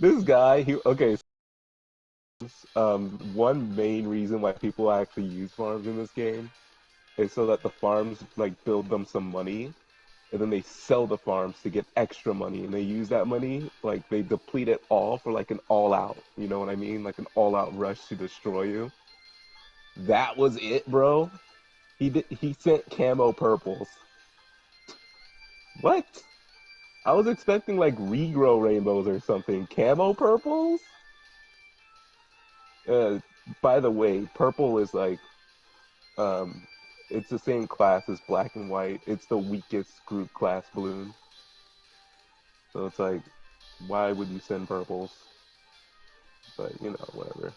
This guy, okay, one main reason why people actually use farms in this game is so that the farms like build them some money, and then they sell the farms to get extra money, and they use that money like they deplete it all for like an all out. You know what I mean? Like an all out rush to destroy you. That was it, bro. He sent camo purples. What? I was expecting like regrow rainbows or something. Camo purples? Uh, by the way, purple is like um, it's the same class as black and white. It's the weakest group class balloon. So it's like, why would you send purples? But you know, whatever.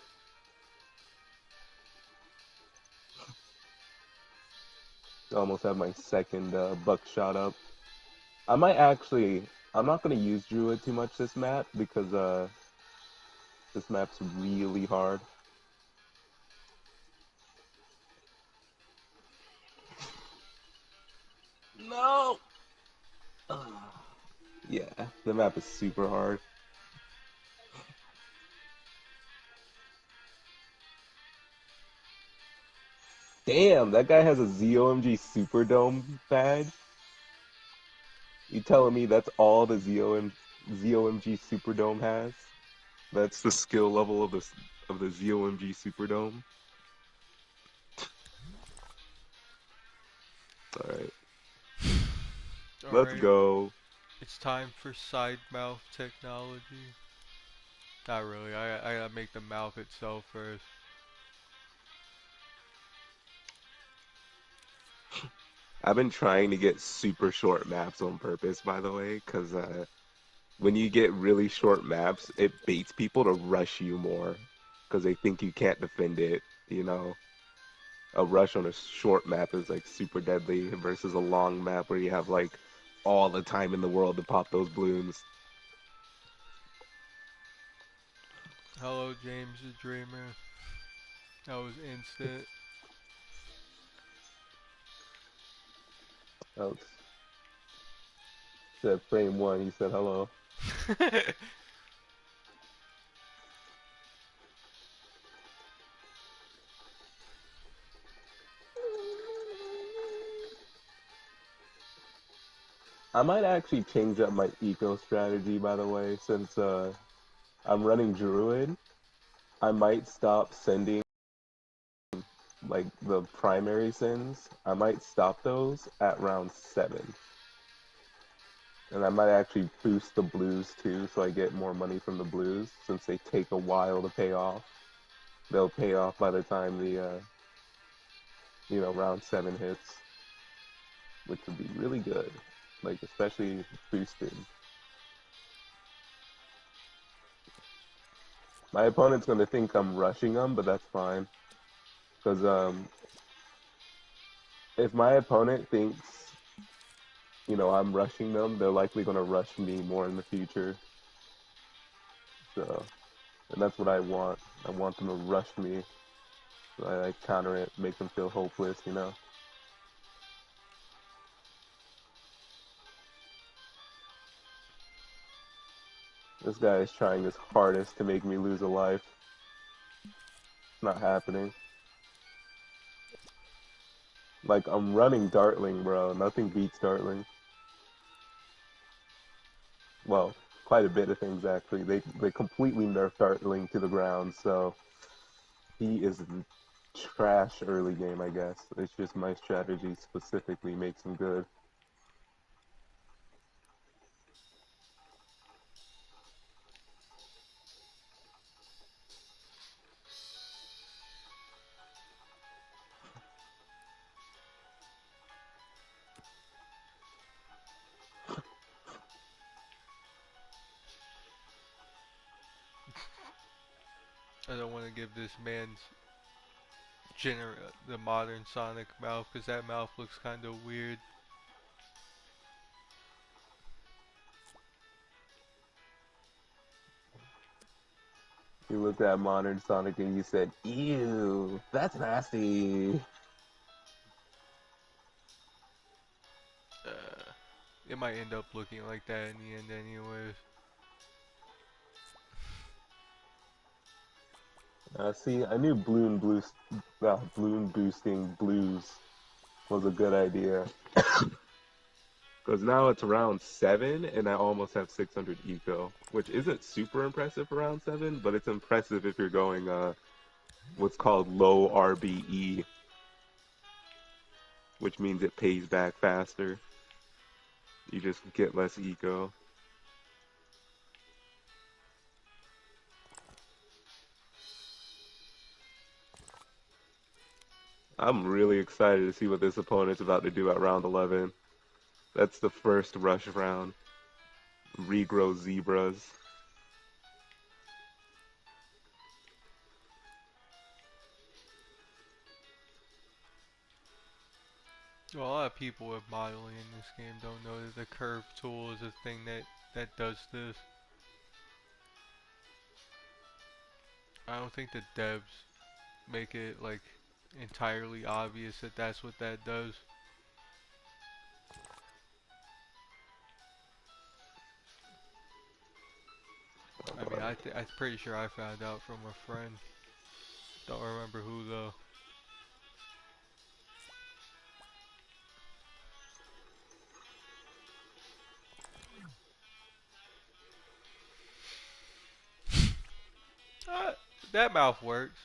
I almost have my second buckshot up. I might actually. I'm not gonna use Druid too much this map because this map's really hard. No. Yeah, the map is super hard. Damn, that guy has a ZOMG Superdome badge. You telling me that's all the ZOMG Superdome has? That's the skill level of the ZOMG Superdome. All right, let's Alright, go. it's time for side mouth technology. Not really, I gotta make the mouth itself first. I've been trying to get super short maps on purpose, by the way, because when you get really short maps, it baits people to rush you more because they think you can't defend it. You know, a rush on a short map is like super deadly versus a long map where you have like all the time in the world to pop those balloons. Hello, James the Dreamer. That was instant. Oh, said frame one, he said hello. I might actually change up my eco strategy, by the way, since I'm running Druid. I might stop sending like the primary sins. I might stop those at round 7. And I might actually boost the blues too, so I get more money from the blues since they take a while to pay off. They'll pay off by the time the round 7 hits, which would be really good. Like especially boosted. My opponent's gonna think I'm rushing them, but that's fine. Because if my opponent thinks, I'm rushing them, they're likely gonna rush me more in the future. So, and that's what I want. I want them to rush me. So I like counter it, make them feel hopeless. This guy is trying his hardest to make me lose a life. It's not happening. Like I'm running Dartling, bro. Nothing beats Dartling. Well, quite a bit of things actually. They completely nerfed Dartling to the ground, so he is trash early game, I guess. It's just my strategy specifically makes him good. I don't want to give this man's the modern Sonic mouth because that mouth looks kind of weird. You looked at modern Sonic and you said, "Ew, that's nasty." It might end up looking like that in the end anyways. See, I knew balloon boosting blues was a good idea. Because now it's round 7, and I almost have 600 eco, which isn't super impressive for round 7, but it's impressive if you're going what's called low RBE, which means it pays back faster. You just get less eco. I'm really excited to see what this opponent's about to do at round 11. That's the first rush round. Regrow zebras. Well, a lot of people with modeling in this game don't know that the curve tool is a thing that does this. I don't think the devs make it like entirely obvious that that's what that does. I mean, I'm pretty sure I found out from a friend. Don't remember who though. Uh, that mouth works.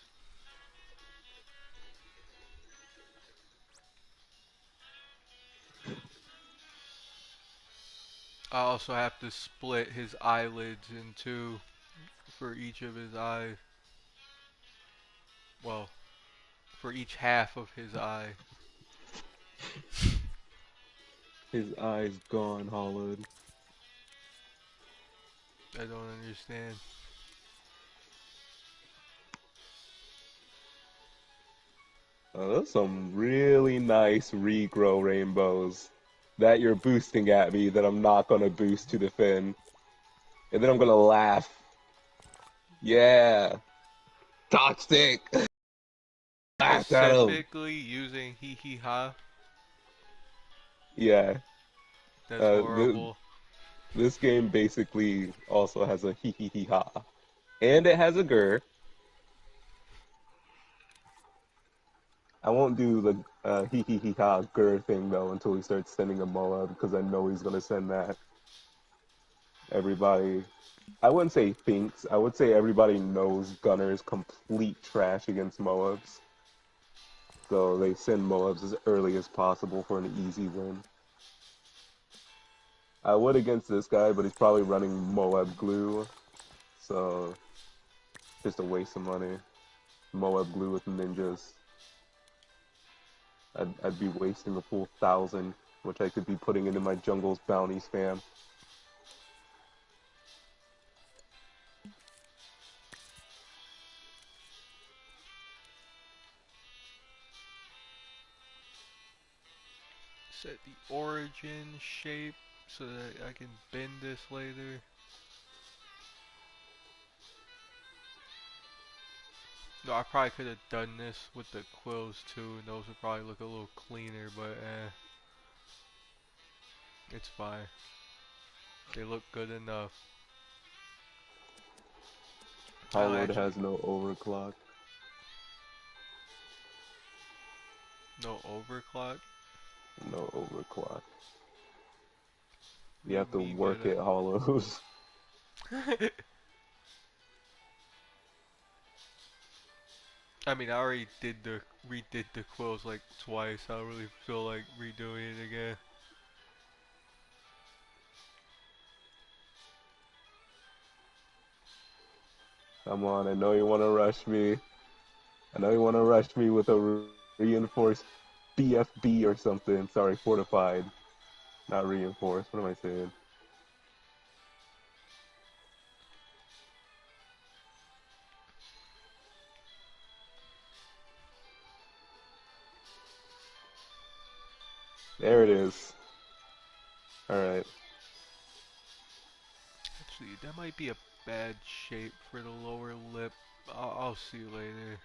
I also have to split his eyelids in two for each of his eyes. Well, for each half of his eye. His eyes gone hollowed. I don't understand. Those some really nice regrow rainbows that you're boosting at me that I'm not gonna boost to defend. And then I'm gonna laugh. Yeah. Toxic! Laughed at him. Specifically using hee hee ha. Yeah. That's Uh, th horrible. this game basically also has a hee hee hee ha. And it has a gur. I won't do the hee hee hee ha gur thing though until he starts sending a Moab because I know he's gonna send that. Everybody, I wouldn't say thinks, I would say everybody knows Gunner is complete trash against Moabs. So they send Moabs as early as possible for an easy win. I would against this guy, but he's probably running Moab glue, so just a waste of money. Moab glue with ninjas. I'd be wasting a full 1,000, which I could be putting into my jungle's bounty spam. Set the origin shape so that I can bend this later. No, I probably could have done this with the quills too, and those would probably look a little cleaner, but it's fine. They look good enough. Oh, Hollowed actually, has no overclock. no overclock. No overclock. What You do you have to mean by work it hollows. that? I mean, I already redid the quills like twice. I don't really feel like redoing it again. Come on, I know you want to rush me. I know you want to rush me with a reinforced BFB or something. Sorry, fortified. Not reinforced. What am I saying? There it is. Alright. Actually, that might be a bad shape for the lower lip. I'll see later.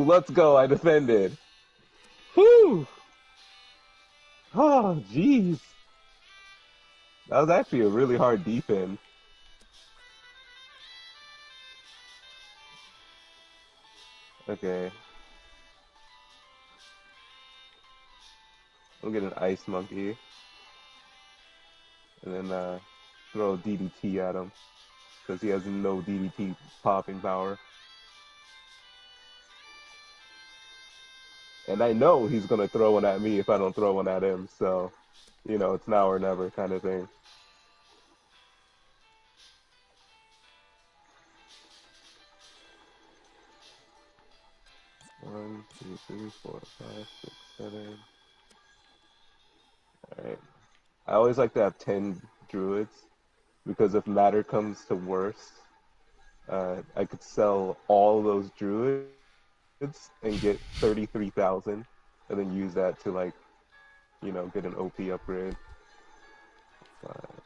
Woo! Let's go. I defended. Whew! Oh, jeez. That was actually a really hard defense. Okay. I'll get an ice monkey and then throw DDT at him because he has no DDT popping power. And I know he's gonna throw one at me if I don't throw one at him. So, you know, it's now or never kind of thing. One, two, three, four, five, six, seven. All right. I always like to have 10 druids because if matter comes to worst, I could sell all those druids and get 33,000 and then use that to like, you know, get an OP upgrade. Five.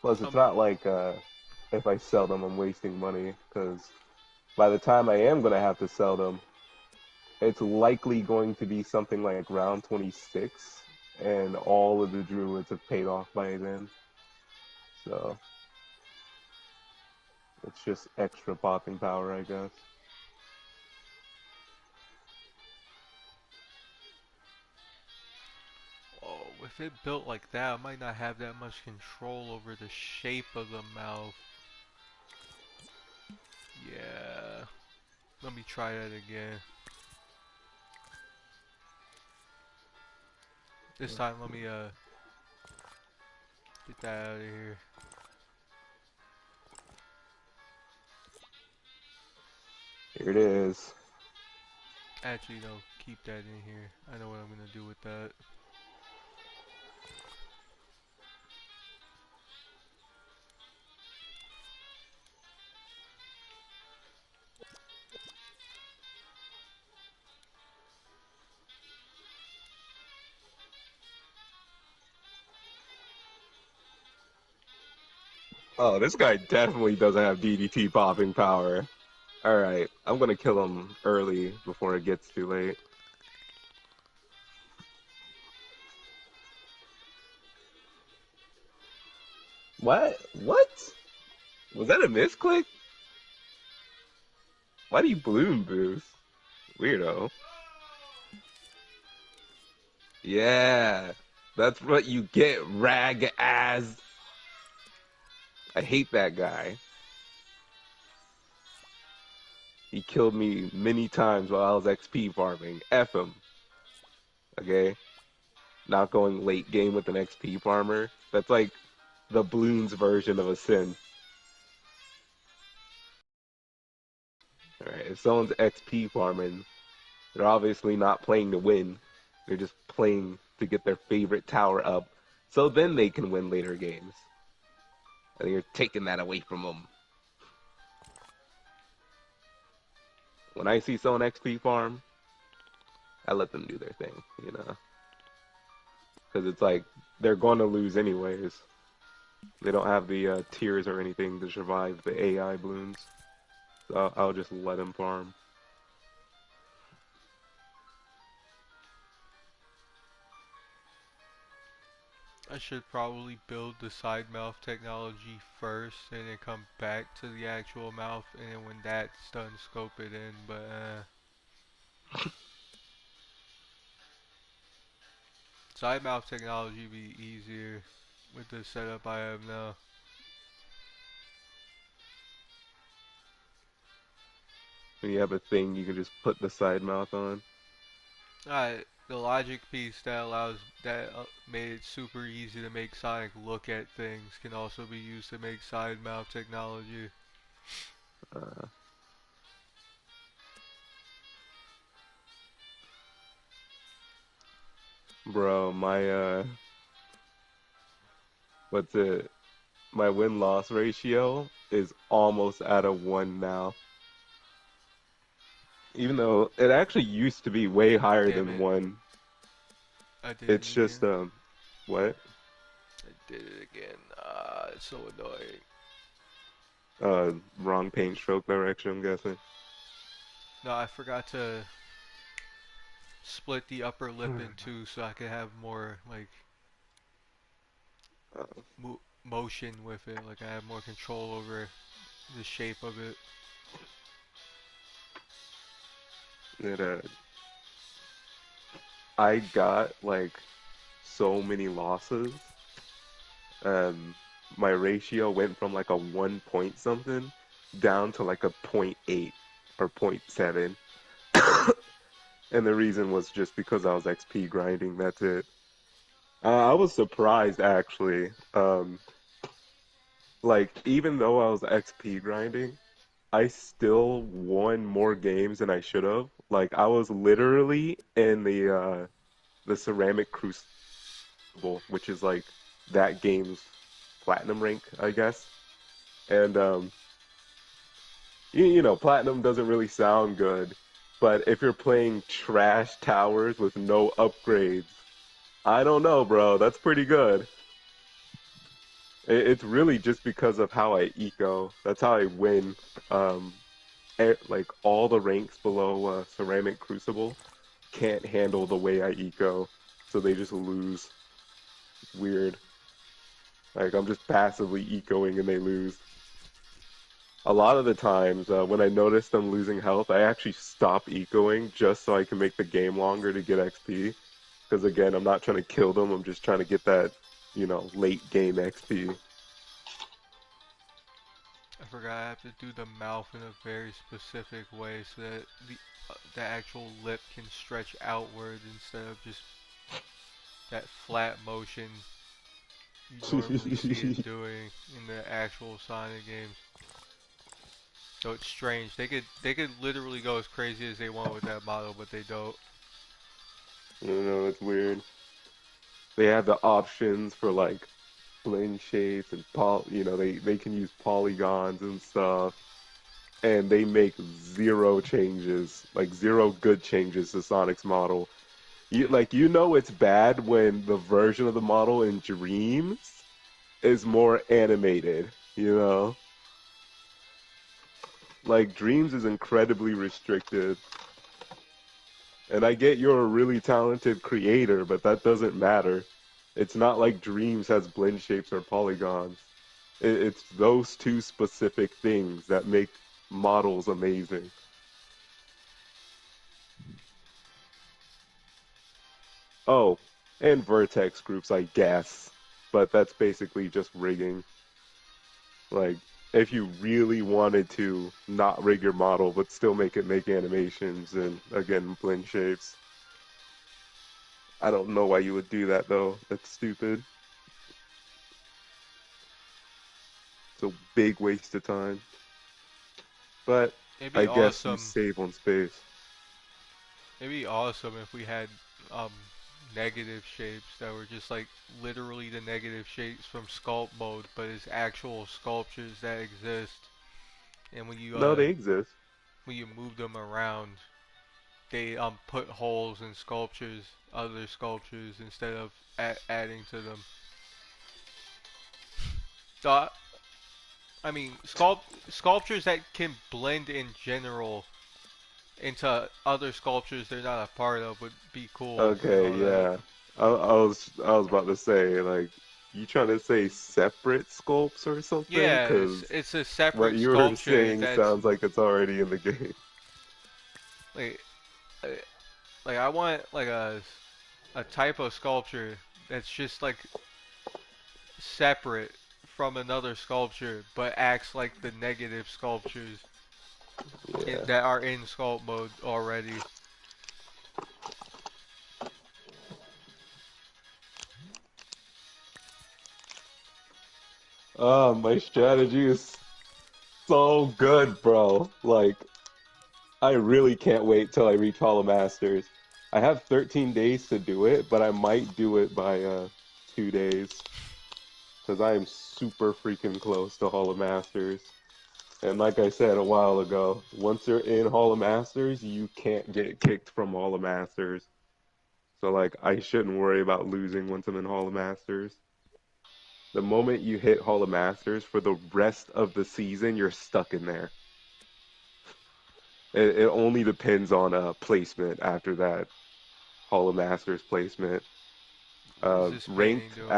Plus, it's Um, not like if I sell them, I'm wasting money because by the time I am going to have to sell them, it's likely going to be something like round 26, and all of the druids have paid off by then. So it's just extra popping power, I guess. oh, if it built like that, I might not have that much control over the shape of the mouth. Yeah. Let me try that again. This time, let me get that out of here. Here it is. Actually, no, keep that in here. I know what I'm gonna do with that. Oh, this guy definitely doesn't have DDT popping power. Alright, I'm gonna kill him early before it gets too late. What? What? Was that a misclick? Why do you balloon boost? Weirdo. Yeah, that's what you get, rag ass. I hate that guy. He killed me many times while I was XP farming. F him. Okay? Not going late game with an XP farmer. That's like the Bloons version of a sin. Alright, if someone's XP farming, they're obviously not playing to win. They're just playing to get their favorite tower up so then they can win later games. And you're taking that away from them. When I see someone XP farm, I let them do their thing, you know? Because it's like they're going to lose anyways. They don't have the tiers or anything to survive the AI balloons. So I'll just let them farm. I should probably build the side mouth technology first and then come back to the actual mouth, and then when that's done, scope it in, but side mouth technology be easier with the setup I have now. When you have a thing, you can just put the side mouth on. Alright, the logic piece that made it super easy to make Sonic look at things can also be used to make side mouth technology. Uh, bro, what's it? My win-loss ratio is almost at a 1 now. Even though it actually used to be way higher Damn than it, 1. I did it It's just, again. what? I did it again. It's so annoying. Wrong paint stroke direction, I'm guessing. No, I forgot to split the upper lip in two so I could have more like Uh, motion with it. Like I have more control over the shape of it. it I got like so many losses. Um, my ratio went from like a 1 point something down to like a point 0.8 or point 0.7. And the reason was just because I was XP grinding. That's it. I was surprised actually. Like even though I was XP grinding, I still won more games than I should have. Like I was literally in the ceramic crucible, which is like that game's platinum rank, I guess. And platinum doesn't really sound good, but if you're playing trash towers with no upgrades, I don't know, bro. That's pretty good. It's really just because of how I eco. That's how I win. Um, like all the ranks below ceramic crucible can't handle the way I eco, so they just lose. It's weird. Like I'm just passively ecoing and they lose. A lot of the times when I notice them losing health, I actually stop ecoing just so I can make the game longer to get XP. Because again, I'm not trying to kill them. I'm just trying to get that, late game XP. I forgot I have to do the mouth in a very specific way so that the actual lip can stretch outward instead of just that flat motion you normally see it doing in the actual Sonic games. So it's strange. They could literally go as crazy as they want with that model, but they don't. I don't know, it's weird. They have the options for like blend shapes and they can use polygons and stuff, and they make zero changes, like zero good changes to Sonic's model. It's bad when the version of the model in Dreams is more animated, you know? Like Dreams is incredibly restricted. And I get you're a really talented creator, but that doesn't matter. It's not like Dreams has blend shapes or polygons. It's those two specific things that make models amazing. Oh, and vertex groups, I guess. But that's basically just rigging. Like, if you really wanted to not rig your model, but still make it make animations and, again, blend shapes. I don't know why you would do that, though. That's stupid. It's a big waste of time. But It'd be I guess you awesome. save on space. It'd be awesome if we had um negative shapes that were just like literally the negative shapes from sculpt mode, but it's actual sculptures that exist. And No, they exist. when you move them around, they put holes in sculptures, other sculptures instead of adding to them. So I mean, sculptures that can blend in general into other sculptures they're not a part of would be cool and Okay, all that. yeah. I was about to say, like, you trying to say separate sculpts or something? Yeah, Because it's a what separate you were sculpture saying that's sounds like it's already in the game. like uh, like I want like a type of sculpture that's just like separate from another sculpture but acts like the negative sculptures Yeah. that are in sculpt mode already. My strategy is so good, bro. Like, I really can't wait till I reach Hollow Masters. I have 13 days to do it, but I might do it by 2 days. Because I am super freaking close to Hall of Masters. And like I said a while ago, once you're in Hall of Masters, you can't get kicked from Hall of Masters. So like I shouldn't worry about losing once I'm in Hall of Masters. The moment you hit Hall of Masters, for the rest of the season, you're stuck in there. It only depends on placement after that Hall of Masters placement. What is this painting doing?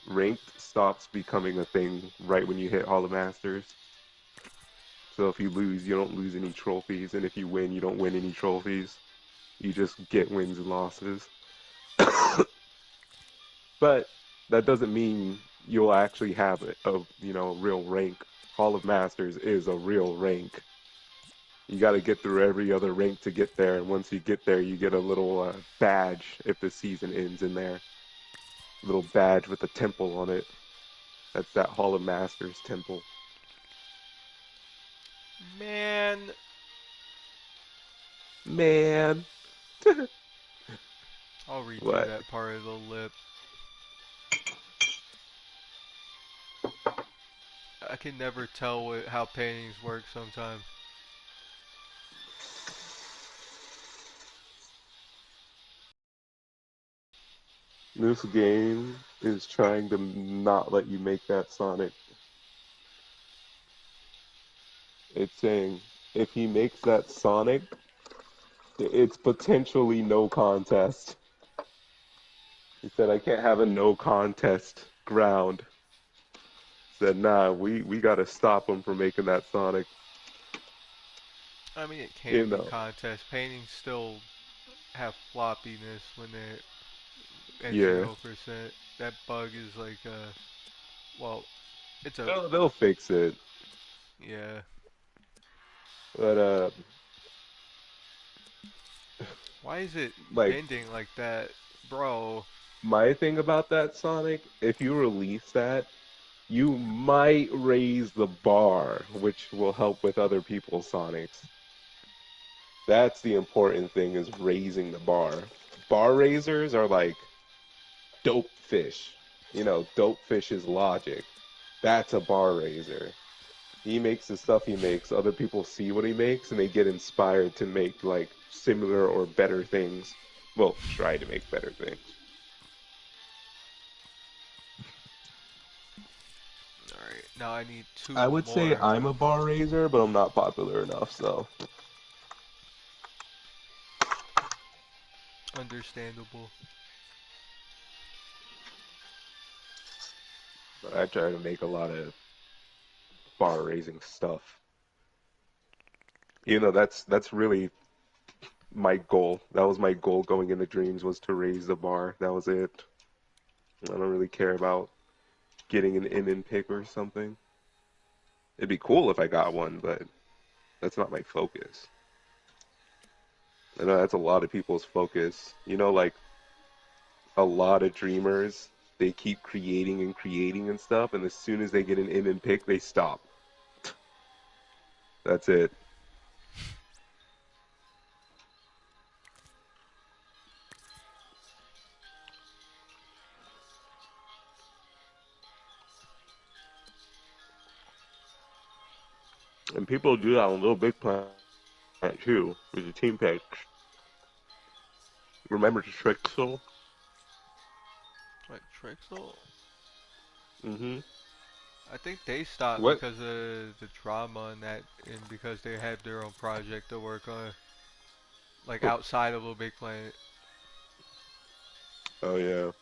Ranked stops becoming a thing right when you hit Hall of Masters. So if you lose, you don't lose any trophies, and if you win, you don't win any trophies. You just get wins and losses. But that doesn't mean you'll actually have a real rank. Hall of Masters is a real rank. You got to get through every other rank to get there, and once you get there, you get a little badge if the season ends in there. A little badge with a temple on it. That's that Hall of Masters temple. Man, Man. I'll redo What? that part of the lip. I can never tell how paintings work sometimes. This game is trying to not let you make that Sonic. It's saying if he makes that Sonic, it's potentially no contest. He said I can't have a no contest ground. Said nah, we gotta stop him from making that Sonic. I mean, it You can be know, contest. Paintings still have floppiness when they're at yeah. 0%. That bug is like, well, it's a, They'll fix it. yeah. But Why is it like bending like that? Bro, my thing about that Sonic, if you release that, you might raise the bar, which will help with other people's Sonics. That's the important thing is raising the bar. Bar raisers are like dope fish. Dope fish is logic. That's a bar raiser. He makes the stuff he makes, other people see what he makes and they get inspired to make like similar or better things. Well, try to make better things. alright, now I need two I would say more. I'm a bar raiser, but I'm not popular enough, so Understandable. but I try to make a lot of bar raising stuff. That's really my goal. That was my goal going into Dreams was to raise the bar. That was it. I don't really care about getting an in pick or something. It'd be cool if I got one, but that's not my focus. I know that's a lot of people's focus. Like a lot of dreamers, they keep creating and stuff, and as soon as they get an in pick, they stop. That's it. And people do that on Little Big Planet too, with the team picks. Remember Trixel? Like, Trixel? Mm-hmm. I think they stopped What? because of the drama and that, and because they had their own project to work on, like outside of LittleBigPlanet. Oh yeah.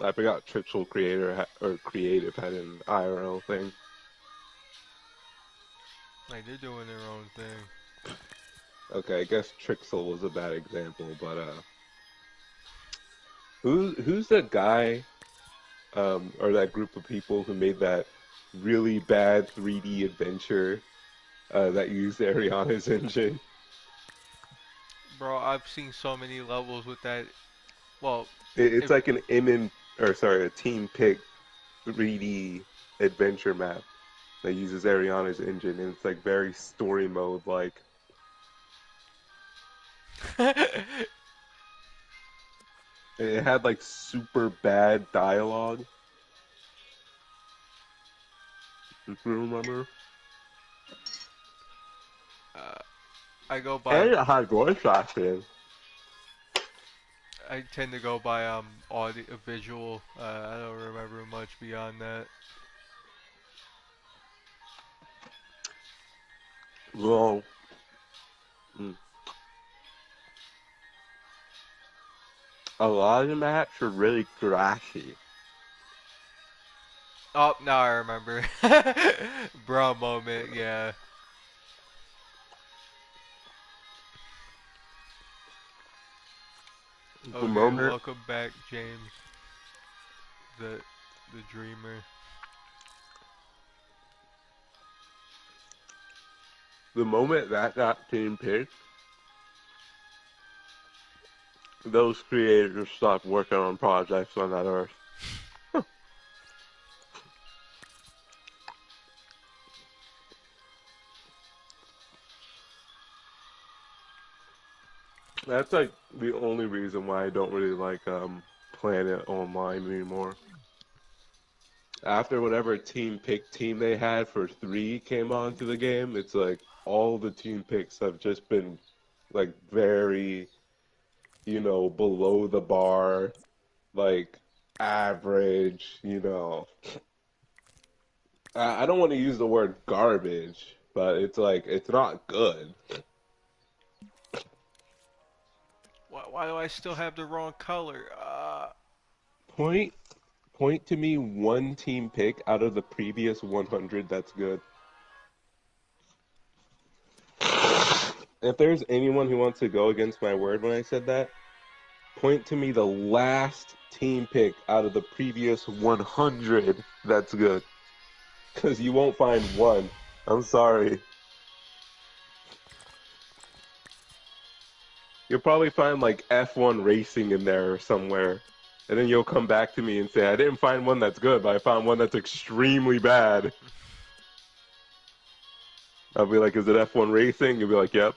I forgot Trixel or Creative had an IRL thing. Like they're doing their own thing. Okay, I guess Trixel was a bad example, but who's that guy or that group of people who made that really bad 3D adventure that used Ariana's engine? Bro, I've seen so many levels with that. Well, It's if like an or sorry, a team pick 3D adventure map that uses Ariana's engine, and it's like very story mode like. It had like super bad dialogue. If you remember, uh, I go by and it had voice acting. I tend to go by audio visual. I don't remember much beyond that. Well, mm, a lot of the maps are really crashy. Oh, now I remember. Bro moment, yeah. The Okay, moment, welcome back, James, the the dreamer. the moment that got team picked, those creators stopped working on projects on that earth. That's like the only reason why I don't really like Planet Online anymore. After whatever team pick team they had for 3 came onto the game, it's like all the team picks have just been like very, below the bar, like average, I don't want to use the word garbage, but it's like it's not good. Why do I still have the wrong color? Point point to me one team pick out of the previous 100 that's good. If there's anyone who wants to go against my word when I said that, point to me the last team pick out of the previous 100 that's good. Because you won't find one. I'm sorry. You'll probably find like F1 racing in there somewhere. And then you'll come back to me and say, I didn't find one that's good, but I found one that's extremely bad. I'll be like, is it F1 racing? You'll be like, yep.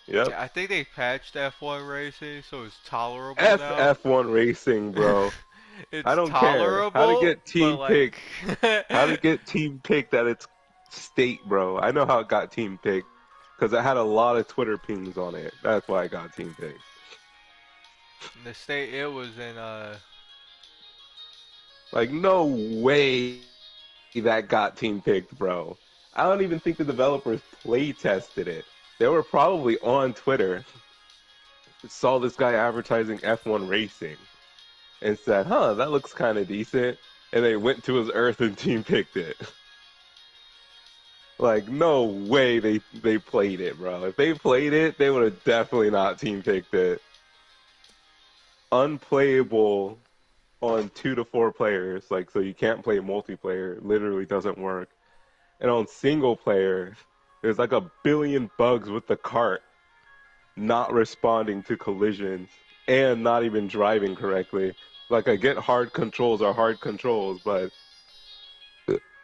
Yep. Yeah, I think they patched F1 racing, so it's tolerable F now. F1 racing, bro. I It's don't care. How to tolerable, get but team like, picked. How to get team picked at its state, bro. I know how it got team picked. Because it had a lot of Twitter pings on it. That's why I got team picked. the state it was in, Like, no way that got team picked, bro. I don't even think the developers play tested it. They were probably on Twitter, saw this guy advertising F1 racing, and said, huh, that looks kind of decent. And they went to his Earth and team picked it. Like, no way they played it, bro. If they played it, they would have definitely not team picked it. Unplayable on 2 to 4 players, like, so you can't play multiplayer. It literally doesn't work. And on single player, there's like a billion bugs with the cart not responding to collisions and not even driving correctly. Like, I get hard controls are hard controls, but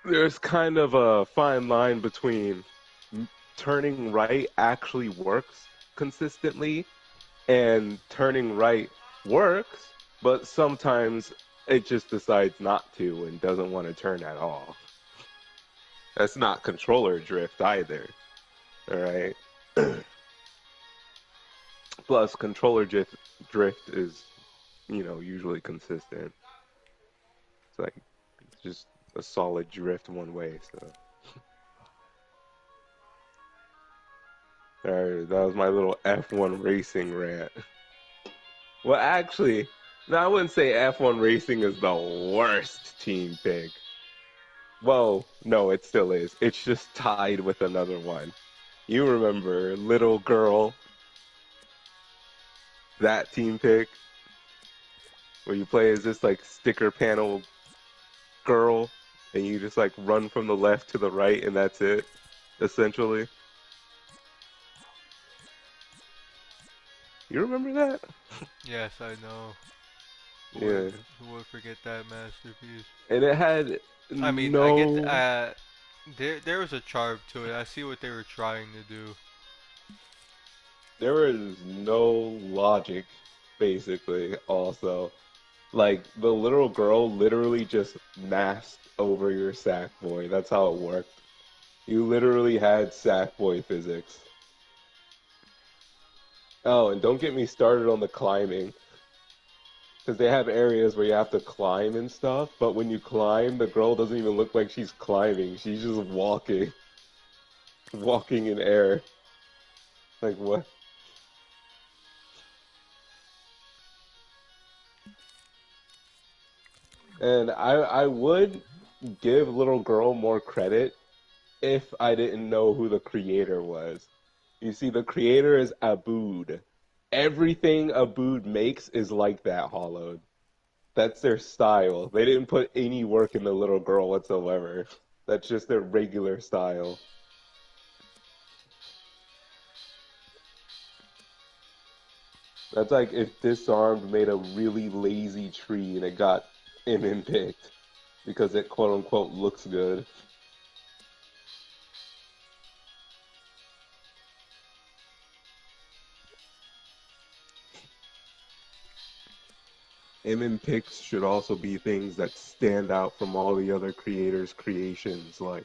there's kind of a fine line between turning right actually works consistently and turning right works, but sometimes it just decides not to and doesn't want to turn at all. That's not controller drift either. All right. Plus, controller drift is, usually consistent. It's like just a solid drift one way. So, all right, that was my little F1 racing rant. Well, actually, no, I wouldn't say F1 racing is the worst team pick. Well, no, it still is. It's just tied with another one. You remember Little Girl, that team pick, where you play as this like sticker panel girl, and you just like run from the left to the right, and that's it, essentially. You remember that? yes, I know. Yeah. Who would forget that masterpiece? And it had I mean, I get no, there was a charm to it. I see what they were trying to do. there was no logic, basically, also. Like, the little girl literally just masked over your Sackboy. That's how it worked. You literally had Sackboy physics. Oh, and don't get me started on the climbing, because they have areas where you have to climb and stuff, but when you climb, the girl doesn't even look like she's climbing. She's just walking, walking in air. Like what? And I would give little girl more credit if I didn't know who the creator was. You see, the creator is Abood. Everything Abood makes is like that, Hollowed. That's their style. They didn't put any work in the little girl whatsoever. That's just their regular style. That's like if Disarmed made a really lazy tree and it got MM picked because it quote unquote looks good. MM picks should also be things that stand out from all the other creators' creations. Like,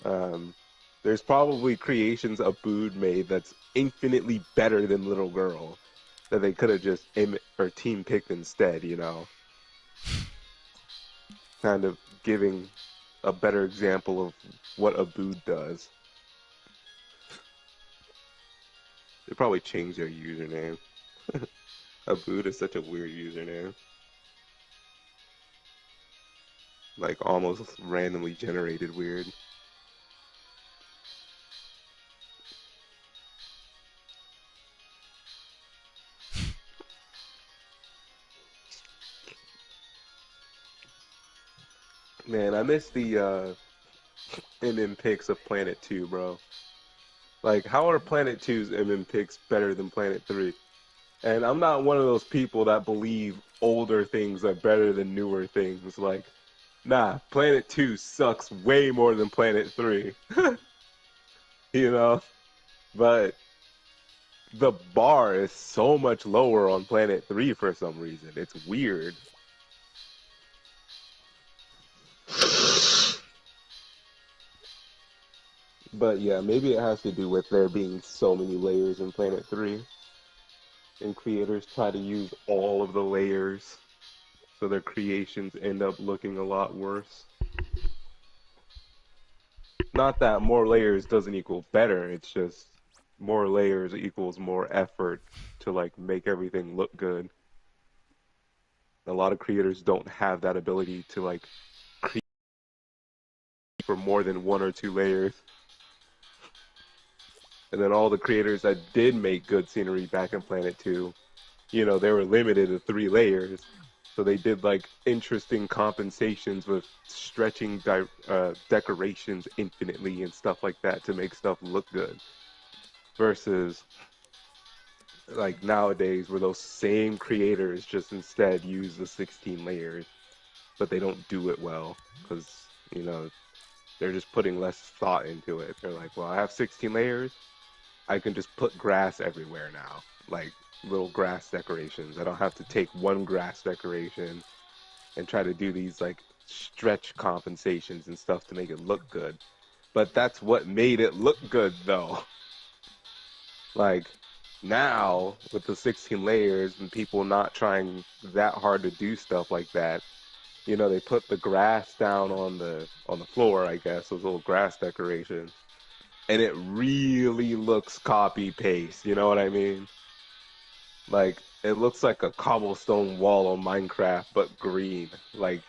um, there's probably creations Abood made that's infinitely better than Little Girl that they could have just or team picked instead. Kind of giving a better example of what Abood does. They probably changed their username. Abood is such a weird username. Like almost randomly generated weird. Man, I miss the MM picks of Planet 2, bro. Like, how are Planet 2's MM picks better than Planet 3? And I'm not one of those people that believe older things are better than newer things. Like, nah, Planet 2 sucks way more than Planet 3. you know? But the bar is so much lower on Planet 3 for some reason. It's weird. But yeah, maybe it has to do with there being so many layers in Planet 3. And creators try to use all of the layers, so their creations end up looking a lot worse. Not that more layers doesn't equal better, it's just more layers equals more effort to like make everything look good. A lot of creators don't have that ability to like create for more than one or two layers. And then all the creators that did make good scenery back in Planet 2, they were limited to three layers. So they did like interesting compensations with stretching decorations infinitely and stuff like that to make stuff look good. Versus like nowadays where those same creators just instead use the 16 layers, but they don't do it well because, you know, they're just putting less thought into it. They're like, well, I have 16 layers. I can just put grass everywhere now. Like little grass decorations. I don't have to take one grass decoration and try to do these like stretch compensations and stuff to make it look good. But that's what made it look good though. Like now with the 16 layers and people not trying that hard to do stuff like that, they put the grass down on the floor, I guess, those little grass decorations. And it really looks copy paste, you know what I mean? Like it looks like a cobblestone wall on Minecraft but green. Like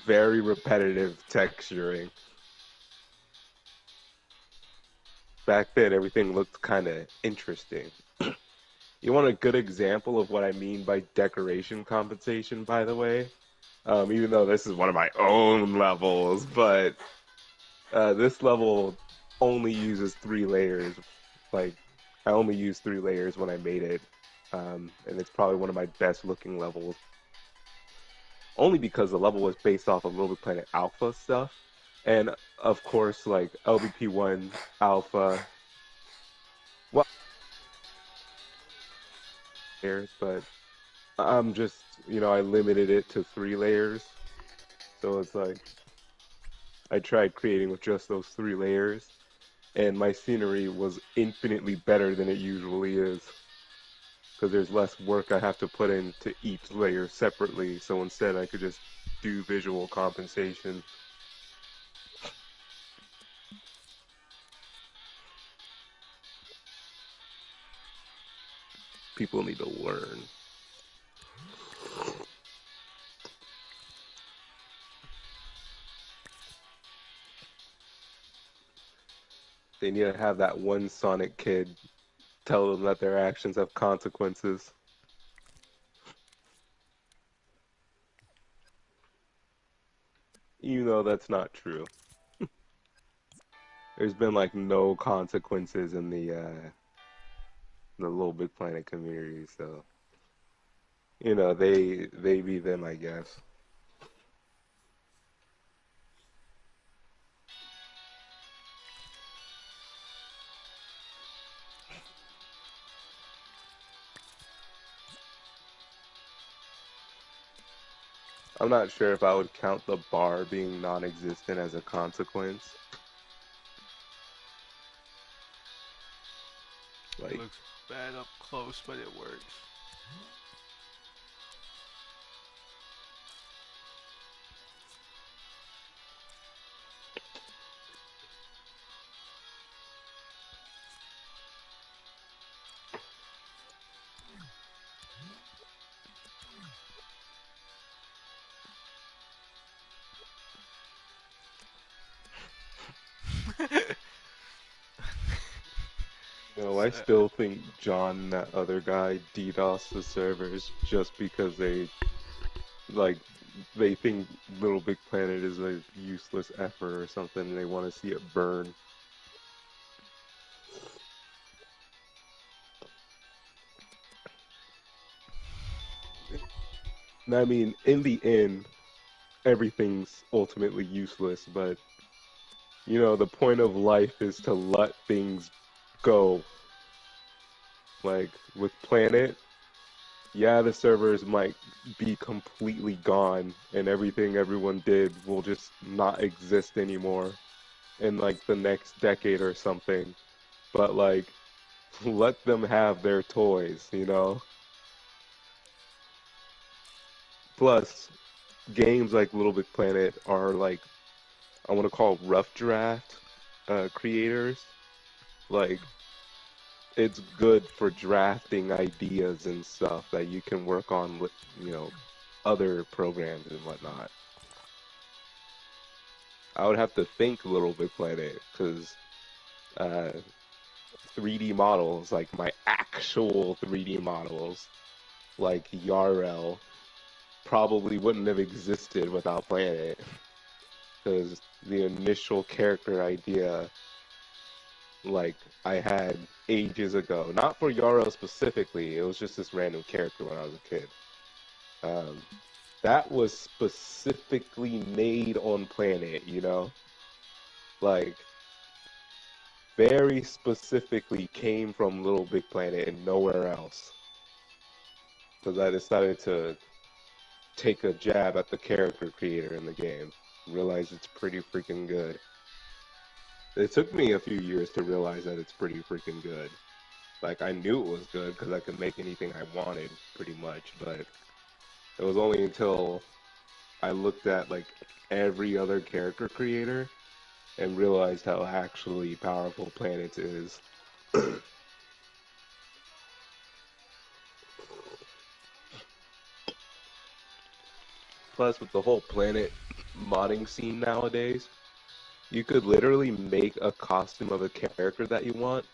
very repetitive texturing. Back then everything looked kind of interesting. You want a good example of what I mean by decoration compensation, by the way? Even though this is one of my own levels, but this level only uses three layers. Like, I only used three layers when I made it, and it's probably one of my best looking levels. Only because the level was based off of LittleBigPlanet Alpha stuff, and of course, like LBP1 Alpha, well, layers, but I'm just, I limited it to three layers. So it's like I tried creating with just those three layers. and my scenery was infinitely better than it usually is because there's less work I have to put into each layer separately. So instead, I could just do visual compensation. People need to learn. They need to have that one Sonic kid tell them that their actions have consequences. You know that's not true. There's been like no consequences in the Little Big Planet community, so they be them, I guess. I'm not sure if I would count the bar being non-existent as a consequence. Like, Looks bad up close, but it works. I Sad. still think John and that other guy DDoS the servers just because like they think Little Big Planet is a useless effort or something and they want to see it burn. And I mean, in the end, everything's ultimately useless, but the point of life is to let things go. Like with Planet, yeah, the servers might be completely gone and everything everyone did will just not exist anymore in like the next decade or something. But like, let them have their toys. Plus, games like Little Big Planet are like, I want to call rough draft creators. Like, it's good for drafting ideas and stuff that you can work on with, other programs and whatnot. I would have to think Little Big Planet because uh, 3D models, like my actual 3D models, like Yarel, probably wouldn't have existed without Planet because the initial character idea, like I had ages ago, not for Yarel specifically, it was just this random character when I was a kid. Um, that was specifically made on Planet. Like very specifically came from Little Big Planet and nowhere else. Because I decided to take a jab at the character creator in the game. Realize it's pretty freaking good. It took me a few years to realize that it's pretty freaking good. Like I knew it was good because I could make anything I wanted pretty much, but it was only until I looked at like every other character creator and realized how actually powerful Planets is. Plus, with the whole Planet modding scene nowadays, you could literally make a costume of a character that you want,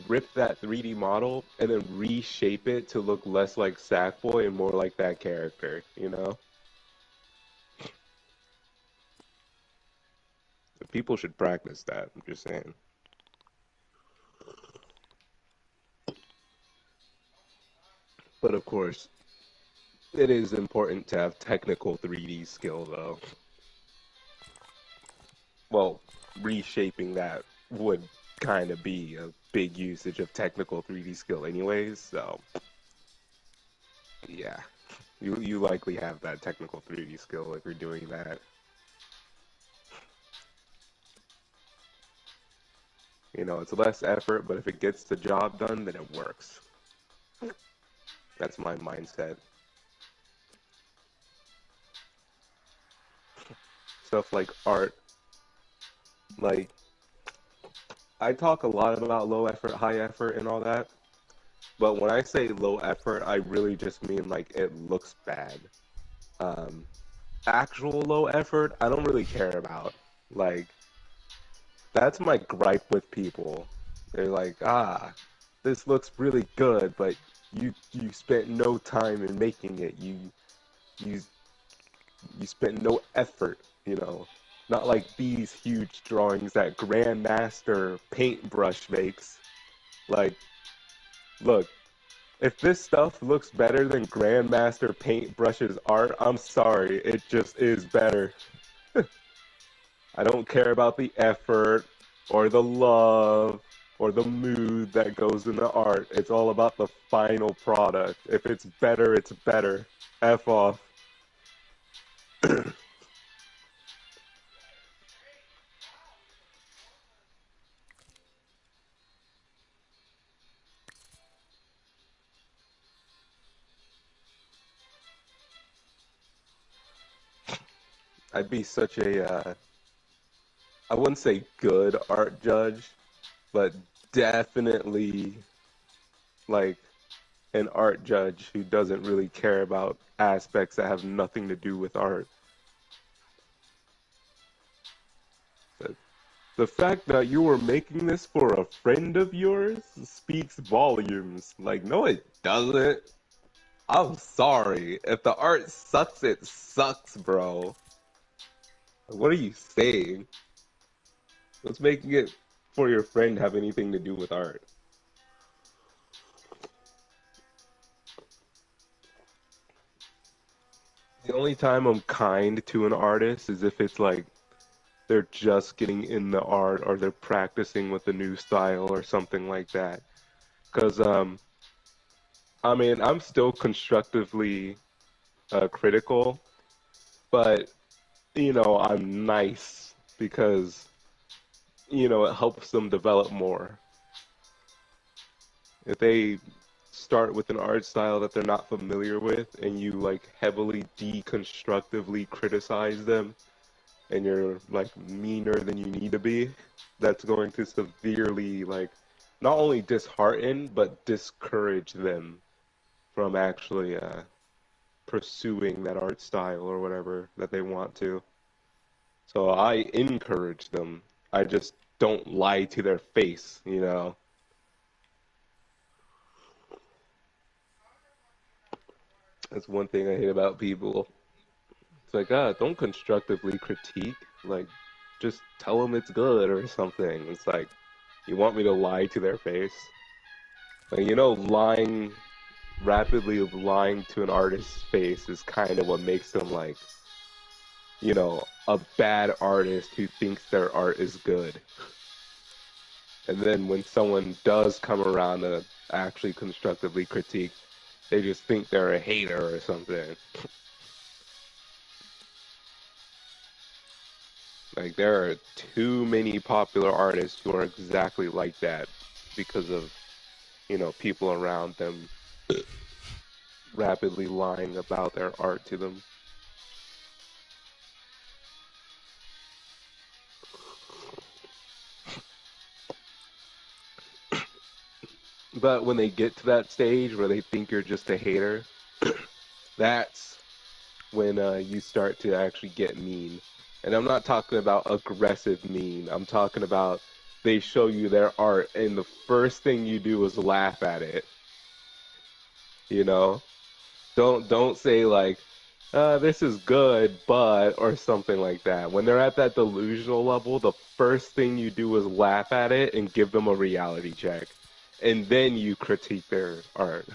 rip that 3D model, and then reshape it to look less like Sackboy and more like that character. People should practice that, I'm just saying. But of course, it is important to have technical 3D skill, though. Well, reshaping that would kind of be a big usage of technical 3D skill anyways, so yeah. You likely have that technical 3D skill if you're doing that. You know, it's less effort, but if it gets the job done, then it works. That's my mindset. Stuff like art, like I talk a lot about low effort, high effort, and all that. But when I say low effort, I really just mean like it looks bad. Um, Actual low effort, I don't really care about. Like, that's my gripe with people. They're like, ah, this looks really good, but you spent no time in making it. You you spent no effort, you know. Not like these huge drawings that Grandmaster Paintbrush makes. Like, look, if this stuff looks better than Grandmaster Paintbrush's art, I'm sorry, it just is better. I don't care about the effort or the love or the mood that goes in the art. It's all about the final product. If it's better, it's better. F off. I'd be such I wouldn't say good art judge, but definitely like an art judge who doesn't really care about aspects that have nothing to do with art. The fact that you were making this for a friend of yours speaks volumes. Like, no, it doesn't. I'm sorry. If the art sucks, it sucks, bro. What are you saying? What's making it for your friend have anything to do with art? The only time I'm kind to an artist is if it's like they're just getting in the art or they're practicing with a new style or something like that. Because, I mean, I'm still constructively critical, but I'm nice because it helps them develop more. If they start with an art style that they're not familiar with and you like heavily deconstructively criticize them and you're like meaner than you need to be, that's going to severely like not only dishearten but discourage them from actually pursuing that art style or whatever that they want to. So I encourage them. I just don't lie to their face. That's one thing I hate about people. It's like, don't constructively critique. Like, just tell them it's good or something. It's like, you want me to lie to their face? Like, rapidly lying to an artist's face is kind of what makes them like, a bad artist who thinks their art is good. And then when someone does come around to actually constructively critique, they just think they're a hater or something. Like there are too many popular artists who are exactly like that because of, people around them rapidly lying about their art to them. But when they get to that stage where they think you're just a hater, that's when you start to actually get mean. And I'm not talking about aggressive mean. I'm talking about they show you their art and the first thing you do is laugh at it. You know? Don't say like, this is good, but or something like that. When they're at that delusional level, the first thing you do is laugh at it and give them a reality check. And then you critique their art.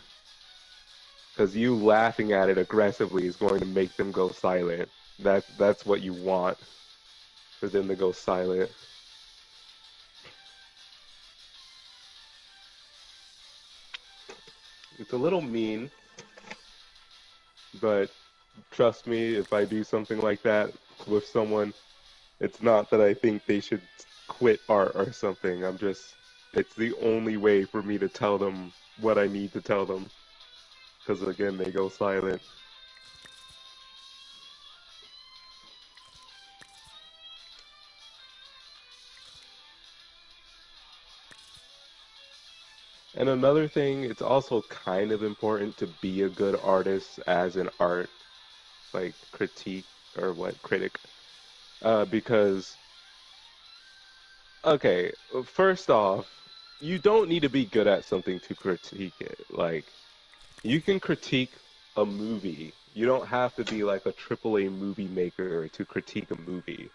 Because you laughing at it aggressively is going to make them go silent. That's what you want, for them to go silent. It's a little mean, but trust me, if I do something like that with someone, it's not that I think they should quit art or something. It's the only way for me to tell them what I need to tell them. Because again, they go silent. And another thing, it's also kind of important to be a good artist as an art, like critique or what, critic. Because, okay, first off, you don't need to be good at something to critique it. Like, you can critique a movie. You don't have to be like a AAA movie maker to critique a movie.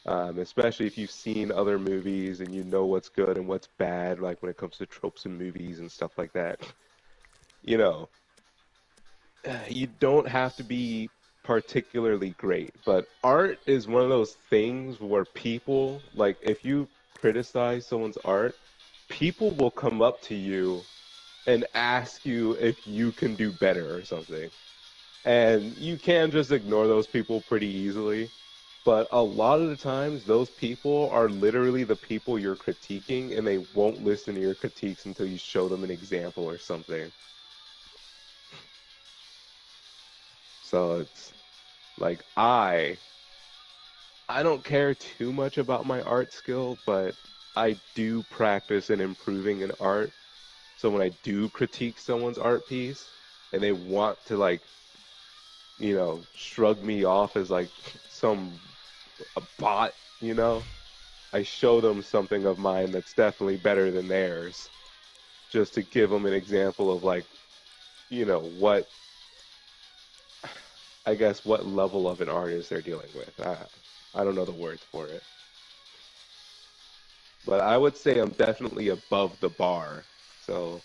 Especially if you've seen other movies and you know what's good and what's bad, like when it comes to tropes in movies and stuff like that. You know, you don't have to be particularly great, but art is one of those things where people, like, if you criticize someone's art, people will come up to you and ask you if you can do better or something. And you can just ignore those people pretty easily. But a lot of the times, those people are literally the people you're critiquing, and they won't listen to your critiques until you show them an example or something. So it's like I don't care too much about my art skill, but I do practice in improving in art. So when I do critique someone's art piece and they want to like, shrug me off as like some a bot, I show them something of mine that's definitely better than theirs, just to give them an example of like, what I guess what level of an artist they're dealing with. I don't know the words for it, but I would say I'm definitely above the bar. So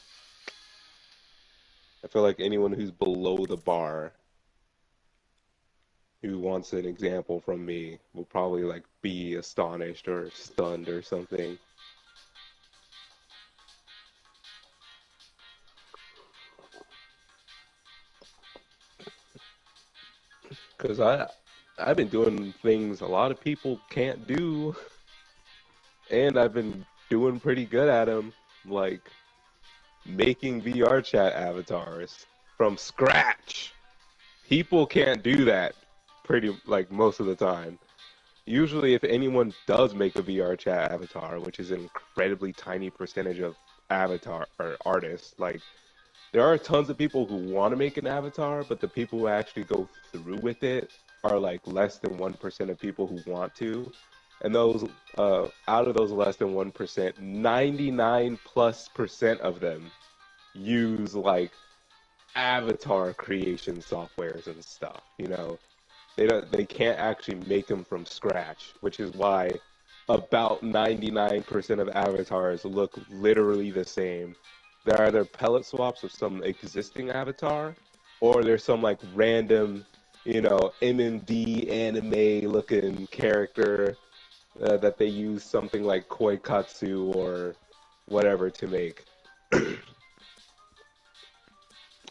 I feel like anyone who's below the bar who wants an example from me will probably like be astonished or stunned or something. Because I've been doing things a lot of people can't do, and I've been doing pretty good at them, like making VR chat avatars from scratch. People can't do that pretty like most of the time. Usually, if anyone does make a VR chat avatar, which is an incredibly tiny percentage of avatar or artists, like there are tons of people who want to make an avatar, but the people who actually go through with it are like less than 1% of people who want to. And those, out of those less than 1%, 99 plus percent of them use like avatar creation softwares and stuff, they can't actually make them from scratch, which is why about 99% of avatars look literally the same. They're either pellet swaps of some existing avatar, or there's some like random, MMD anime looking character that they use something like Koikatsu or whatever to make.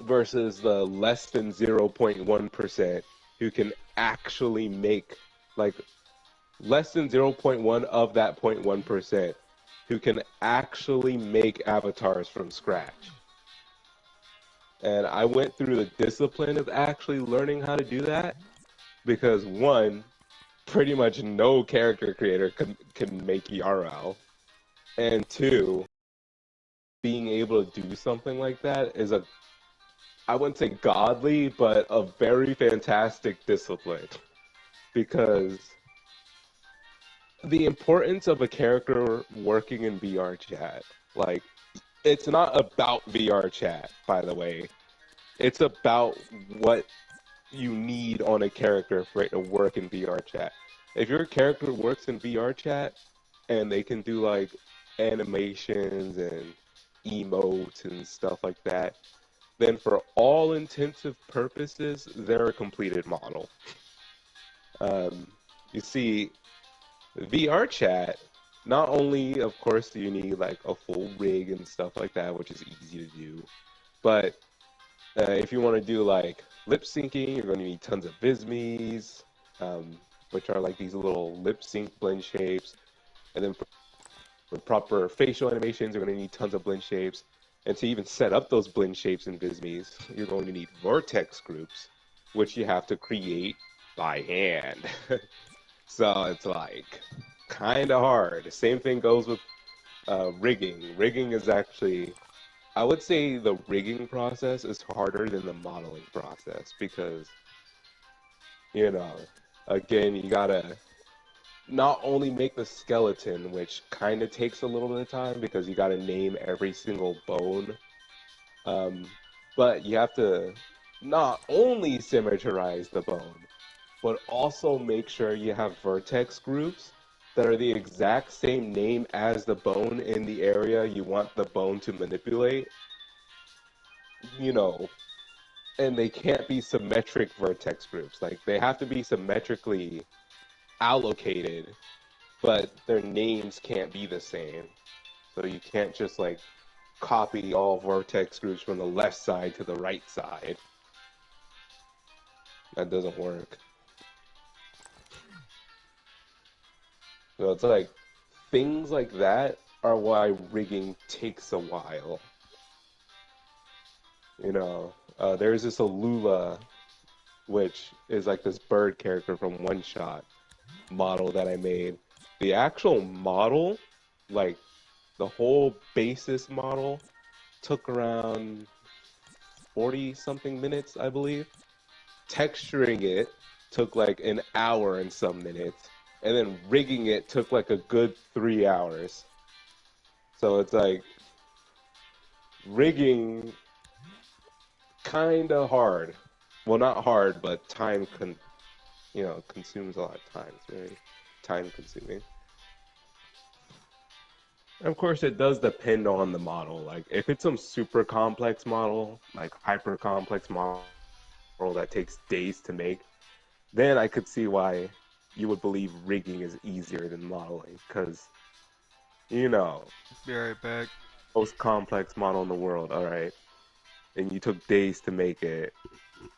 Versus the less than 0.1% who can actually make like less than 0.1 of that 0.1% who can actually make avatars from scratch. And I went through the discipline of actually learning how to do that because one, pretty much no character creator can make ERL. And two, being able to do something like that is I wouldn't say godly, but a very fantastic discipline. Because the importance of a character working in VR chat, like, it's not about VR chat, by the way. It's about what you need on a character for it to work in VR chat. If your character works in VR chat and they can do like animations and emotes and stuff like that, then for all intensive purposes, they're a completed model. Um, you see, VR chat, not only, of course, do you need like a full rig and stuff like that, which is easy to do, but if you want to do like lip syncing, you're going to need tons of Vismes, which are like these little lip sync blend shapes. And then for proper facial animations, you're going to need tons of blend shapes. And to even set up those blend shapes in Vismes, you're going to need vertex groups, which you have to create by hand. So it's like kind of hard. The same thing goes with rigging. Rigging is actually, I would say the rigging process is harder than the modeling process because, you know, again, you gotta not only make the skeleton, which kind of takes a little bit of time because you gotta name every single bone, um, but you have to not only symmetrize the bone, but also make sure you have vertex groups that are the exact same name as the bone in the area you want the bone to manipulate, you know, and they can't be symmetric vertex groups. Like, they have to be symmetrically allocated, but their names can't be the same. So you can't just, like, copy all vertex groups from the left side to the right side. That doesn't work. So it's like things like that are why rigging takes a while. You know, there's this Alula, which is like this bird character from One Shot model that I made. The actual model, like the whole basis model, took around 40 something minutes, I believe. Texturing it took like an hour and some minutes. And then rigging it took like a good 3 hours. So it's like rigging kind of hard. Well, not hard, but consumes a lot of time. It's very time consuming. And of course, it does depend on the model. Like if it's some super complex model, like hyper complex model that takes days to make, then I could see why you would believe rigging is easier than modeling, because you know, Be right back. most complex model in the world, all right, and you took days to make it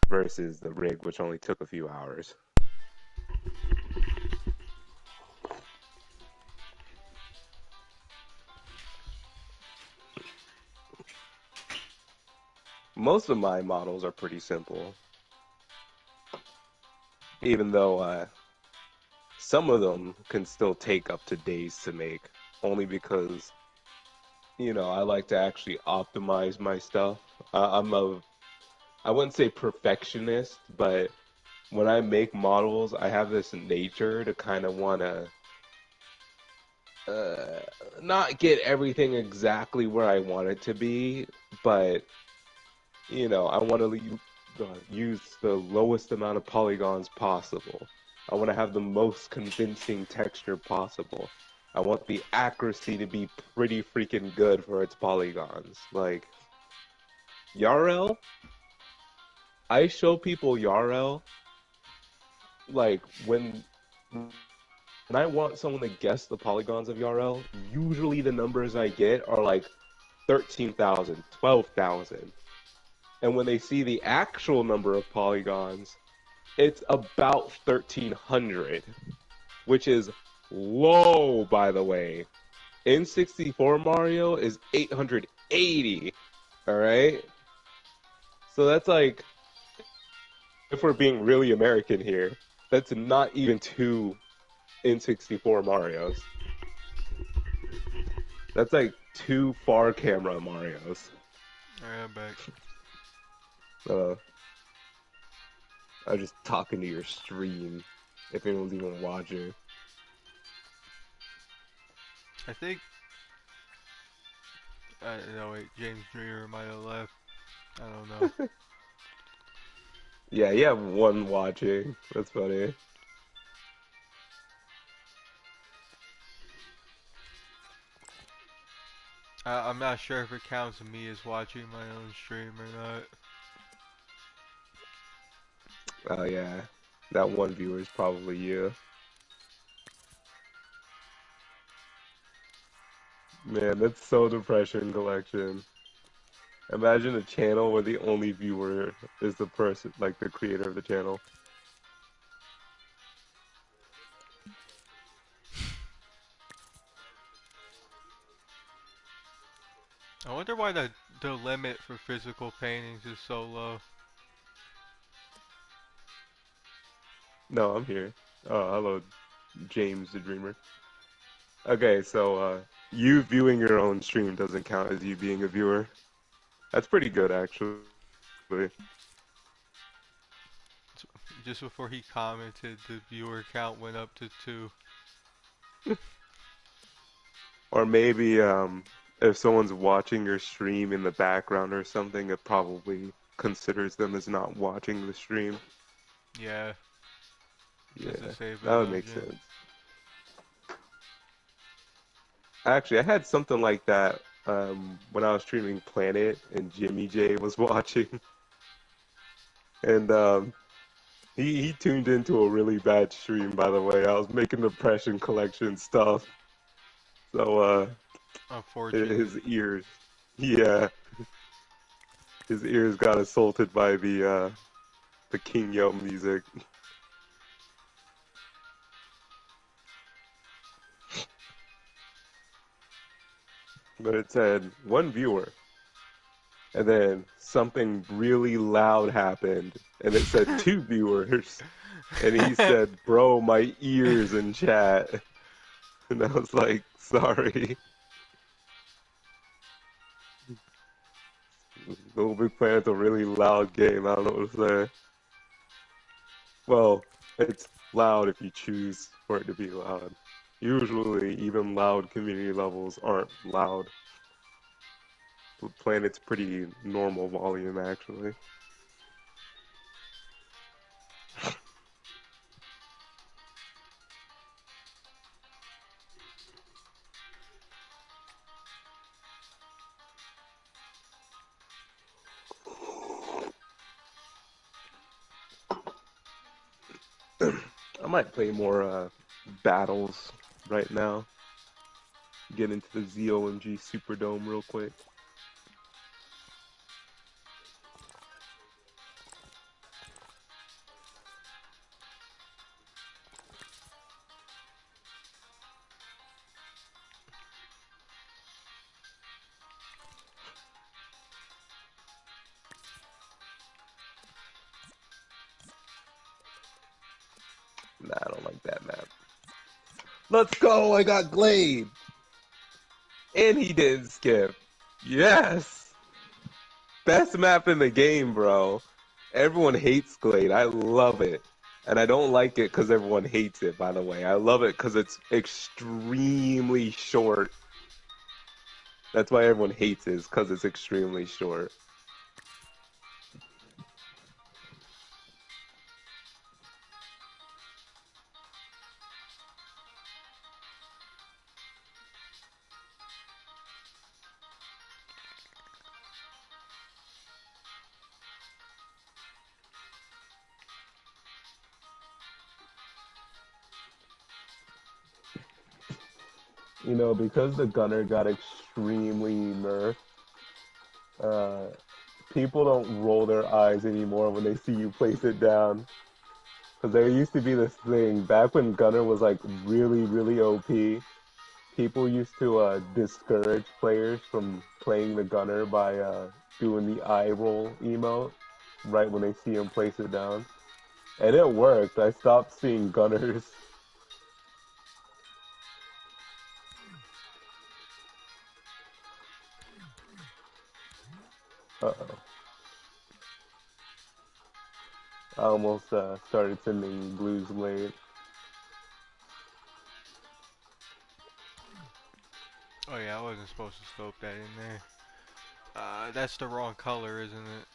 versus the rig, which only took a few hours. Most of my models are pretty simple, even though some of them can still take up to days to make, only because, I like to actually optimize my stuff. I wouldn't say perfectionist, but when I make models, I have this nature to kind of want to uh, not get everything exactly where I want it to be, but I want to use the lowest amount of polygons possible. I want to have the most convincing texture possible. I want the accuracy to be pretty freaking good for its polygons. Like, Yarel, I show people Yarel, like, when I want someone to guess the polygons of Yarel, usually the numbers I get are like 13,000, 12,000. And when they see the actual number of polygons, it's about 1,300, which is low, by the way. N64 Mario is 880, alright? So that's like, if we're being really American here, that's not even two N64 Marios. That's like two far camera Marios. Alright, I'm back. Uh, I'm just talking to your stream, if anyone's even watching. I think. No, wait, James Dreamer might have left. I don't know. Yeah, you have one watching. That's funny. I'm not sure if it counts me as watching my own stream or not. Oh yeah, that one viewer is probably you. Man, that's so depression collection. Imagine a channel where the only viewer is the person, like the creator of the channel. I wonder why the limit for physical paintings is so low. No, I'm here. Oh, hello, James the Dreamer. Okay, so you viewing your own stream doesn't count as you being a viewer. That's pretty good, actually. Just before he commented, the viewer count went up to 2. Or maybe if someone's watching your stream in the background or something, it probably considers them as not watching the stream. Yeah, just to Yeah, save that would make illusion. sense. Actually, I had something like that when I was streaming Planet and Jimmy J was watching, and he tuned into a really bad stream, by the way. I was making depression collection stuff, so Unfortunate. his ears, yeah, his ears got assaulted by the King Yo music. But it said one viewer, and then something really loud happened, and it said two viewers, and he said, "Bro, my ears in chat," and I was like, "Sorry." Little Big Planet's a really loud game. I don't know what to say. Well, it's loud if you choose for it to be loud. Usually, even loud community levels aren't loud. Planet's pretty normal volume, actually. I might play more battles right now. Get into the ZOMG Superdome real quick. Nah, I don't like that map. Let's go! I got Glade! And he didn't skip. Yes! Best map in the game, bro. Everyone hates Glade. I love it. And I don't like it because everyone hates it, by the way. I love it because it's extremely short. That's why everyone hates it, is because it's extremely short. You know, because the gunner got extremely nerfed, uh, people don't roll their eyes anymore when they see you place it down. Because there used to be this thing back when gunner was like really, really OP. People used to discourage players from playing the gunner by doing the eye roll emote right when they see him place it down. And it worked. I stopped seeing gunners. Uh-oh. I almost started sending blues late. Oh yeah, I wasn't supposed to scope that in there. That's the wrong color, isn't it?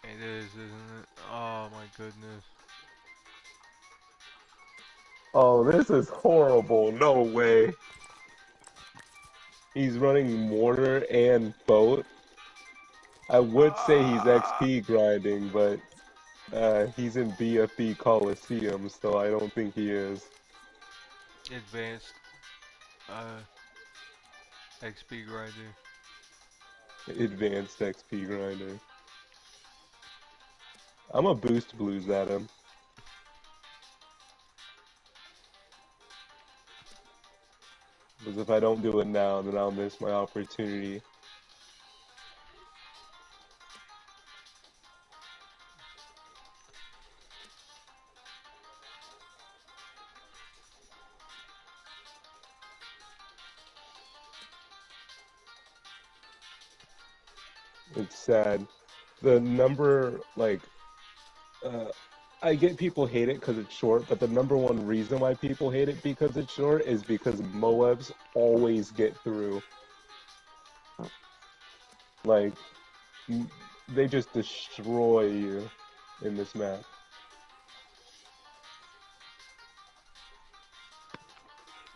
It is, isn't it? Oh my goodness. Oh, this is horrible. No way. He's running mortar and boat. I would say he's Ah! XP grinding, but he's in BFB Coliseum, so I don't think he is. Advanced uh, XP grinder. Advanced XP grinder. I'm a boost blues at him. Because if I don't do it now, then I'll miss my opportunity. It's sad. The number, like, uh, I get people hate it because it's short, but the number one reason why people hate it because it's short is because Moabs always get through. Like, m- they just destroy you in this map.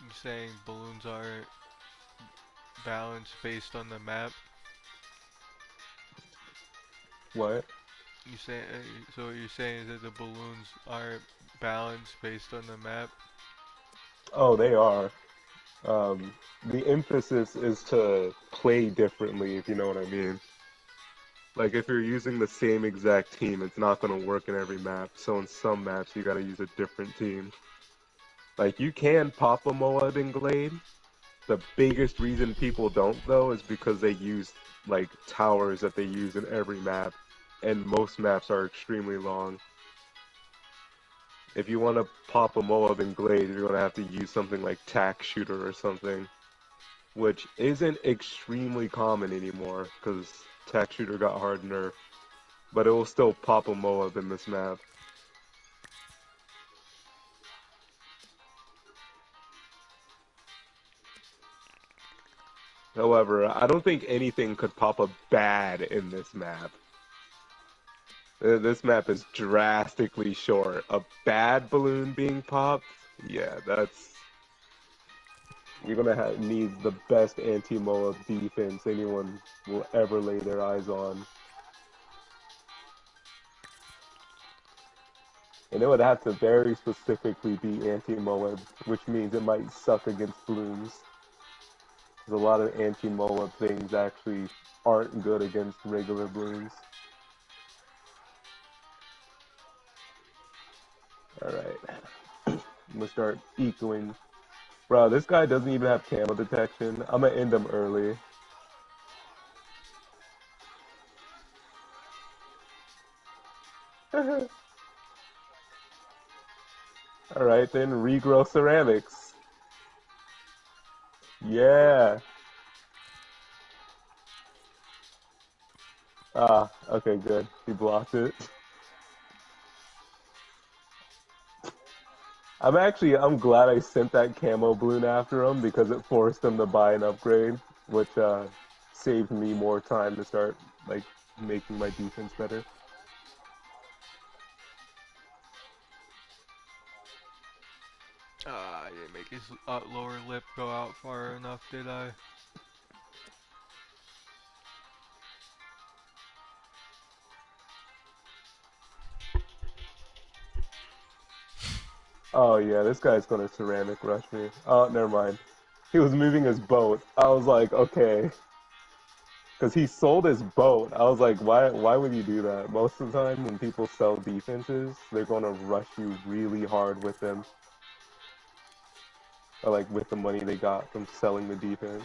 You saying balloons are balanced based on the map? What? You say so? What you're saying is that the balloons are balanced based on the map? Oh, they are. The emphasis is to play differently, if you know what I mean. Like, if you're using the same exact team, it's not going to work in every map. So in some maps, you got to use a different team. Like, you can pop a Moab in Glade. The biggest reason people don't, though, is because they use, like, towers that they use in every map. And most maps are extremely long. If you want to pop a Moab in Glade, you're going to have to use something like Tack Shooter or something, which isn't extremely common anymore because Tack Shooter got hard nerfed. But it will still pop a Moab in this map. However, I don't think anything could pop a bad in this map. This map is drastically short. A bad balloon being popped? Yeah, that's... You're gonna need the best anti-Moab defense anyone will ever lay their eyes on. And it would have to very specifically be anti-Moab, which means it might suck against balloons. Because a lot of anti-Moab things actually aren't good against regular balloons. Alright. I'm gonna start ecoing. Bro, this guy doesn't even have camo detection. I'm gonna end him early. Alright then, regrow ceramics. Yeah. Ah, okay, good. He blocked it. I'm glad I sent that camo balloon after him because it forced him to buy an upgrade, which saved me more time to start like making my defense better. I didn't make his lower lip go out far enough, did I? Oh yeah, this guy's gonna ceramic rush me. Oh, never mind. He was moving his boat. I was like, okay, because he sold his boat. I was like, why would you do that? Most of the time when people sell defenses, they're gonna rush you really hard with them, or like with the money they got from selling the defense.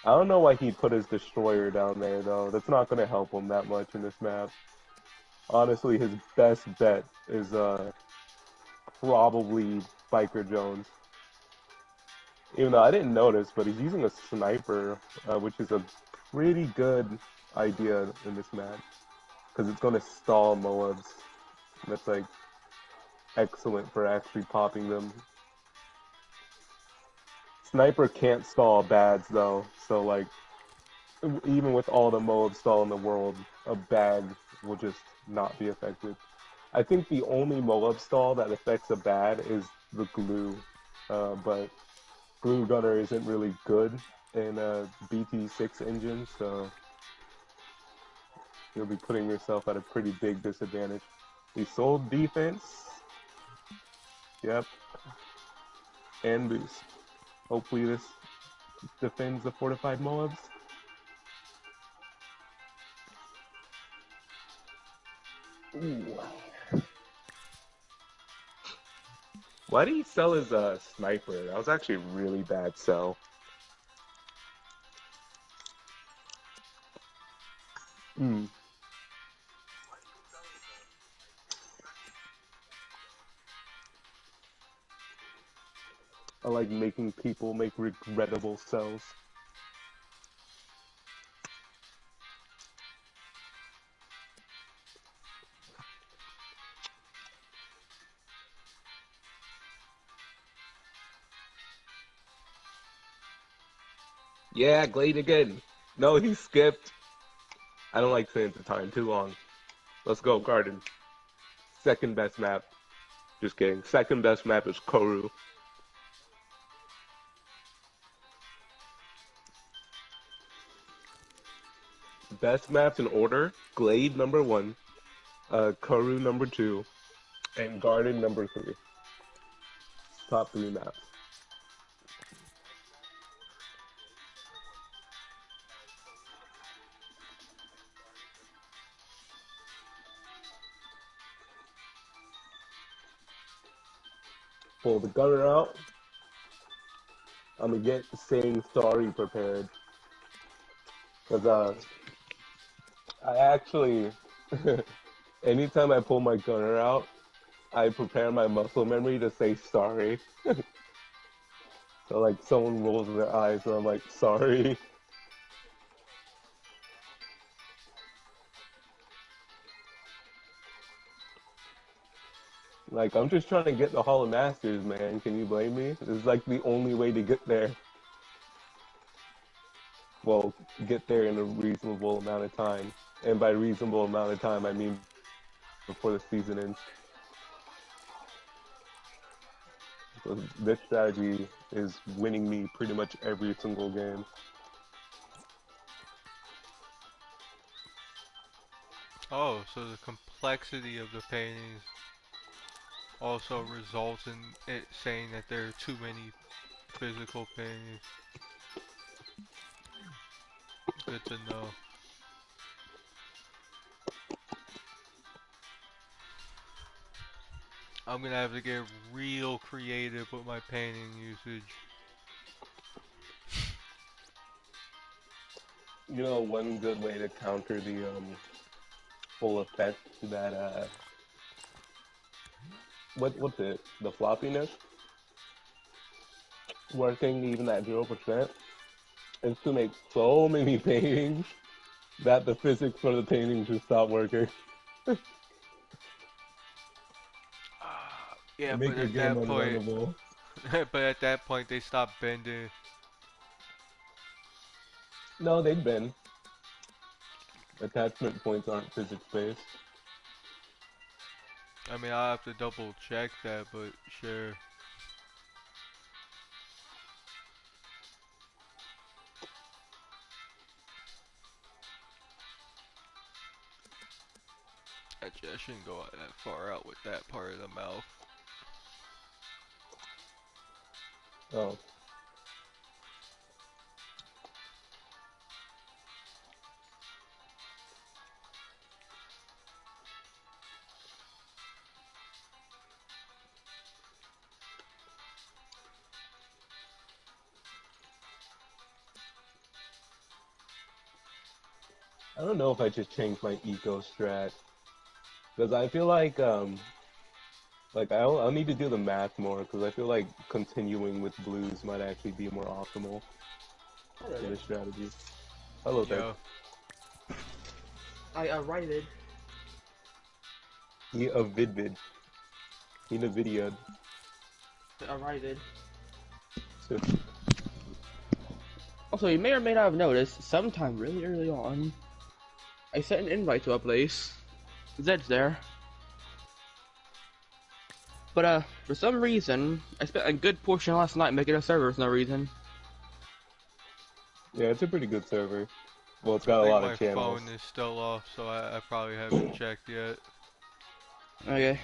I don't know why he put his destroyer down there though. That's not gonna help him that much in this map. Honestly, his best bet is probably Biker Jones. Even though I didn't notice, but he's using a sniper, which is a pretty good idea in this map because it's gonna stall Moabs. That's like excellent for actually popping them. Sniper can't stall bads though, so like even with all the Moab stall in the world, a bag will just not be affected. I think the only Moab stall that affects a bad is the glue, but glue gunner isn't really good in a BT6 engine, so you'll be putting yourself at a pretty big disadvantage. He sold defense, yep, and boost. Hopefully this defends the fortified Moabs. Ooh. Why did he sell his sniper? That was actually a really bad sell. Hmm. I like making people make regrettable sells. Yeah, Glade again. No, he skipped. I don't like saying the time too long. Let's go, Garden. Second best map. Just kidding. Second best map is Koru. Best maps in order: Glade number one, Koru number two, and Garden number three. Top three maps. Pull the gunner out. I'm gonna get saying sorry prepared. Cause I actually, anytime I pull my gunner out, I prepare my muscle memory to say sorry. So like someone rolls their eyes and I'm like, sorry. Like I'm just trying to get the Hall of Masters, man. Can you blame me? It's like the only way to get there. Well, get there in a reasonable amount of time. And by reasonable amount of time, I mean before the season ends. So this strategy is winning me pretty much every single game. Oh, so the complexity of the paintings also results in it saying that there are too many physical paintings. Good to know. I'm gonna have to get real creative with my painting usage. You know, one good way to counter the full effect that what's it? The floppiness working even at 0% is to make so many paintings that the physics for the paintings just stop working. Yeah, Make but your at game that point, unrunnable. but at that point they stop bending. No, they've been. Attachment points aren't physics based. I mean, I'll have to double check that, but sure. Actually, I shouldn't go that far out with that part of the mouth. Oh. I don't know if I should change my eco strat. Because I feel like I'll need to do the math more because I feel like continuing with blues might actually be more optimal for Alrighty. the strategy. Hello there. Yo, I righted. He a vidvid. He a video. I righted. So, Also, you may or may not have noticed, sometime really early on, I sent an invite to a place. Zed's there. But for some reason, I spent a good portion of last night making a server for no reason. yeah, it's a pretty good server. Well, it's I got a think lot of my channels. phone is still off, so I probably haven't checked yet. Okay.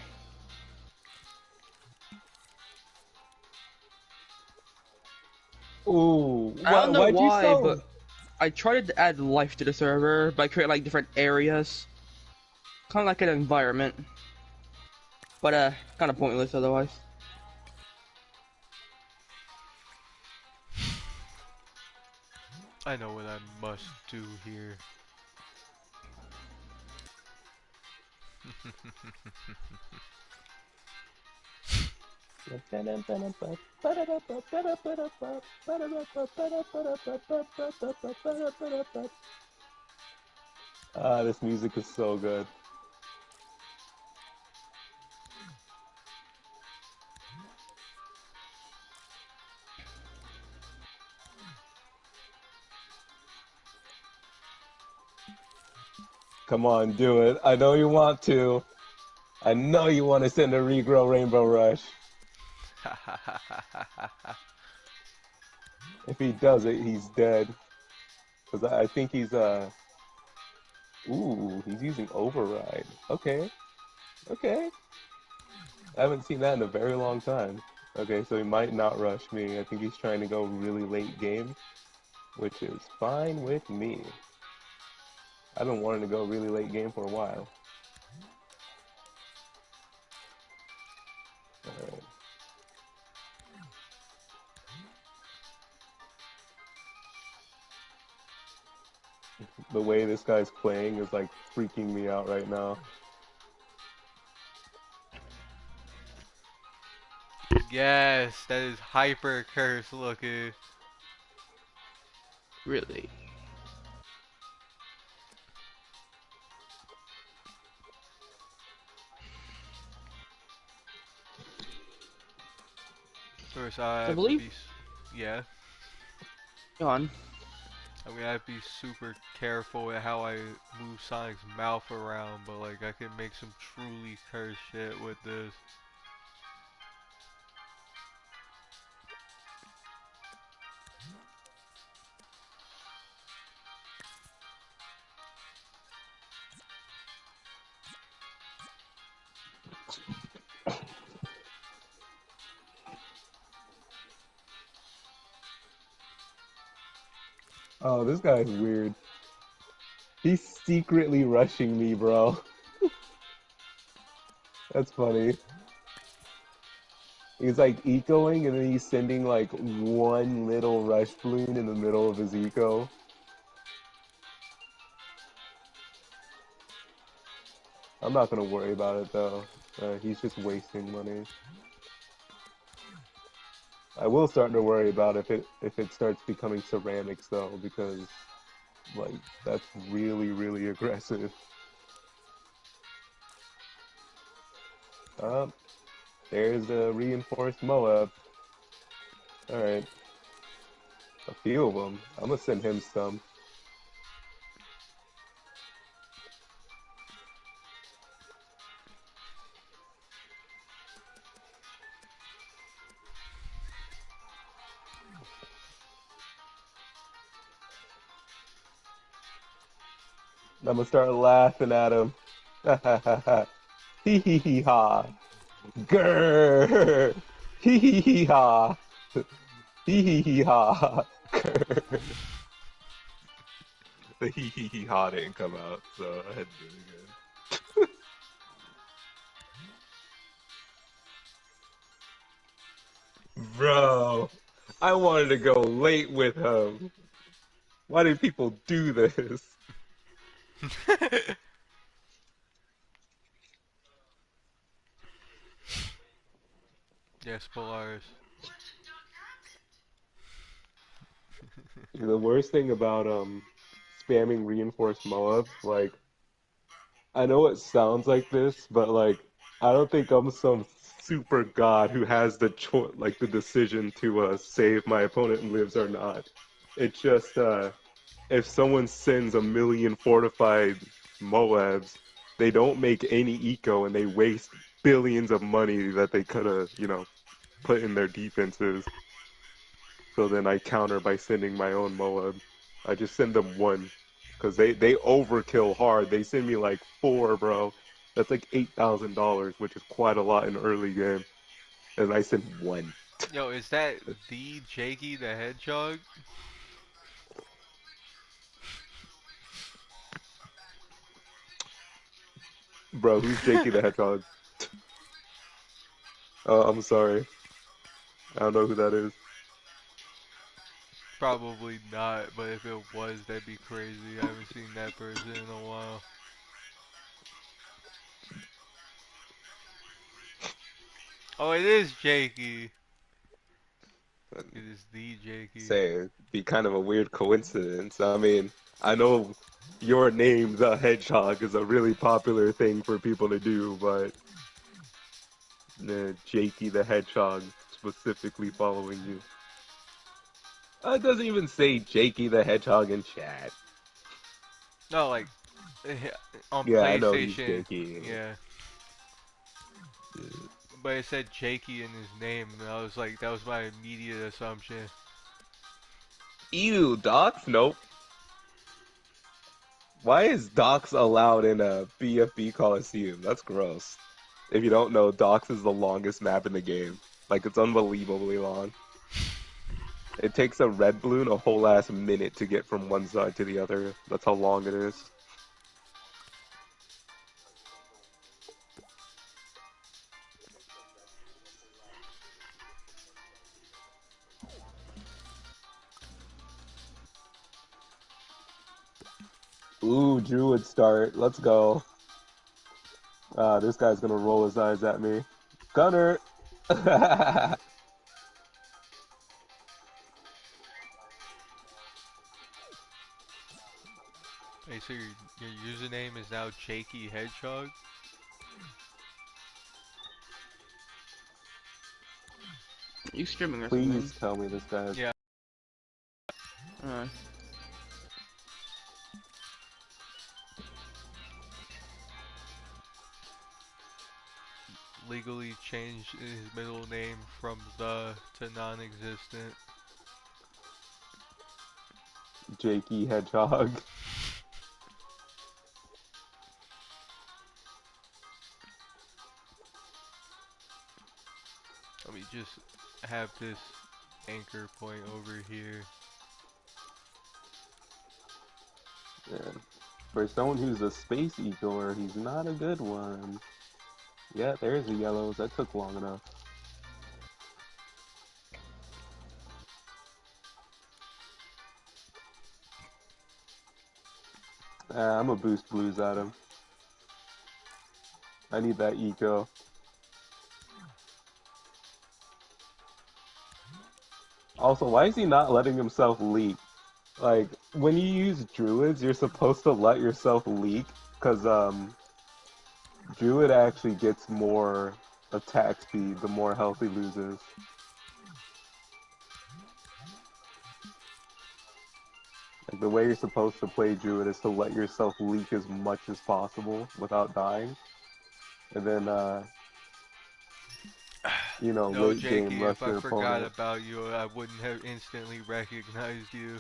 Ooh, I don't know why'd you why, but so? I tried to add life to the server by creating like different areas. Kind of like an environment. But kind of pointless otherwise. I know what I must do here. Ah, this music is so good. Come on, do it. I know you want to. I know you want to send a regrow Rainbow Rush. If he does it, he's dead. Cause I think he's ooh, he's using Override. Okay, okay. I haven't seen that in a very long time. Okay, so he might not rush me. I think he's trying to go really late game, which is fine with me. I've been wanting to go really late game for a while. Alright. The way this guy's playing is like freaking me out right now. Yes, that is hyper curse looking. Really? First, I I have to believe. be. Yeah, Go on. I'm gonna have to be super careful with how I move Sonic's mouth around, but like I can make some truly cursed shit with this. Oh, this guy's weird. He's secretly rushing me, bro. That's funny. He's like ecoing and then he's sending like one little rush balloon in the middle of his eco. I'm not gonna worry about it though. He's just wasting money. I will start to worry about if it starts becoming ceramics though, because like that's really aggressive. Um, there's a reinforced Moab. All right, a few of them. I'm gonna send him some. I'm gonna start laughing at him. Hee hee hee ha. Grrr. Hee hee hee ha. Hee hee hee ha. Grrr. The hee hee hee ha didn't come out, so I had to do it again. Bro, I wanted to go late with him. Why do people do this? Yes, Polaris. The worst thing about spamming reinforced Moab, like I know it sounds like this, but like I don't think I'm some super god who has the like the decision to save my opponent lives or not. It's just if someone sends a million fortified Moabs, they don't make any eco and they waste billions of money that they could have, put in their defenses. So then I counter by sending my own Moab. I just send them one. Because they overkill hard. They send me like four, bro. That's like $8,000, which is quite a lot in early game. And I send one. Yo, is that the Jakey the Hedgehog? Bro, who's Jakey the Hedgehog? Oh, I'm sorry. I don't know who that is. Probably not, but if it was, that'd be crazy. I haven't seen that person in a while. Oh, it is Jakey. It is the Jakey. Say it'd be kind of a weird coincidence. I mean, I know your name, the Hedgehog, is a really popular thing for people to do, but Jakey the Hedgehog specifically following you. It doesn't even say Jakey the Hedgehog in chat. No, like On Yeah, I know he's PlayStation, Jakey. yeah. But it said Jakey in his name, and I was like, that was my immediate assumption. Ew, docs? Nope. Why is docs allowed in a BFB Coliseum? That's gross. If you don't know, docs is the longest map in the game. Like, it's unbelievably long. It takes a red balloon a whole ass minute to get from one side to the other. That's how long it is. Ooh, Druid start. Let's go. This guy's gonna roll his eyes at me. Gunner! Hey, so your username is now Jakey Hedgehog? You streaming or something? Please tell me this guy has... Yeah. Uh, Legally changed his middle name from the to non-existent. Jakey Hedgehog. Let me just have this anchor point over here. Yeah. For someone who's a space eater, he's not a good one. Yeah, there's the yellows. That took long enough. I'm gonna boost blues at him. I need that eco. Also, why is he not letting himself leak? Like, when you use druids, you're supposed to let yourself leak, because, druid actually gets more attack speed the more health he loses. Like, the way you're supposed to play druid is to let yourself leak as much as possible without dying. And then, you know, No, late game Jakey, if rush I your forgot opponent. about you, I wouldn't have instantly recognized you.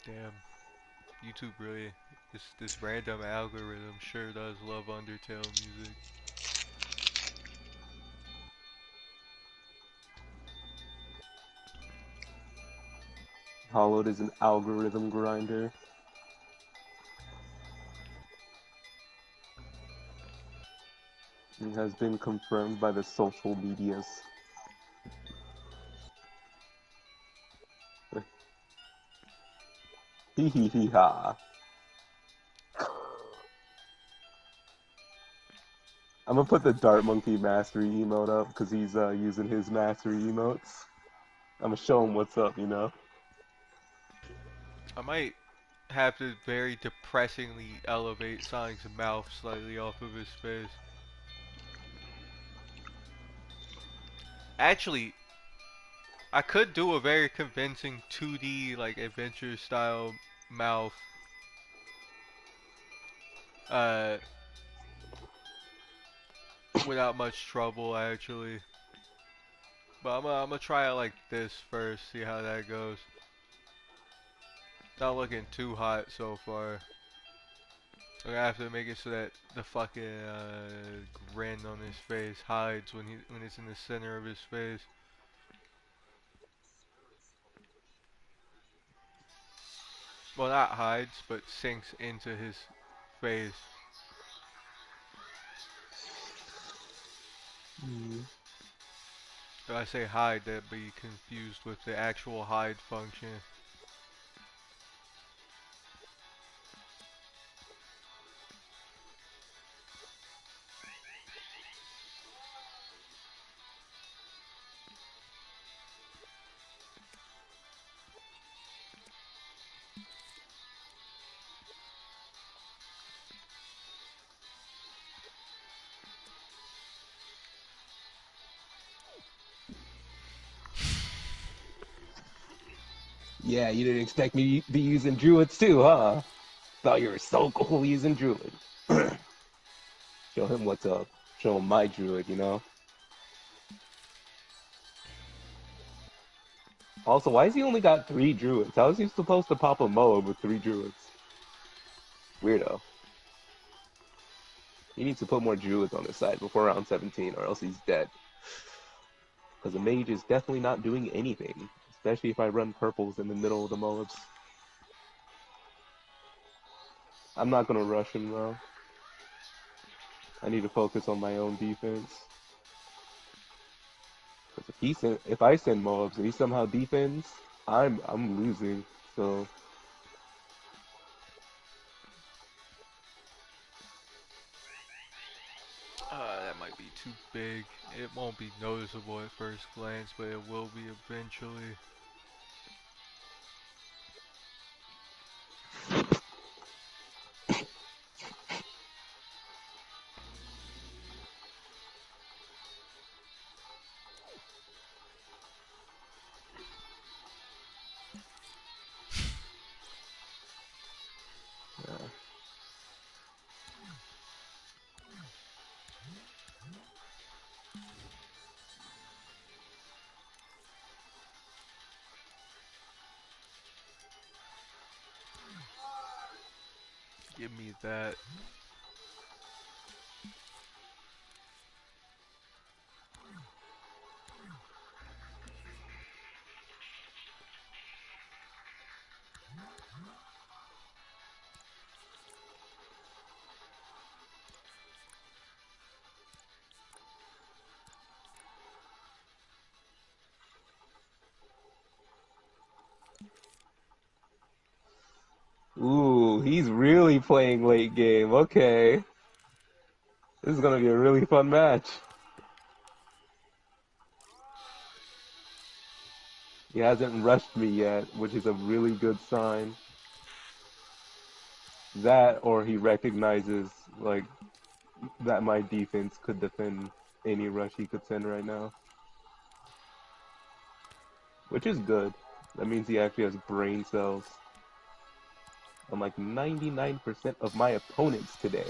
Damn, YouTube really, this random algorithm sure does love Undertale music. Hollowed is an algorithm grinder. It has been confirmed by the social medias. Hee hee hee ha. I'm gonna put the Dart Monkey mastery emote up because he's using his mastery emotes. I'm gonna show him what's up, you know? I might have to very depressingly elevate Sonic's mouth slightly off of his face. Actually, I could do a very convincing 2D like adventure style mouth. Uh, without much trouble actually. But I'm gonna try it like this first, see how that goes. Not looking too hot so far. I'm gonna have to make it so that the fucking grin on his face hides when it's in the center of his face. Well, not hides, but sinks into his face. If I say hide, that'd be confused with the actual hide function. Yeah, you didn't expect me to be using druids too, huh? Thought you were so cool using druid. Show him what's up. Show him my druid, you know? Also, why has he only got 3 druids? How is he supposed to pop a Moab with 3 druids? Weirdo. He needs to put more druids on his side before round 17, or else he's dead. Because the mage is definitely not doing anything, especially if I run purples in the middle of the Moabs. I'm not gonna rush him though. I need to focus on my own defense. Because if I send Moabs and he somehow defends, I'm losing. So That might be too big. It won't be noticeable at first glance, but it will be eventually. yeah. Give me that. Ooh, he's really playing late game. Okay. This is gonna be a really fun match. He hasn't rushed me yet, which is a really good sign. That or he recognizes like that my defense could defend any rush he could send right now. Which is good. That means he actually has brain cells. Unlike 99% of my opponents today.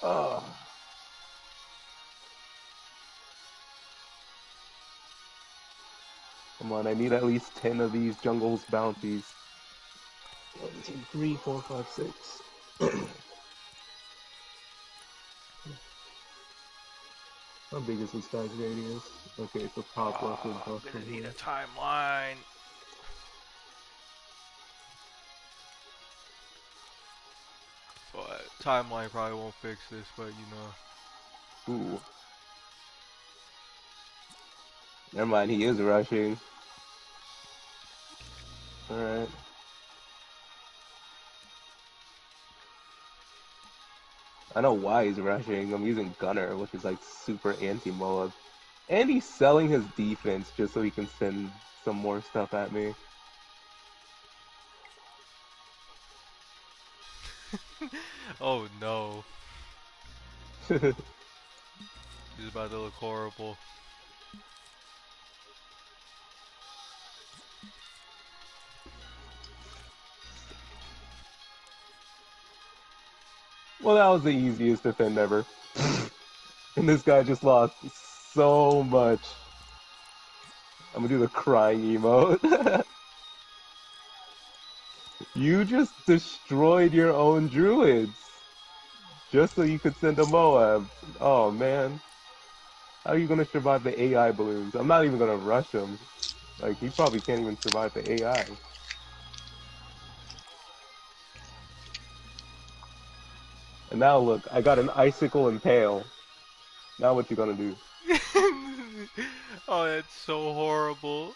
Ugh. Come on, I need at least 10 of these jungles bounties. 1, 2, 3, 4, 5, 6. How big is this guy's radius? Okay, so top left would I'm buff from gonna need here. a timeline. But timeline probably won't fix this, but you know. Ooh. Never mind, he is rushing. Alright. I know why he's rushing. I'm using Gunner, which is like super anti-Moab. And he's selling his defense just so he can send some more stuff at me. Oh no. This is about to look horrible. Well, that was the easiest defend ever. And this guy just lost so much. I'm gonna do the crying emote. You just destroyed your own druids. Just so you could send a Moab. Oh man. How are you gonna survive the AI balloons? I'm not even gonna rush him. Like, he probably can't even survive the AI. And now look, I got an icicle impale. Now what you gonna do? Oh, that's so horrible.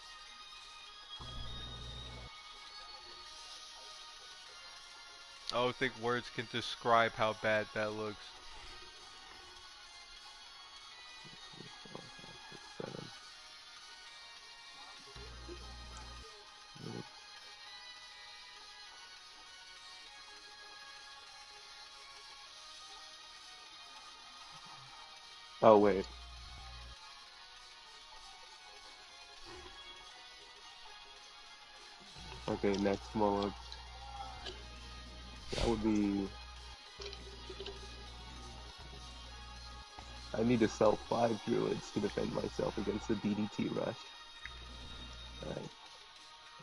I don't think words can describe how bad that looks. 4, 5, 6, 7. Oh wait. Okay, next Moab. That would be... I need to sell 5 druids to defend myself against the DDT rush. Alright.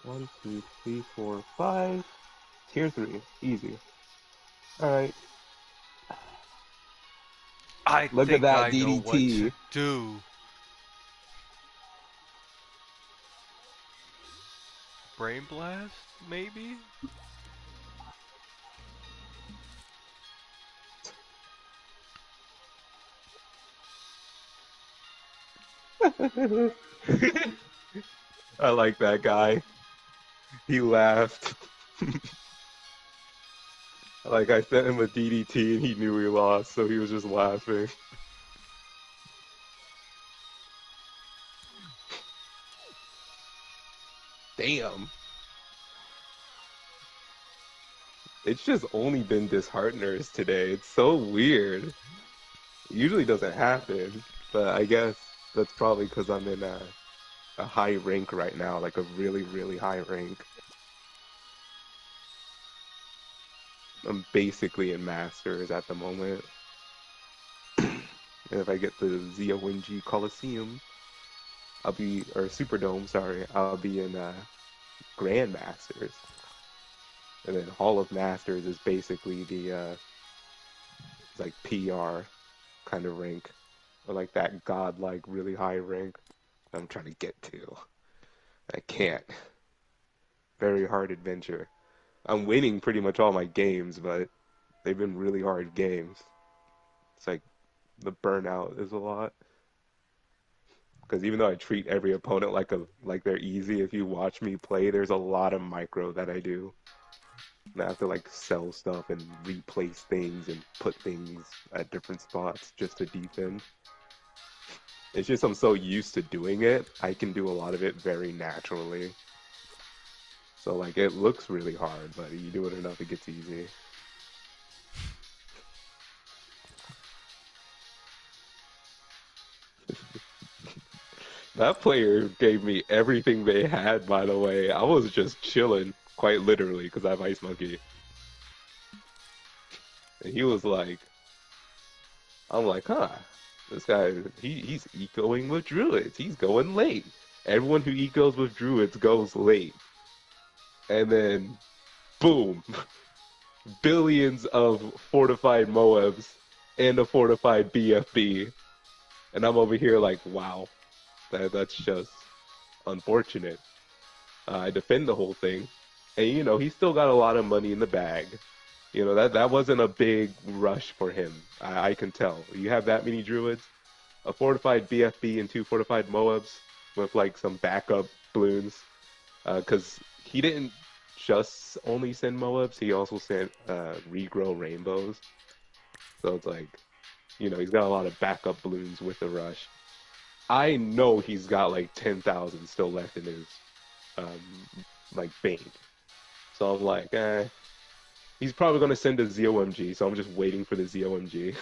1, 2, 3, 4, 5. Tier 3. Easy. Alright. I Look at think that I know what to DDT. do. Brain blast, maybe? I like that guy. He laughed. Like, I sent him a DDT and he knew he lost, so he was just laughing. Damn. It's just only been dishearteners today. It's so weird. It usually doesn't happen, but I guess that's probably because I'm in a high rank right now, like a really, really high rank. I'm basically in Masters at the moment. And if I get the ZONG Coliseum, or Superdome, sorry, I'll be in Grand Masters. And then Hall of Masters is basically the like PR kind of rank, or like that godlike, really high rank I'm trying to get to. I can't. Very hard adventure. I'm winning pretty much all my games, but they've been really hard games. It's like the burnout is a lot. Because even though I treat every opponent like they're easy, if you watch me play, there's a lot of micro that I do. And I have to like sell stuff and replace things and put things at different spots just to defend. It's just I'm so used to doing it, I can do a lot of it very naturally. So like it looks really hard, but you do it enough, it gets easy. That player gave me everything they had, by the way. I was just chilling, quite literally, because I have Ice Monkey. And he was like, I'm like, huh, this guy, he's ecoing with druids. He's going late. Everyone who ecos with druids goes late. And then, boom, billions of fortified Moabs and a fortified BFB. And I'm over here like, wow, that's just unfortunate. I defend the whole thing. And, you know, he still got a lot of money in the bag. You know, that wasn't a big rush for him. I can tell. You have that many druids, a fortified BFB and 2 fortified Moabs with, like, some backup balloons. Because he didn't just only send Moabs, he also sent regrow rainbows. So it's like, you know, he's got a lot of backup balloons with the rush. I know he's got, like, 10,000 still left in his, like, bank. So I'm like, he's probably going to send a ZOMG, so I'm just waiting for the ZOMG.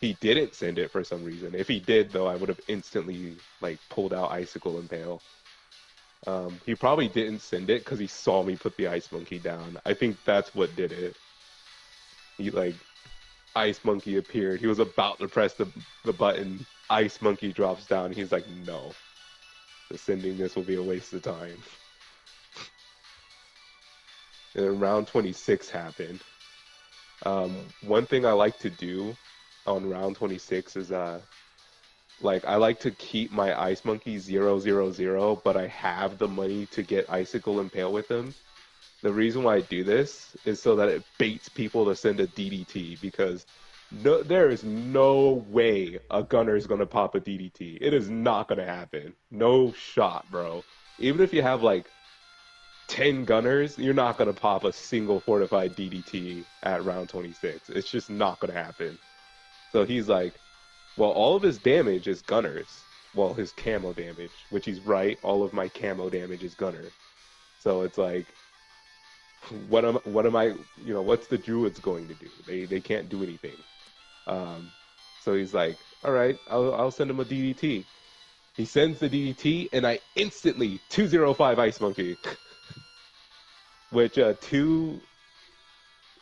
He didn't send it for some reason. If he did, though, I would have instantly, like, pulled out Icicle Impale. He probably didn't send it because he saw me put the Ice Monkey down. I think that's what did it. He, like, Ice Monkey appeared. He was about to press the button. Ice Monkey drops down. He's like, no. Sending this will be a waste of time. And then round 26 happened. One thing I like to do on round 26 is like I like to keep my Ice Monkey 0-0-0, but I have the money to get Icicle Impale with him. The reason why I do this is so that it baits people to send a DDT, because there is no way a gunner is gonna pop a DDT. It is not gonna happen. No shot, bro. Even if you have like 10 gunners, you're not going to pop a single fortified DDT at round 26. It's just not going to happen. So he's like, well, all of his damage is gunners. Well, his camo damage, which he's right. All of my camo damage is gunner. So it's like, what am I, you know, what's the druids going to do? They can't do anything. So he's like, all right, I'll send him a DDT. He sends the DDT, and I instantly 205 Ice Monkey. which two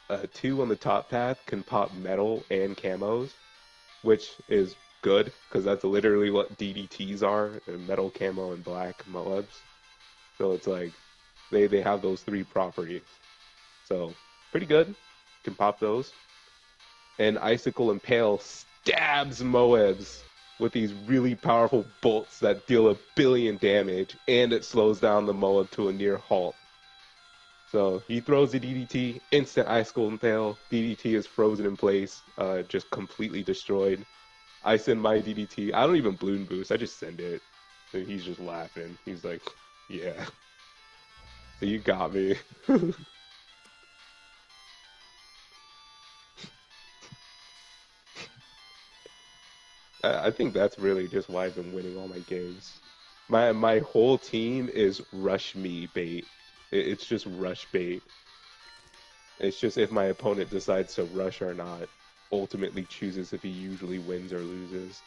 on the top path can pop metal and camos, which is good because that's literally what DDTs are, metal, camo, and black Moabs. So it's like they have those three properties. So pretty good. Can pop those. And Icicle Impale stabs Moabs with these really powerful bolts that deal 1 billion damage, and it slows down the Moab to a near halt. So he throws the DDT, instant Icicle Impale. DDT is frozen in place, just completely destroyed. I send my DDT. I don't even balloon boost. I just send it. And he's just laughing. He's like, yeah. So you got me. I think that's really just why I've been winning all my games. My whole team is rush me bait. It's just rush bait. It's just if my opponent decides to rush or not, ultimately chooses if he usually wins or loses.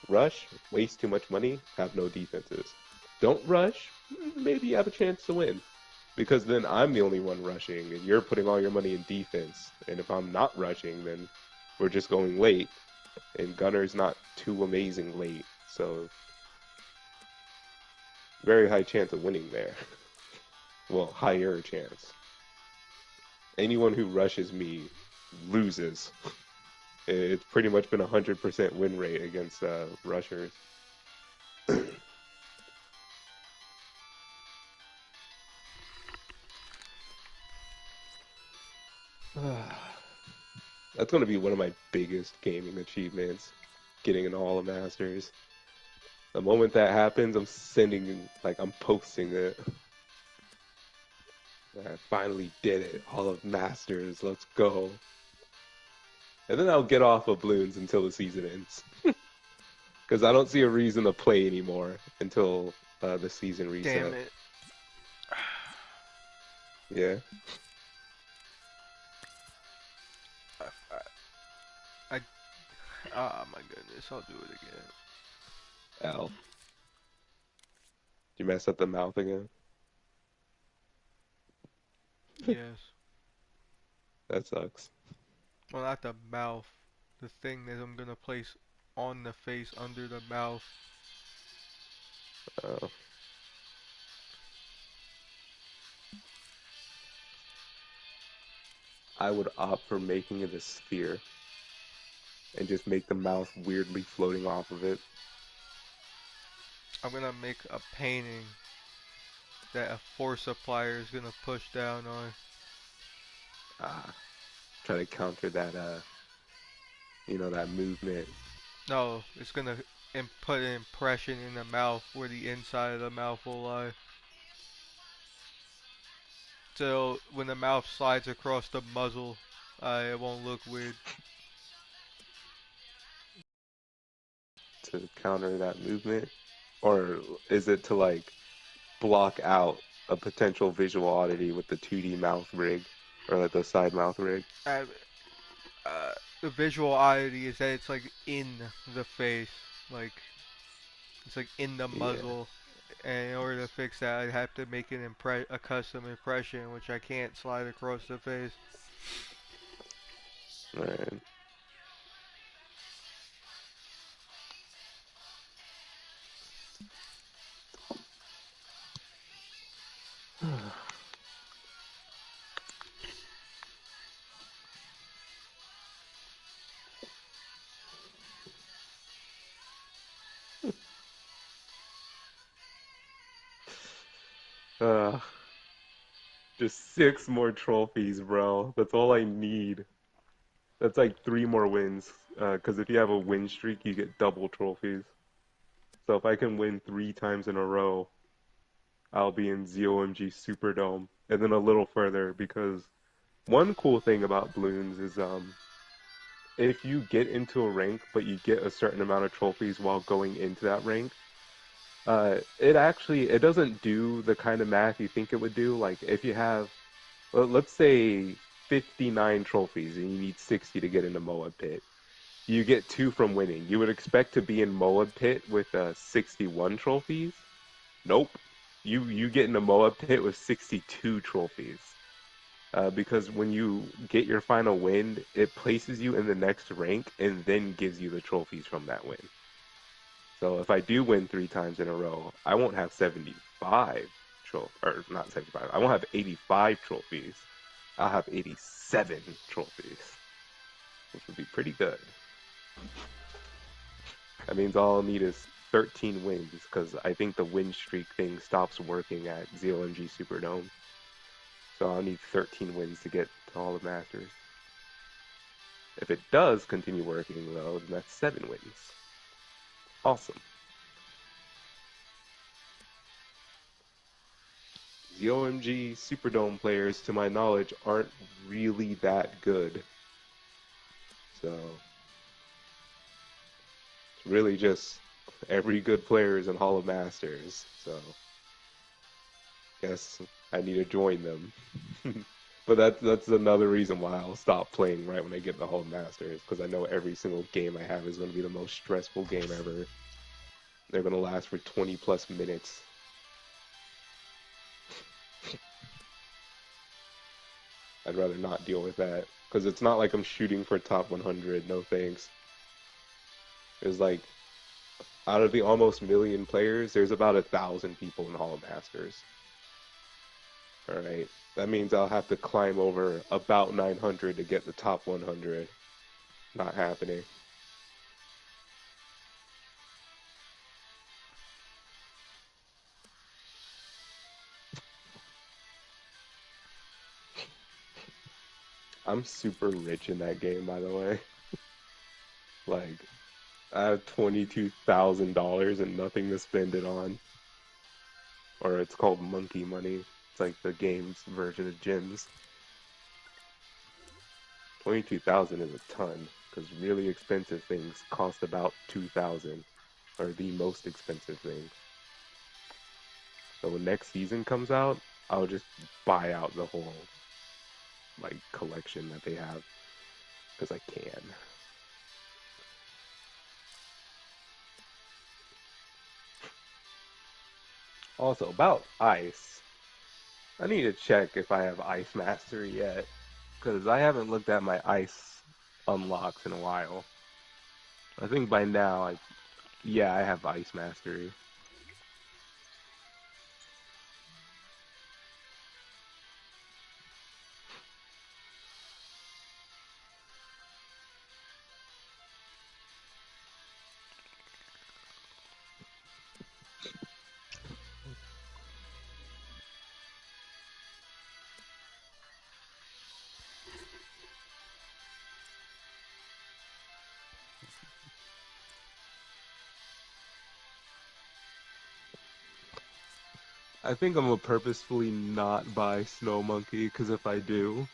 Rush, waste too much money, have no defenses. Don't rush, maybe you have a chance to win. Because then I'm the only one rushing, and you're putting all your money in defense. And if I'm not rushing, then we're just going late. And Gunner's not too amazing late, so very high chance of winning there. Well, higher chance. Anyone who rushes me loses. It's pretty much been 100% win rate against rushers. That's going to be one of my biggest gaming achievements, getting in all the Masters. The moment that happens, I'm sending, like, I'm posting it. I finally did it. All of Masters, let's go. And then I'll get off of balloons until the season ends. Because I don't see a reason to play anymore until the season reset. Damn it. Yeah. Oh my goodness, I'll do it again. Ow. Did you mess up the mouth again? Yes. That sucks. Well, not the mouth. The thing that I'm gonna place on the face under the mouth. Oh. I would opt for making it a sphere and just make the mouth weirdly floating off of it. I'm gonna make a painting that a force applier is gonna push down on. Try to counter that, that movement. No, it's gonna put an impression in the mouth where the inside of the mouth will lie. So when the mouth slides across the muzzle, it won't look weird. To counter that movement? Or is it to, like, block out a potential visual oddity with the 2D mouth rig? Or, like, the side mouth rig? The visual oddity is that it's like in the face, like it's like in the Yeah. muzzle. And in order to fix that, I'd have to make a custom impression, which I can't slide across the face. Alright. Just 6 more trophies, bro. That's all I need. That's like 3 more wins. Because if you have a win streak, you get double trophies. So if I can win 3 times in a row, I'll be in ZOMG Superdome. And then a little further, because one cool thing about balloons is if you get into a rank, but you get a certain amount of trophies while going into that rank, it doesn't do the kind of math you think it would do. Like if you have, well, let's say 59 trophies and you need 60 to get into Moab Pit. You get 2 from winning. You would expect to be in Moab Pit with 61 trophies? Nope. You get in a Moa pit with 62 trophies. Because when you get your final win, it places you in the next rank and then gives you the trophies from that win. So if I do win 3 times in a row, I won't have 75 or not 75. I won't have 85 trophies. I'll have 87 trophies, which would be pretty good. That means all I'll need is 13 wins, because I think the win streak thing stops working at ZLMG Superdome. So I'll need 13 wins to get to all the Masters. If it does continue working, though, then that's 7 wins. Awesome. ZOMG Superdome players, to my knowledge, aren't really that good. So, it's really just every good player is in Hall of Masters. So, guess I need to join them. But that's another reason why I'll stop playing right when I get the Hall of Masters, because I know every single game I have is going to be the most stressful game ever. They're going to last for 20 plus minutes. I'd rather not deal with that, because it's not like I'm shooting for top 100, no thanks. There's like, out of the almost million players, there's about 1,000 people in Hall of Masters. Alright, that means I'll have to climb over about 900 to get the top 100. Not happening. I'm super rich in that game, by the way. Like, I have $22,000 and nothing to spend it on. Or it's called monkey money. It's like the game's version of gems. 22,000 is a ton, because really expensive things cost about 2,000, or the most expensive thing. So when next season comes out, I'll just buy out the whole like collection that they have, because I can. Also, about ice, I need to check if I have ice mastery yet, because I haven't looked at my ice unlocks in a while. I think by now, yeah, I have ice mastery. I think I'm gonna purposefully not buy Snow Monkey, because if I do,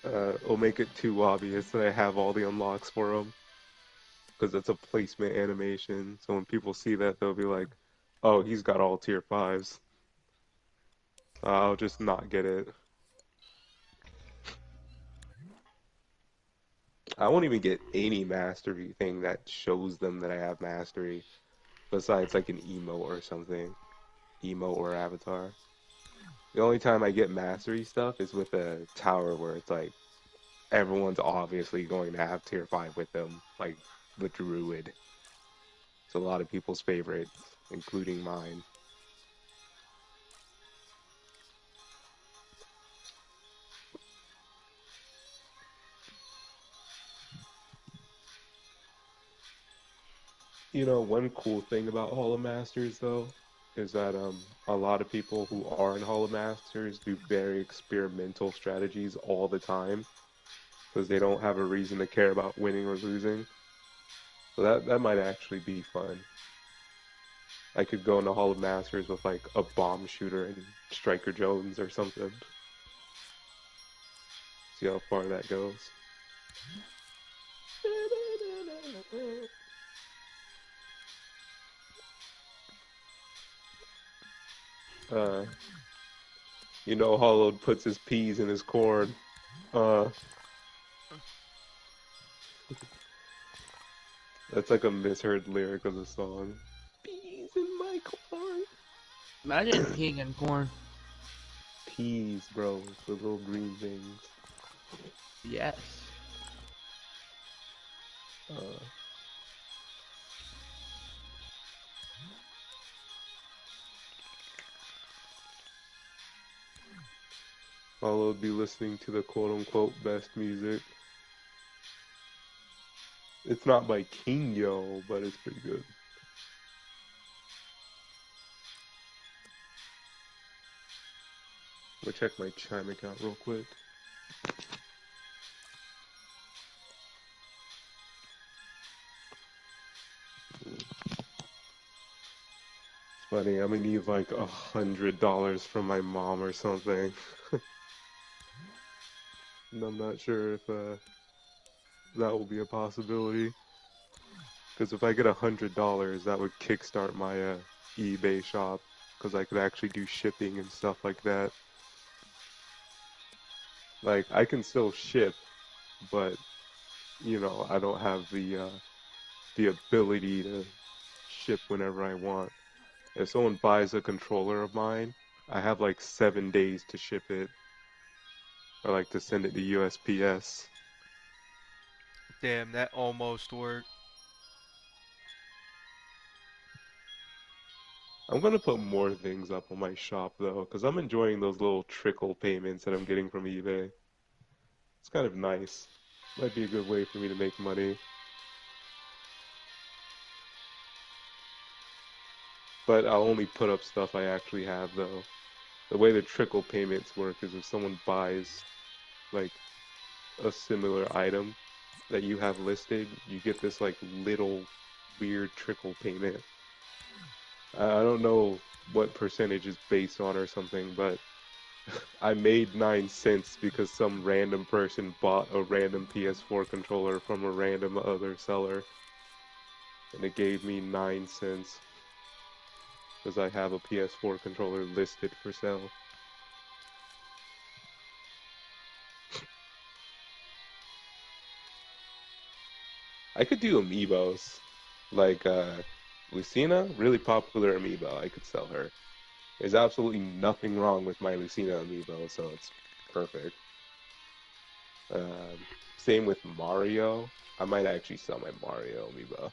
it'll make it too obvious that I have all the unlocks for him. Because it's a placement animation, so when people see that, they'll be like, oh, he's got all tier 5s. I'll just not get it. I won't even get any mastery thing that shows them that I have mastery, besides like an emo or something. Emo or avatar. The only time I get mastery stuff is with a tower where it's like, everyone's obviously going to have tier 5 with them, like the druid. It's a lot of people's favorites, including mine. You know, one cool thing about Hall of Masters, though, is that a lot of people who are in Hall of Masters do very experimental strategies all the time, because they don't have a reason to care about winning or losing. So that might actually be fun. I could go into Hall of Masters with like a bomb shooter and Striker Jones or something. See how far that goes. Uh, you know, Hollowed puts his peas in his corn. Uh, that's like a misheard lyric of the song. Peas in my corn. Imagine peeing in corn. Peas, bro, the little green things. Yes. Uh, I'll be listening to the quote-unquote best music. It's not by King Yo, but it's pretty good. I'm gonna check my Chime account real quick. It's funny, I'm gonna need like $100 from my mom or something. And I'm not sure if that will be a possibility. Because if I get $100, that would kickstart my eBay shop. Because I could actually do shipping and stuff like that. Like, I can still ship, but, you know, I don't have the ability to ship whenever I want. If someone buys a controller of mine, I have like 7 days to ship it. Or like to send it to USPS. Damn, that almost worked. I'm gonna put more things up on my shop though, because I'm enjoying those little trickle payments that I'm getting from eBay. It's kind of nice. Might be a good way for me to make money. But I'll only put up stuff I actually have though. The way the trickle payments work is if someone buys like a similar item that you have listed, you get this like little weird trickle payment. I don't know what percentage is based on or something, but I made 9 cents because some random person bought a random PS4 controller from a random other seller. And it gave me 9 cents because I have a PS4 controller listed for sale. I could do amiibos. Like, Lucina, really popular amiibo. I could sell her. There's absolutely nothing wrong with my Lucina amiibo, so it's perfect. Same with Mario. I might actually sell my Mario amiibo.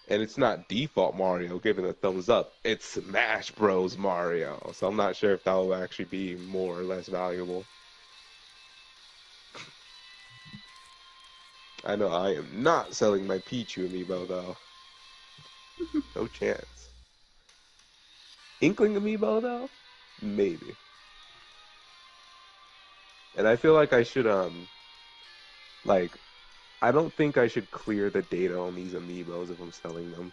And it's not default Mario giving a thumbs up. It's Smash Bros. Mario. So I'm not sure if that will actually be more or less valuable. I know I am not selling my Pichu amiibo though. No chance. Inkling amiibo though? Maybe. And I feel like I should like I don't think I should clear the data on these amiibos if I'm selling them.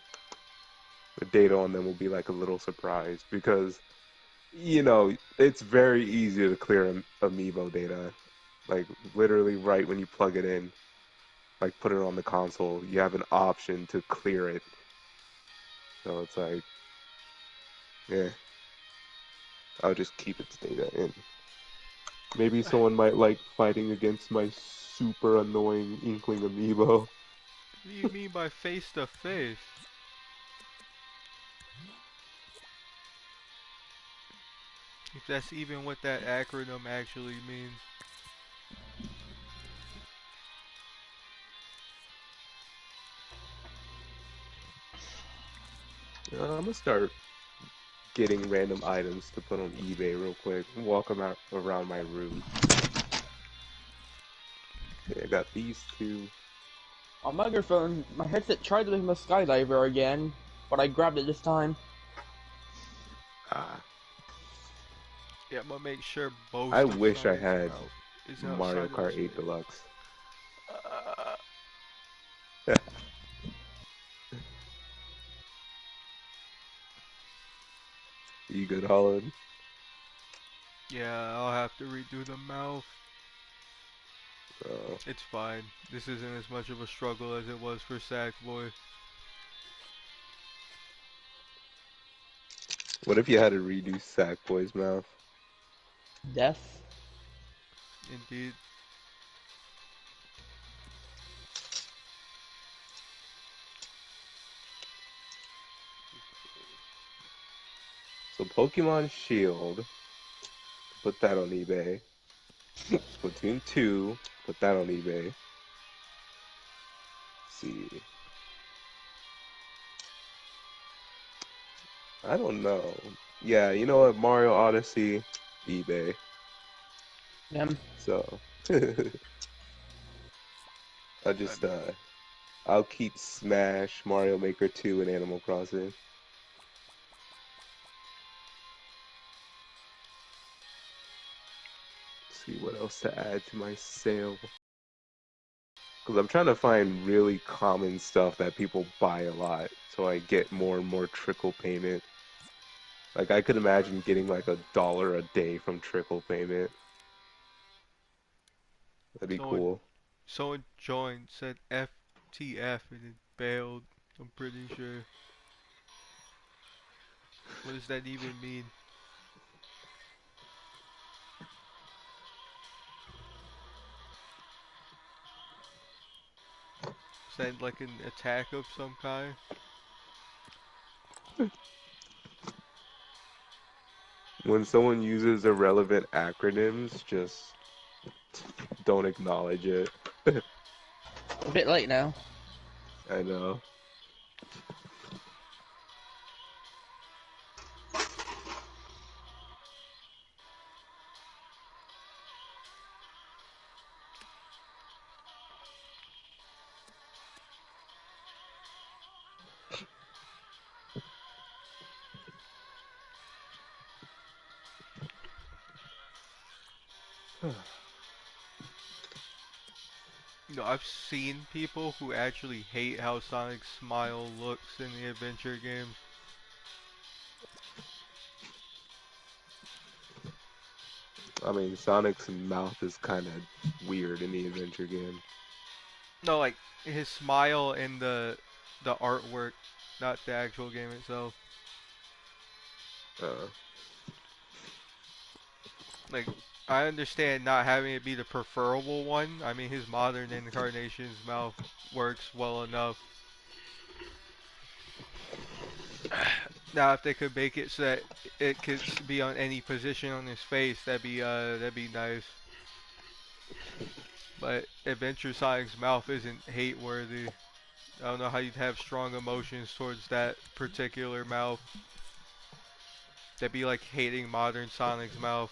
The data on them will be like a little surprise because you know, it's very easy to clear amiibo data. Like literally right when you plug it in, like put it on the console, you have an option to clear it. So it's like, yeah, I'll just keep its data in. Maybe What someone might like fighting against my super annoying Inkling amiibo. do you mean by face to face? If that's even what that acronym actually means. I'm gonna start getting random items to put on eBay real quick. Walk them out around my room. Okay, I got these two. On my microphone, my headset tried to become a skydiver again, but I grabbed it this time. Ah, Yeah, I'm gonna make sure both I stuff wish inside I his had mouth is Mario outside of his Kart 8 face. Deluxe. Uh, You good, Holland? yeah, I'll have to redo the mouth. Oh. It's fine. This isn't as much of a struggle as it was for Sackboy. What if you had to redo Sackboy's mouth? Death. Indeed. So Pokemon Shield, put that on eBay. Splatoon 2, put that on eBay. Let's see. I don't know. Yeah, you know what? Mario Odyssey, eBay. Them. So I just Um, I'll keep Smash, Mario Maker 2, and Animal Crossing. See what else to add to my sale. Because I'm trying to find really common stuff that people buy a lot, so I get more and more trickle payment. Like I could imagine getting like $1 a day from trickle payment. That'd be someone, cool. someone joined, said FTF, and it bailed. I'm pretty sure. What does that even mean? Is that like an attack of some kind? When someone uses irrelevant acronyms, just don't acknowledge it. A bit late now. I know. You know, I've seen people who actually hate how Sonic's smile looks in the adventure games. I mean, Sonic's mouth is kind of weird in the adventure game. No, like his smile in the artwork, not the actual game itself. Uh, Like, I understand not having it be the preferable one. I mean, his modern incarnation's mouth works well enough. Now, if they could make it so that it could be on any position on his face, that'd be nice. But Adventure Sonic's mouth isn't hate worthy. I don't know how you'd have strong emotions towards that particular mouth. That'd be like hating modern Sonic's mouth.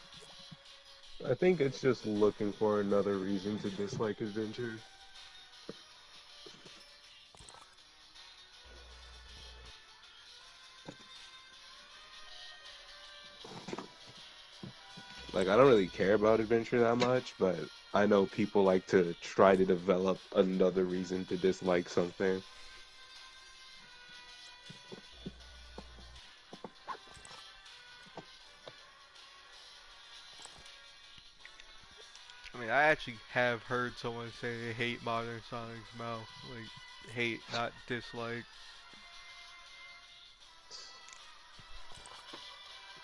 I think it's just looking for another reason to dislike adventure. Like, I don't really care about adventure that much, but I know people like to try to develop another reason to dislike something. I mean, I actually have heard someone say they hate modern Sonic's mouth. Like, hate, not dislike.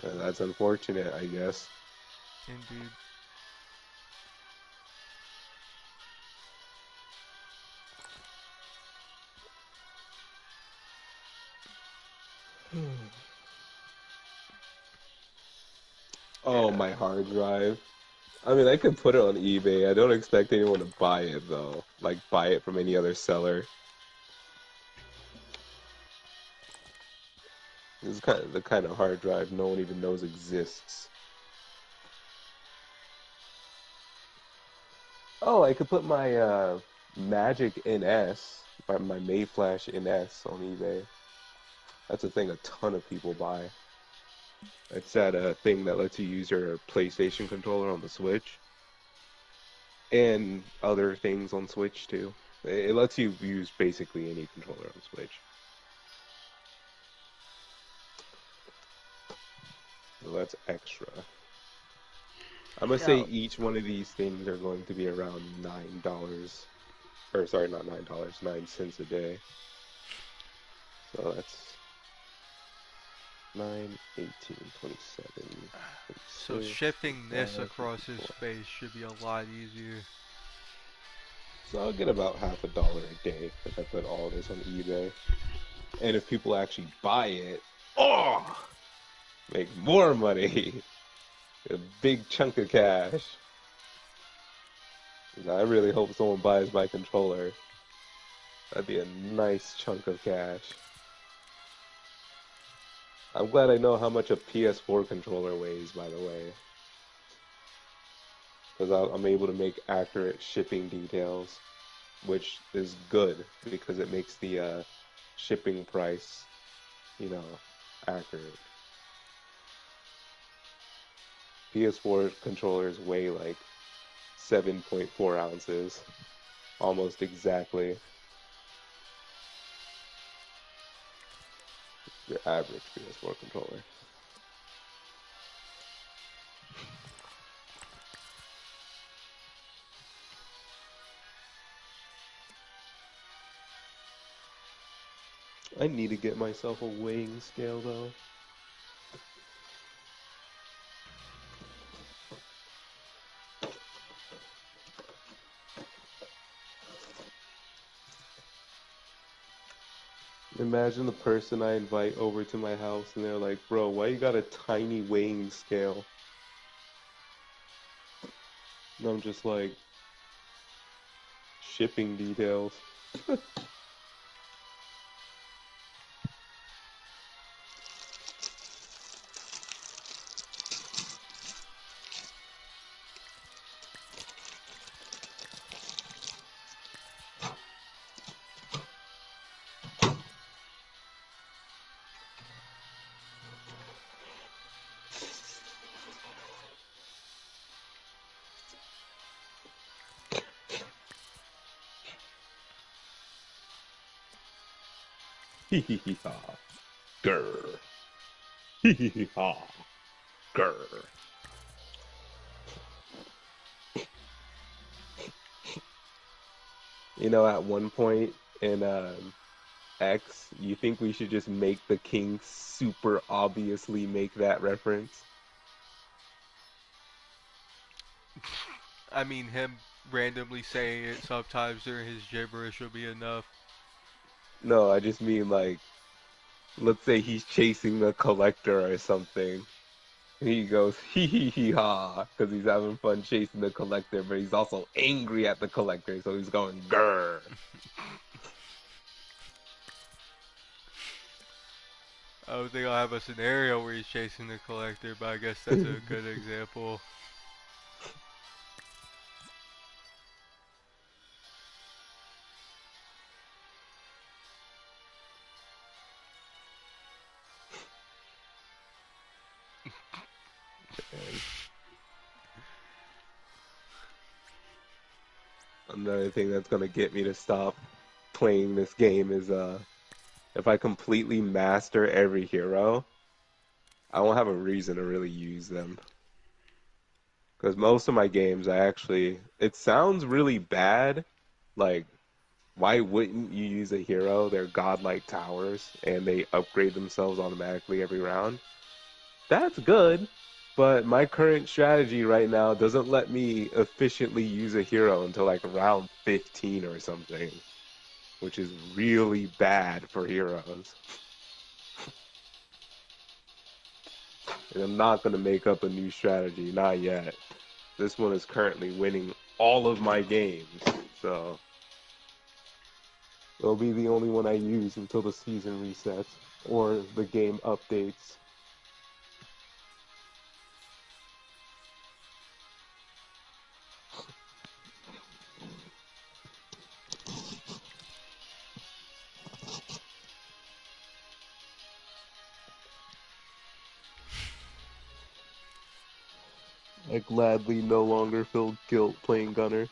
That's unfortunate, I guess. Indeed. Oh, Yeah. my hard drive. I mean, I could put it on eBay. I don't expect anyone to buy it, though. Like, buy it from any other seller. This is kind of the kind of hard drive no one even knows exists. Oh, I could put my Magic NS, my Mayflash NS on eBay. That's a thing a ton of people buy. It's that thing that lets you use your PlayStation controller on the Switch and other things on Switch too. It lets you use basically any controller on Switch. So that's extra. I'm gonna say Yeah. each one of these things are going to be around $9. Or sorry, not $9, 9 cents a day. So that's 9, 18, 27, So 26, shifting this 25, across his 54. face should be a lot easier. So I'll get about half $1 a day if I put all this on eBay. And if people actually buy it, oh! Make more money. A big chunk of cash. I really hope someone buys my controller. That'd be a nice chunk of cash. I'm glad I know how much a PS4 controller weighs, by the way. Because I'm able to make accurate shipping details, which is good because it makes the shipping price, you know, accurate. PS4 controllers weigh like 7.4 ounces, almost exactly. Your average PS4 controller. I need to get myself a weighing scale though. Imagine the person I invite over to my house and they're like, bro, why you got a tiny weighing scale? And I'm just like, shipping details. Hee hee hee ha. Grr. Hee hee hee ha. Grr. You know, at one point in X, you think we should just make the king super obviously make that reference? I mean, him randomly saying it sometimes during his gibberish will be enough. No, I just mean like, let's say he's chasing the collector or something. And he goes hee hee hee ha because he's having fun chasing the collector, but he's also angry at the collector, so he's going grr. I don't think I'll have a scenario where he's chasing the collector, but I guess that's a good example. Another thing that's gonna get me to stop playing this game is if I completely master every hero, I won't have a reason to really use them. Because most of my games, I actually, it sounds really bad. Like, why wouldn't you use a hero? They're godlike towers, and they upgrade themselves automatically every round. That's good, but my current strategy right now doesn't let me efficiently use a hero until like round 15 or something, which is really bad for heroes. And I'm not going to make up a new strategy, not yet. This one is currently winning all of my games, so it'll be the only one I use until the season resets or the game updates. I gladly no longer feel guilt playing Gunner.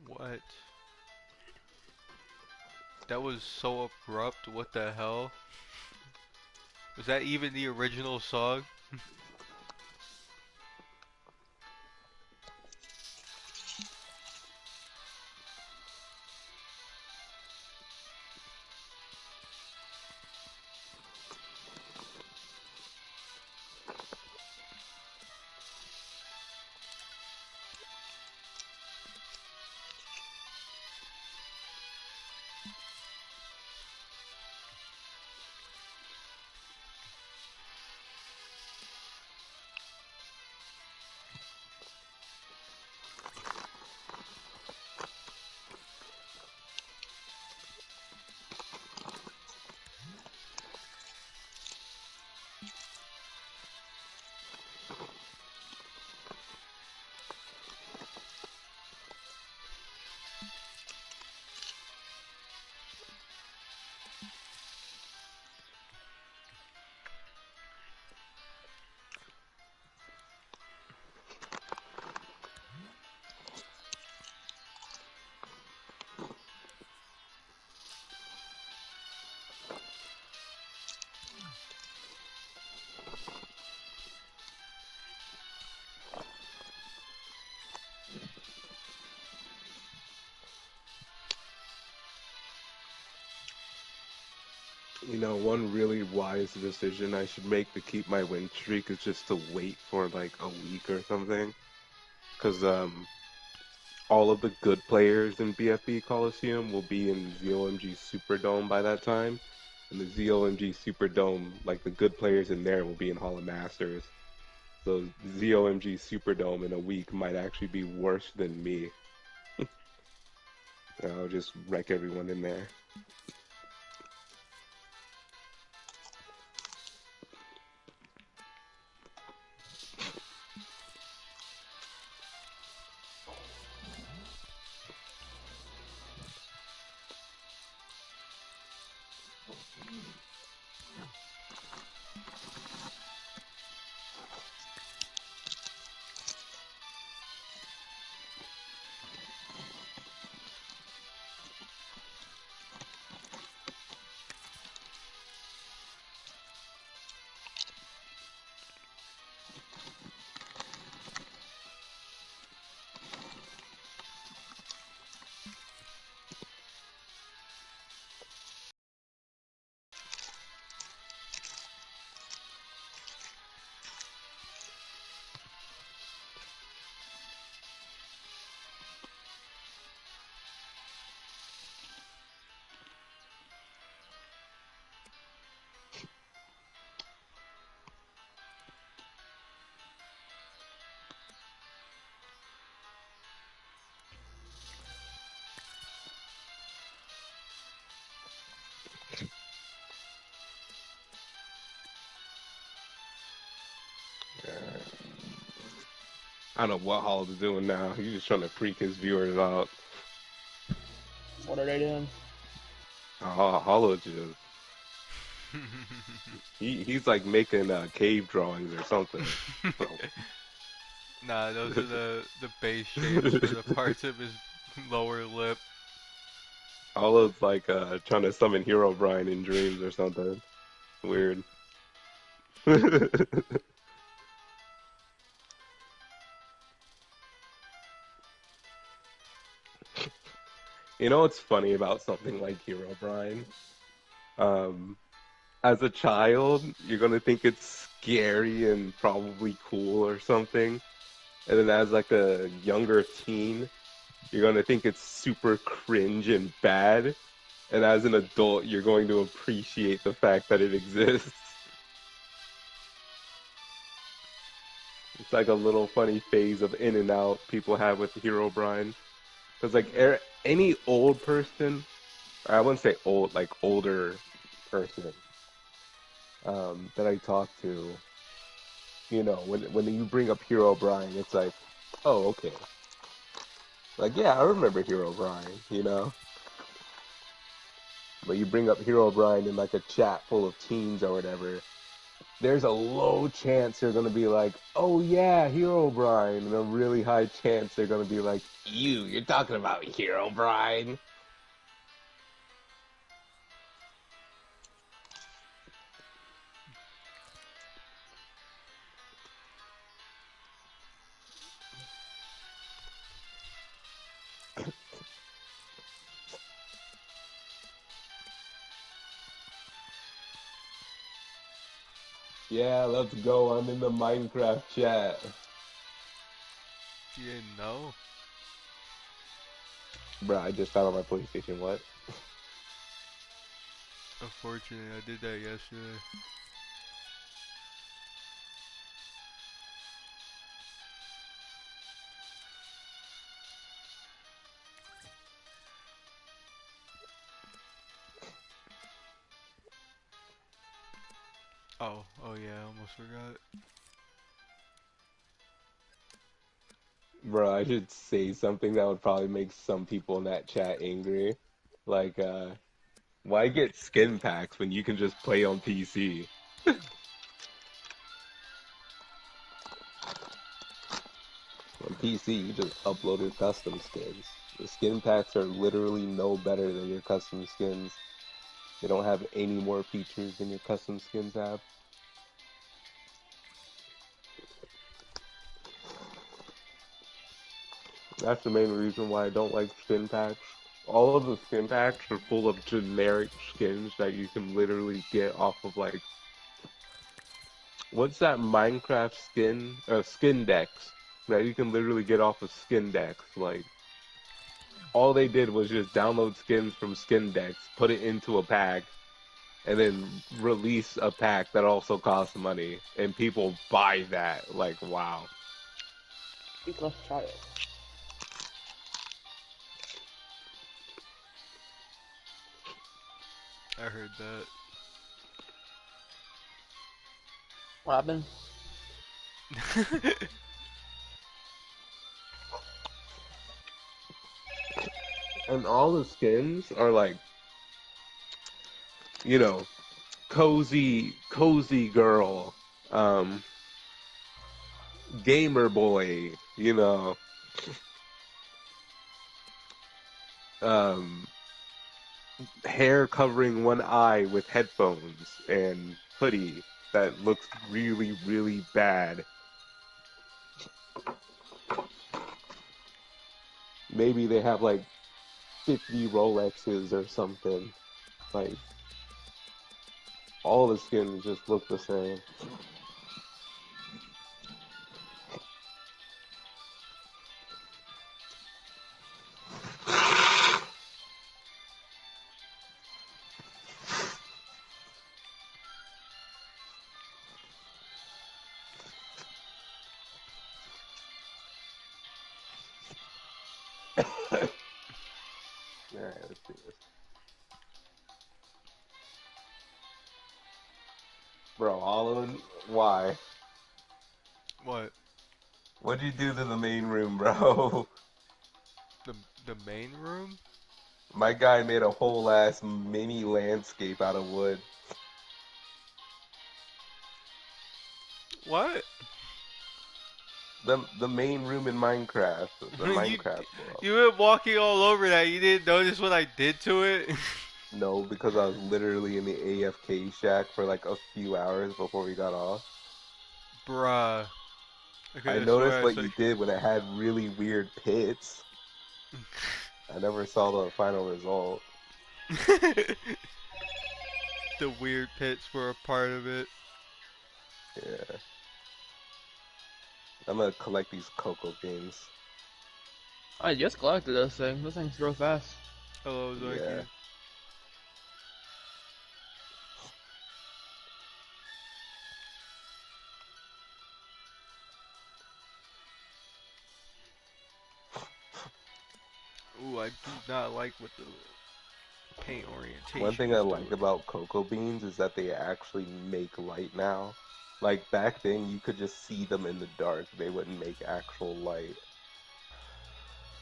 What? That was so abrupt, what the hell? Was that even the original song? You know, one really wise decision I should make to keep my win streak is just to wait for like a week or something. Because all of the good players in BFB Coliseum will be in ZOMG Superdome by that time. And the ZOMG Superdome, like the good players in there will be in Hall of Masters. So ZOMG Superdome in a week might actually be worse than me. I'll just wreck everyone in there. I don't know what Hall is doing now. He's just trying to freak his viewers out. What are they doing? Hollow just he's like making cave drawings or something. Nah, those are the base shapes for the parts of his lower lip. Hollow's like trying to summon Hero Brian in dreams or something. Weird. You know what's funny about something like Hero Brian? Um, as a child, you're gonna think it's scary and probably cool or something, and then as like a younger teen, you're gonna think it's super cringe and bad, and as an adult, you're going to appreciate the fact that it exists. It's like a little funny phase of in and out people have with Hero Brian. Because like any old person, or I wouldn't say old, like older person that I talk to, you know, when you bring up Hero Brian, it's like, oh, okay. Like, yeah, I remember Hero Brian, you know? But you bring up Hero Brian in like a chat full of teens or whatever, there's a low chance they're gonna be like, oh yeah, Hero Brian, and a really high chance they're gonna be like, you're talking about Hero Brian. Yeah, let's go. I'm in the Minecraft chat. You didn't know? Bruh, I just found on my PlayStation. What? Unfortunately, I did that yesterday. Oh yeah, I almost forgot. Bruh, I should say something that would probably make some people in that chat angry. Like, why get skin packs when you can just play on PC? On PC, you just upload your custom skins. The skin packs are literally no better than your custom skins. They don't have any more features than your custom skins have. That's the main reason why I don't like skin packs. All of the skin packs are full of generic skins that you can literally get off of like what's that Minecraft skin decks that you can literally get off of skin decks. Like all they did was just download skins from skin decks, put it into a pack, and then release a pack that also costs money, and people buy that. Like wow. Let's try it. I heard that. What happened? And all the skins are like, you know, cozy girl, um, gamer boy, um, hair covering one eye with headphones and hoodie that looks really, really bad. Maybe they have like 50 Rolexes or something. Like, all the skins just look the same. Alright, let's do this. Bro, why? What? What'd you do to the main room, bro? The the main room? My guy made a whole ass mini landscape out of wood. What? The main room in Minecraft, the you Minecraft world. you were walking all over that. You didn't notice what I did to it? No, because I was literally in the AFK shack for like a few hours before we got off. Bruh. I could I have noticed swear I what saw you did when it had really weird pits. I never saw the final result. The weird pits were a part of it. Yeah. I'm gonna collect these cocoa beans. I just collected this thing. This thing's real fast. Hello, Yeah. Zoiki. Ooh, I do not like what the paint One orientation thing I is like doing. about cocoa beans is that they actually make light now. Like back then, you could just see them in the dark. They wouldn't make actual light.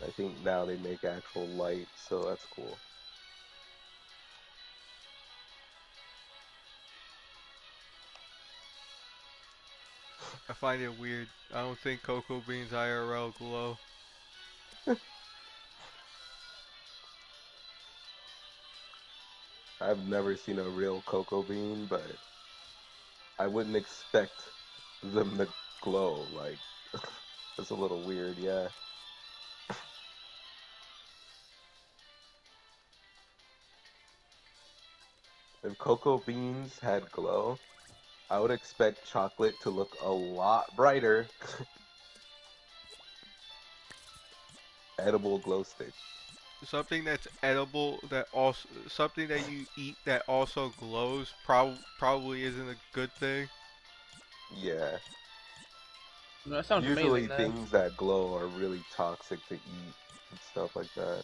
I think now they make actual light, so that's cool. I find it weird. I don't think cocoa beans IRL glow. I've never seen a real cocoa bean, but I wouldn't expect them to glow. Like, that's a little weird, yeah. If cocoa beans had glow, I would expect chocolate to look a lot brighter. Edible glow stick. Something that's edible that also something that you eat that also glows probably isn't a good thing. Yeah. That sounds Usually amazing, though. things that glow are really toxic to eat and stuff like that.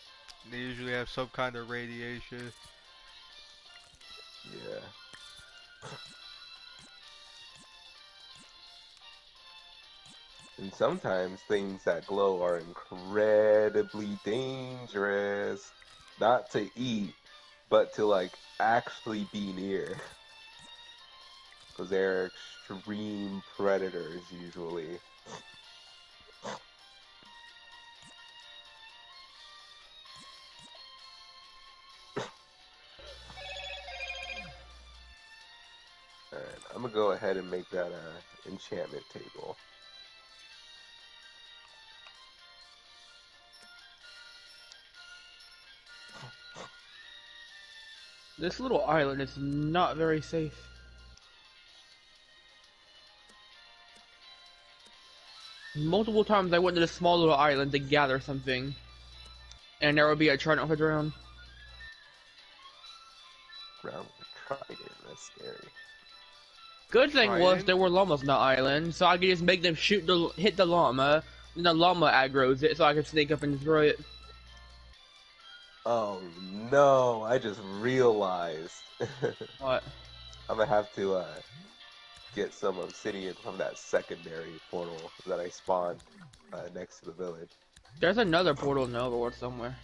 They usually have some kind of radiation. Yeah. And sometimes things that glow are incredibly dangerous. Not to eat, but to like actually be near. Because they're extreme predators usually. Alright, I'm gonna go ahead and make that enchantment table. This little island is not very safe. Multiple times I went to this small little island to gather something, and there would be a trident hood around. Round with trident, that's scary. Good thing was Trident? there were llamas on the island, so I could just make them hit the llama, and the llama aggroes it, so I could sneak up and destroy it. Oh no, I just realized. What? I'm gonna have to get some obsidian from that secondary portal that I spawned next to the village. There's another portal in the overworld somewhere.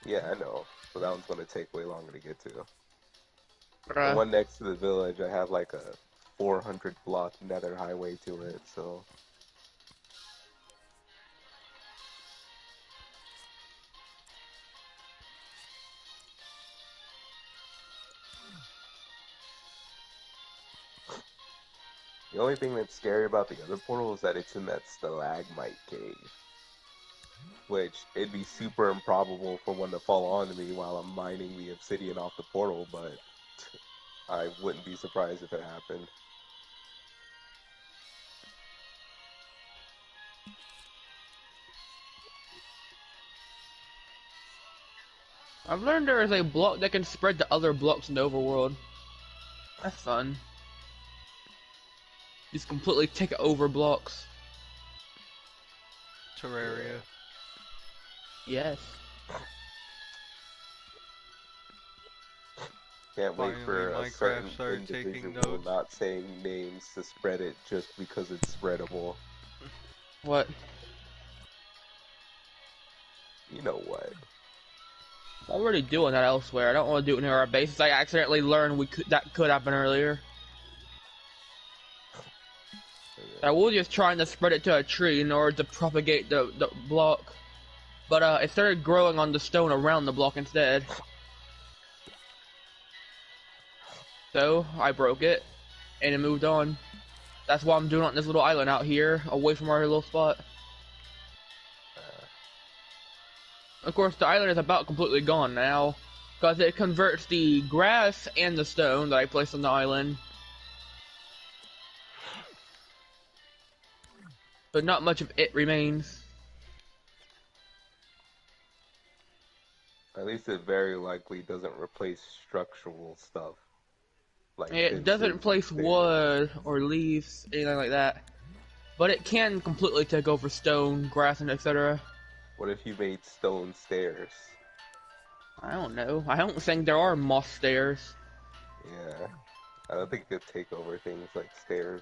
Yeah, I know. So that one's gonna take way longer to get to. The Bruh. one next to the village, I have like a 400 block nether highway to it, so. The only thing that's scary about the other portal is that it's in that stalagmite cave. Which, it'd be super improbable for one to fall onto me while I'm mining the obsidian off the portal, but I wouldn't be surprised if it happened. I've learned there is a block that can spread to other blocks in the overworld. That's fun. Just completely take over blocks. Terraria. Yes. Can't wait for Finally, a Minecraft certain started taking individual notes. not saying names to spread it just because it's spreadable. What? You know what? I'm already doing that elsewhere. I don't want to do it near our base. I accidentally learned that could happen earlier. I was just trying to spread it to a tree in order to propagate the block. But it started growing on the stone around the block instead. So I broke it, and it moved on. That's why I'm doing it on this little island out here, away from our little spot. Of course, the island is about completely gone now, because it converts the grass and the stone that I placed on the island. But not much of it remains. At least it very likely doesn't replace structural stuff. Like It doesn't fences and replace stairs. wood or leaves, anything like that. But it can completely take over stone, grass, and etc. What if you made stone stairs? I don't know. I don't think there are moss stairs. Yeah. I don't think it could take over things like stairs.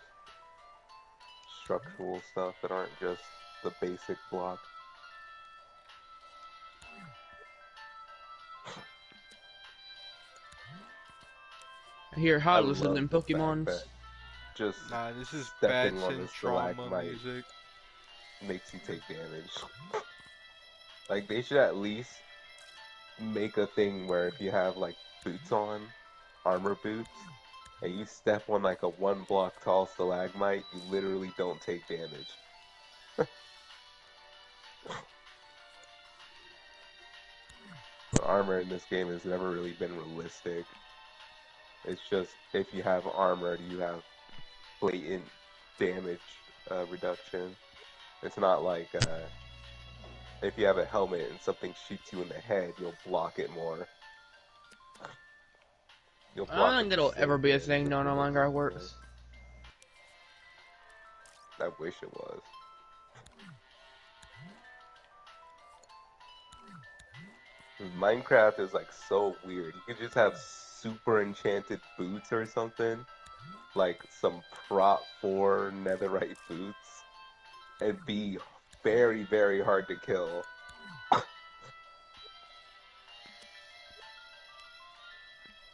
Structural stuff that aren't just the basic block. I hear I Hylos love in the fact Pokemons. that just Nah, this is stepping bad on the synth trauma stalagmite music. makes you take damage. Like, they should at least make a thing where if you have, like, boots on, armor boots, and you step on, like, a 1 block tall stalagmite, you literally don't take damage. The armor in this game has never really been realistic. It's just, if you have armor, you have blatant damage reduction. It's not like, if you have a helmet and something shoots you in the head, you'll block it more. You'll I block don't it think the it'll same ever be a damage thing if no you no hit Minecraft something. works. I wish it was. Minecraft is like so weird. You could just have super enchanted boots or something, like some Prot 4 netherite boots, and be very, very hard to kill.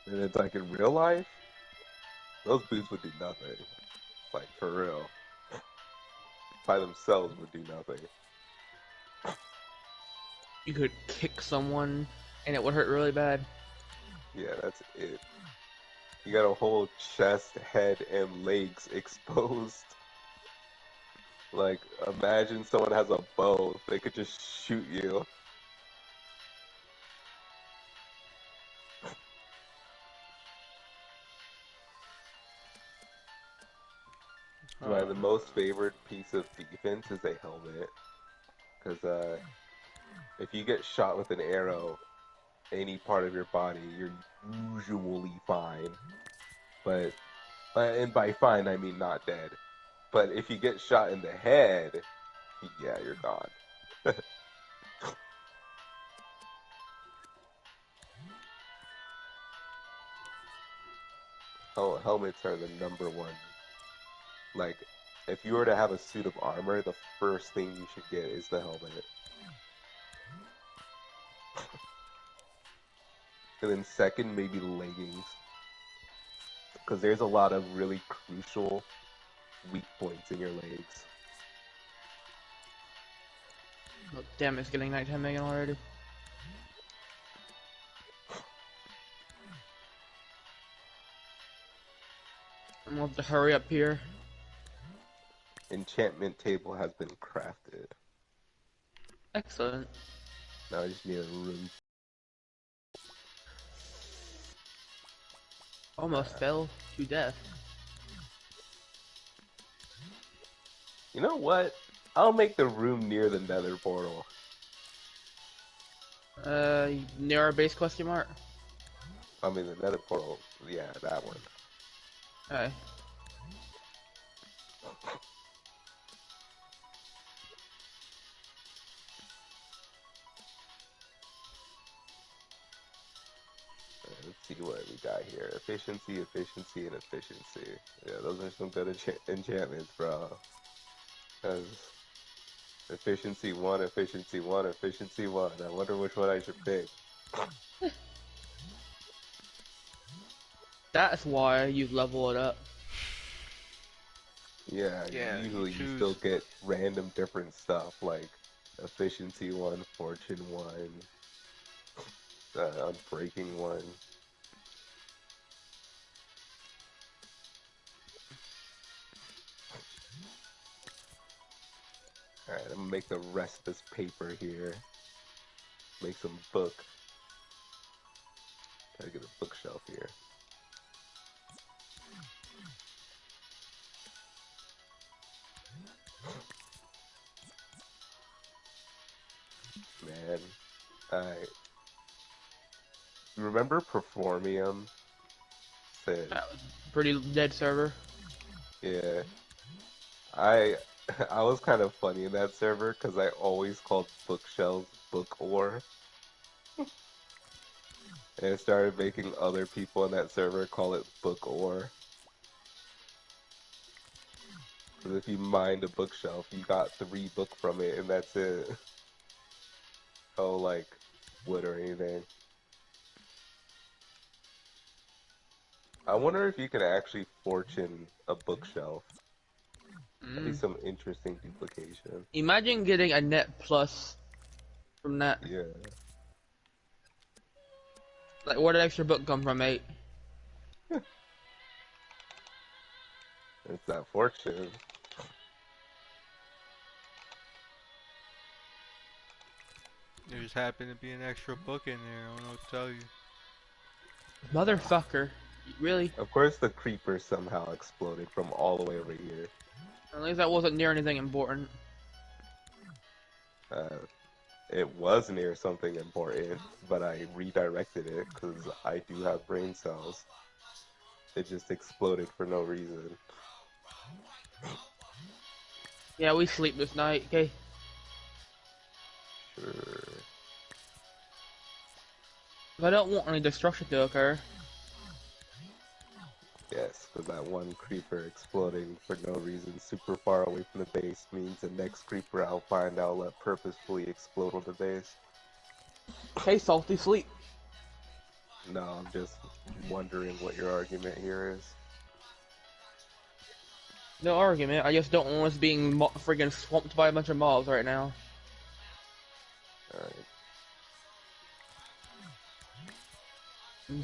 And it's like in real life, those boots would do nothing. Like for real. By themselves would do nothing. You could kick someone and it would hurt really bad. Yeah, that's it. You got a whole chest, head, and legs exposed. Like, imagine someone has a bow, they could just shoot you. My the most favorite piece of defense is a helmet, because if you get shot with an arrow, any part of your body, you're usually fine. But and by fine I mean not dead. But if you get shot in the head, yeah, you're gone. Helmets are the number one. Like, if you were to have a suit of armor, the first thing you should get is the helmet. And then second, maybe leggings. Because there's a lot of really crucial weak points in your legs. Oh, damn, it's getting nighttime again already. I'm gonna have to hurry up here. Enchantment table has been crafted. Excellent. Now I just need a room. Almost fell to death. You know what? I'll make the room near the nether portal. Near our base question mark? I mean, the nether portal. Yeah, that one. Okay. Let's see what we got here. Efficiency, efficiency, and efficiency. Yeah, those are some good enchantments, bro. Because efficiency 1, efficiency 1, efficiency 1. I wonder which one I should pick. That's why you level it up. Yeah, usually you still get random different stuff, like efficiency 1, fortune 1, unbreaking 1. Alright, I'm gonna make the rest of this paper here. Make some book. Gotta get a bookshelf here. Man, alright. Remember Performium? Said, That was a pretty dead server. yeah. I I was kind of funny in that server because I always called bookshelves book ore. And I started making other people in that server call it book ore. Because if you mined a bookshelf, you got 3 book from it, and that's it. Oh, like wood or anything. I wonder if you can actually fortune a bookshelf. That'd be some interesting duplication. Imagine getting a net plus from that. Yeah. Like, where did extra book come from, mate? It's that fortune. There just happened to be an extra book in there, I don't know what to tell you. Motherfucker. Really? Of course the creeper somehow exploded from all the way over here. At least that wasn't near anything important. It was near something important, but I redirected it because I do have brain cells. It just exploded for no reason. Yeah, we sleep this night, okay? Sure. I don't want any destruction to occur. Yes, because that one creeper exploding for no reason super far away from the base means the next creeper I'll find I'll let purposefully explode on the base. Okay, salty, sleep. No, I'm just wondering what your argument here is. No argument, I just don't want us being friggin' swamped by a bunch of mobs right now. Alright.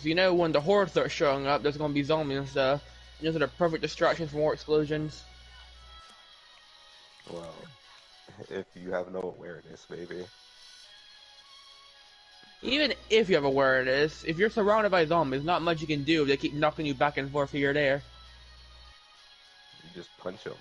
You know, when the horde starts showing up, there's gonna be zombies and stuff. And those are the perfect distractions for more explosions. Well, if you have no awareness, maybe. Even if you have awareness, if you're surrounded by zombies, not much you can do if they keep knocking you back and forth here or there. You just Punch him.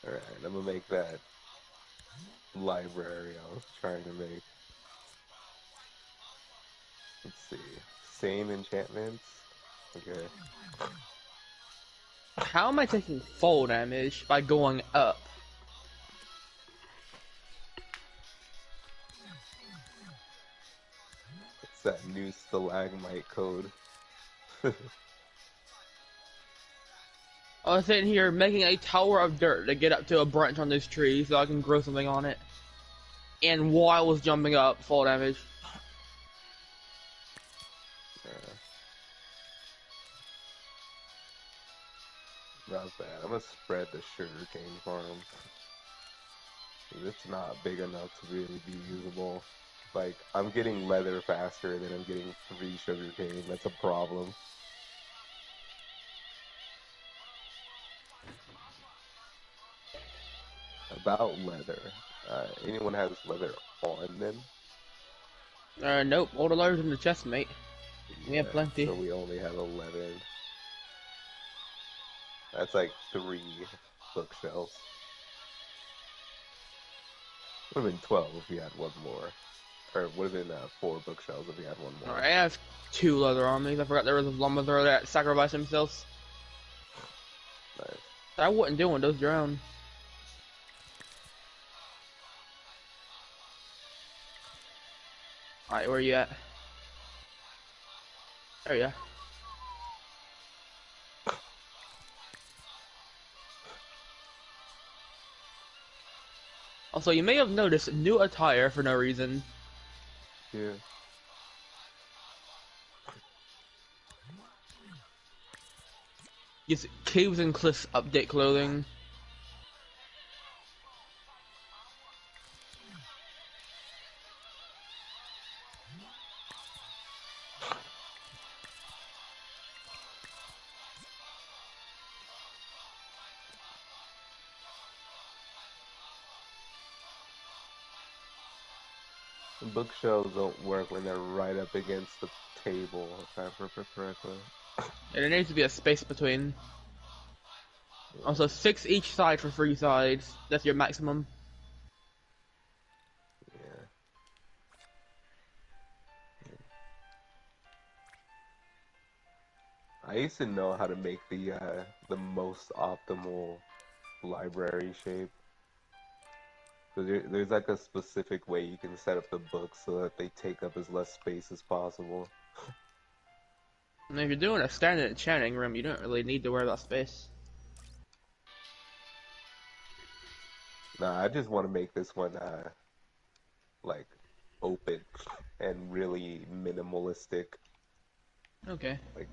Alright, I'm gonna make that library I was trying to make. Let's see. Same enchantments. Okay. How am I taking fall damage by going up? It's that new stalagmite code. I was sitting here making a tower of dirt to get up to a branch on this tree so I can grow something on it. And while I was jumping up, fall damage. Not bad. I'm gonna spread the sugarcane farm. It's not big enough to really be usable. Like, I'm getting leather faster than I'm getting 3 sugarcane. That's a problem. About leather. Anyone has leather on them? Nope. All the letters in the chest, mate. We have plenty. So we only have 11. That's like 3 bookshelves. Would have been 12 if we had one more. Or would have been 4 bookshelves if we had one more. Alright, I have 2 leather armies. I forgot there was a lumber thrower that sacrificed themselves. Nice. I wouldn't do one, those drown. Alright, where are you at? There you are. Also, you may have noticed new attire for no reason. Yeah. Yes, Caves and Cliffs update clothing. Bookshelves don't work when they're right up against the table, if I remember correctly. And there needs to be a space between. Also, 6 each side for 3 sides. That's your maximum. Yeah. I used to know how to make the most optimal library shape. So there's like a specific way you can set up the books so that they take up as less space as possible. And if you're doing a standard enchanting room, you don't really need to worry about space. Nah, I just want to make this one like open and really minimalistic. Okay. Like,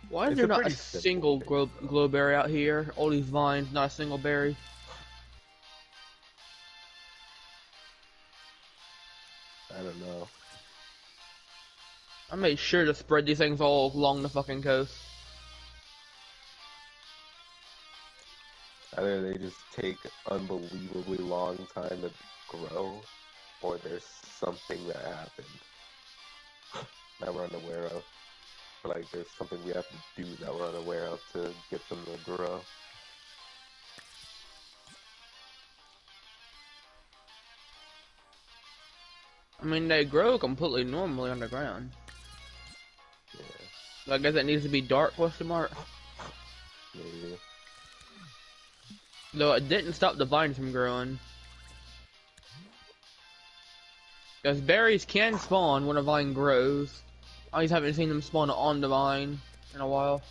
Why is it's there a not a pretty simple single base, though. glowberry out here? All these vines, not a single berry. I don't know. I made sure to spread these things all along the fucking coast. Either they just take unbelievably long time to grow, or there's something that happened that we're unaware of. Or like there's something we have to do that we're unaware of to get them to grow. I mean, they grow completely normally underground. Yeah, I guess it needs to be dark, question mark. maybe. Though it didn't stop the vines from growing. Because berries can spawn when a vine grows. I just haven't seen them spawn on the vine in a while.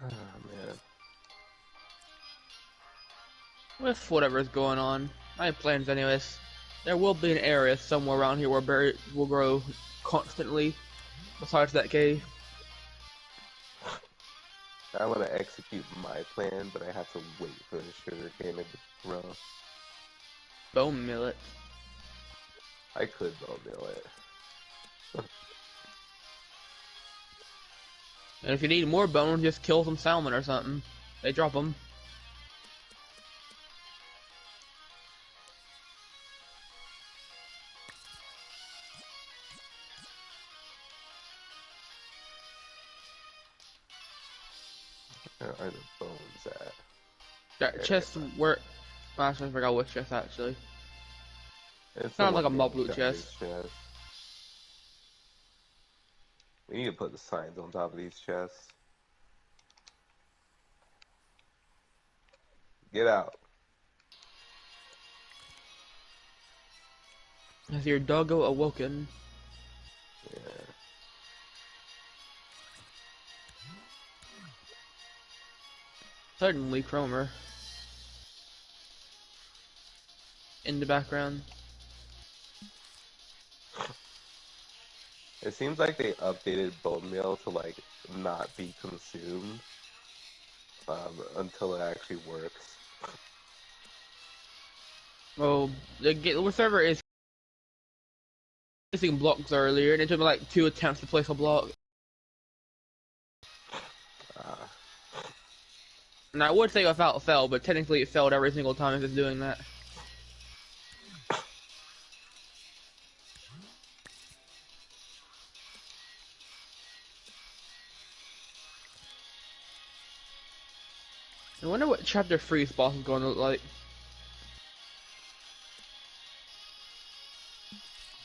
Oh man. With whatever's going on. I have plans anyways. There will be an area somewhere around here where berries will grow constantly. besides that cave. I want to execute my plan, but I have to wait for the sugar cane to grow. Bone millet. I could bone mill it. And if you need more bone, just kill some salmon or something. They drop them. Where are the bones at? That chest where... Actually, I forgot which chest actually. It's Sounds like a somewhere mob loot in chest. chest. We need to put the signs on top of these chests. Get out. Has your doggo awoken? Yeah. Suddenly, Cromer. In the background. It seems like they updated bone meal to like not be consumed until it actually works. Oh, the server is placing blocks earlier, and it took me like 2 attempts to place a block. And I would say without fail, but technically it failed every single time if it's doing that. I wonder what chapter 3's boss is going to look like.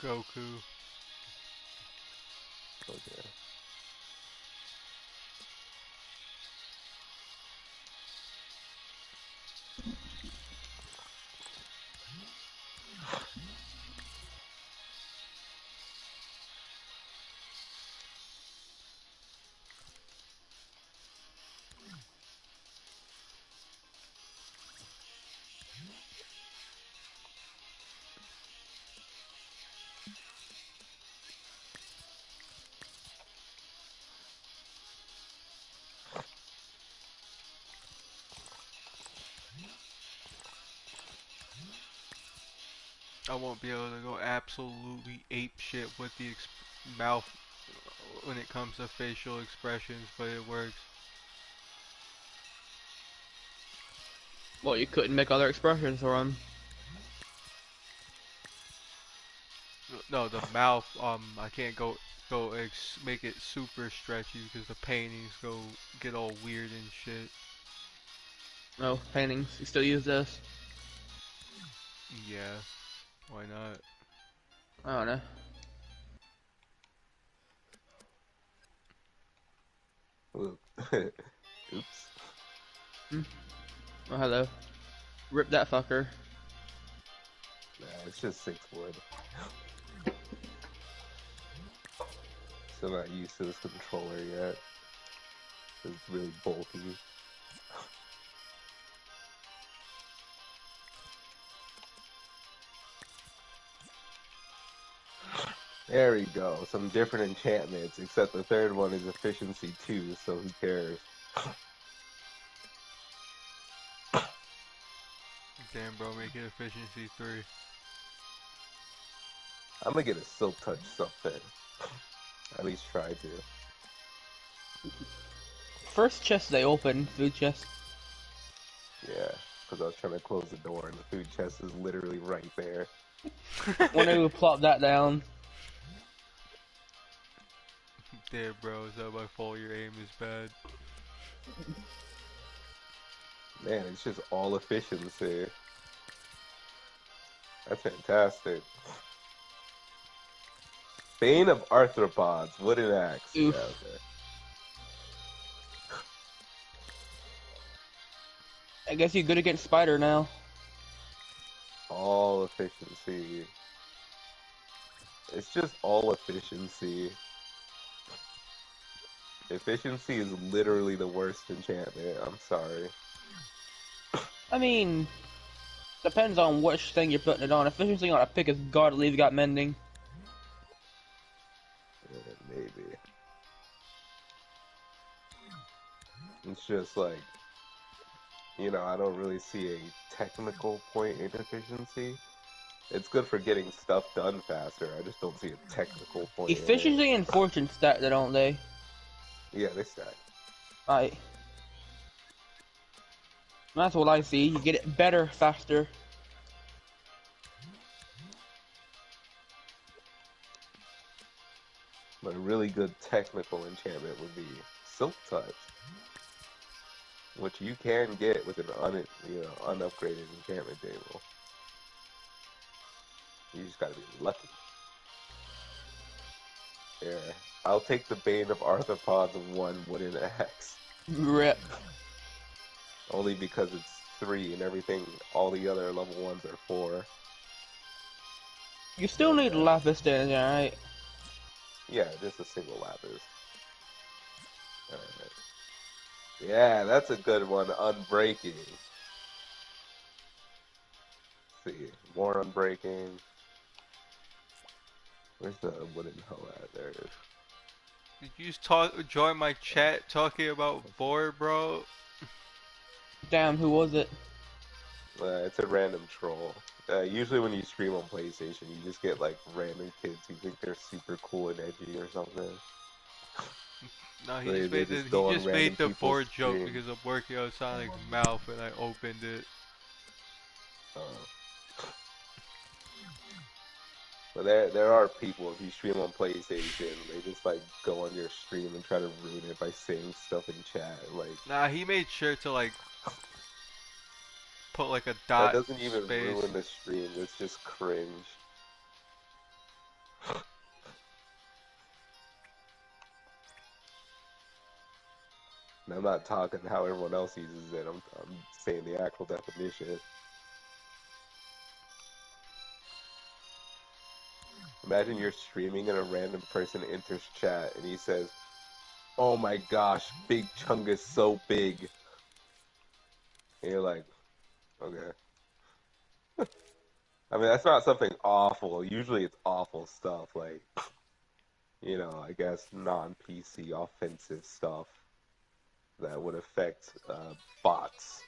Goku. Okay. I won't be able to go absolutely ape shit with the mouth when it comes to facial expressions, but it works. Well, you couldn't make other expressions for him. No, the mouth. I can't make it super stretchy because the paintings get all weird and shit. No, paintings. You still use this? Yeah, why not? I don't know. Oops. Oh, hello. Rip that fucker. Nah, it's just 6 wood. Still not used to this controller yet. It's really bulky. There we go. Some different enchantments, except the third one is efficiency 2, so who cares? Damn, bro, make it efficiency 3. I'm gonna get a silk touch something. At least try to. First chest they opened, food chest. Yeah, because I was trying to close the door and the food chest is literally right there. When they would plop that down. Damn, bro, is that my fault? Your aim is bad. Man, it's just all efficiency. That's fantastic. Bane of Arthropods, wooden axe. Oof. Yeah, okay. I guess you're good against Spider now. All efficiency. It's just all efficiency. Efficiency is literally the worst enchantment. I'm sorry. I mean, depends on which thing you're putting it on. Efficiency on a pick is godly if you got mending. Yeah, maybe. It's just like, I don't really see a technical point in efficiency. It's good for getting stuff done faster. I just don't see a technical point in it. Efficiency and fortune stack, don't they? Yeah, they stack. Right. That's what I see. You get it better, faster. But a really good technical enchantment would be Silk Touch, which you can get with an unupgraded enchantment table. You just gotta be lucky. Yeah, I'll take the Bane of Arthropods of 1 wooden axe. Rip. Only because it's 3 and everything, all the other level 1s are 4. You still need lapis there, right? Yeah, just a single lapis. Alright. Yeah, that's a good one. Unbreaking. Let's see, more unbreaking. Where's the wooden hoe at? There it is. Did you join my chat talking about board, bro? Damn, who was it? It's a random troll. Usually when you stream on PlayStation, you just get like random kids who think they're super cool and edgy or something. No, So he just made the board joke stream. because I'm working on Sonic's mouth and I opened it. But there are people, if you stream on PlayStation, they just like go on your stream and try to ruin it by saying stuff in chat. Like, nah, he made sure to like put like a that dot doesn't even space. ruin the stream. It's just cringe. And I'm not talking how everyone else uses it. I'm saying the actual definition. Imagine you're streaming and a random person enters chat and he says, "Oh my gosh, Big Chung is so big." And you're like, okay. I mean, that's not something awful. Usually it's awful stuff, like, I guess non-PC offensive stuff that would affect bots,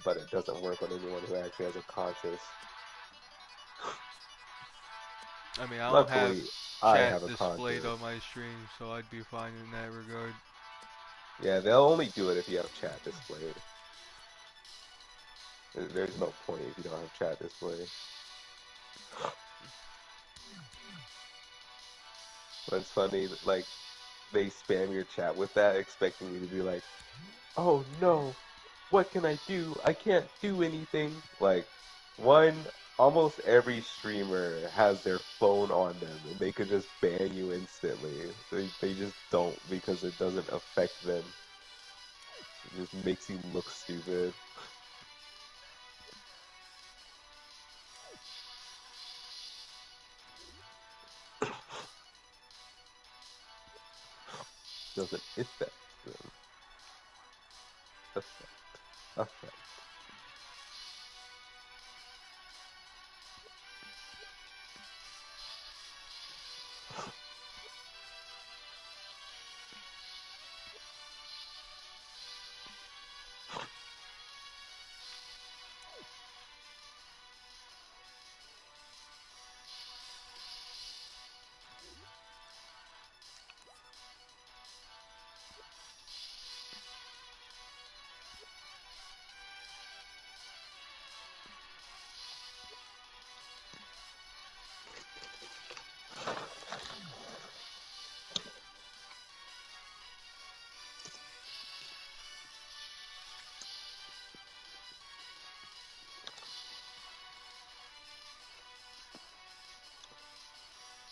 but it doesn't work on anyone who actually has a conscience. I mean, I don't have Luckily, I chat have a displayed conscience. on my stream, so I'd be fine in that regard. Yeah, they'll only do it if you have chat displayed. There's no point if you don't have chat displayed. But it's funny, like, they spam your chat with that, expecting you to be like, "Oh no, what can I do? I can't do anything." Like, almost every streamer has their phone on them, and they could just ban you instantly. They just don't, because it doesn't affect them. It just makes you look stupid. Doesn't affect them. Affect.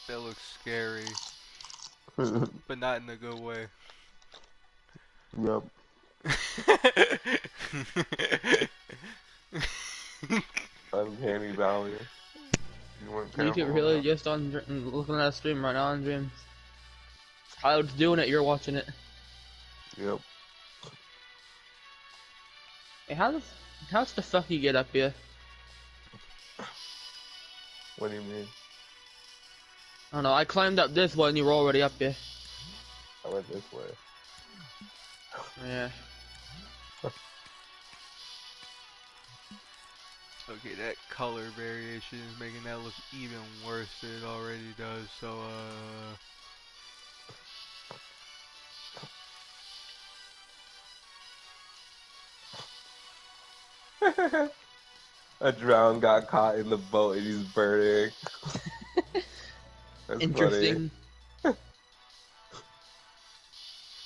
That looks scary, but not in a good way. Yep. Uncanny Valley. You weren't You careful could really enough. just looking at that stream right now on Dreams. Cloud's doing it, you're watching it. Yep. Hey, how's the fuck you get up here? What do you mean? I don't know, I climbed up this way and you were already up here. I went this way. Yeah. Okay, that color variation is making that look even worse than it already does. So, A drown got caught in the boat and he's burning. That's funny. Interesting.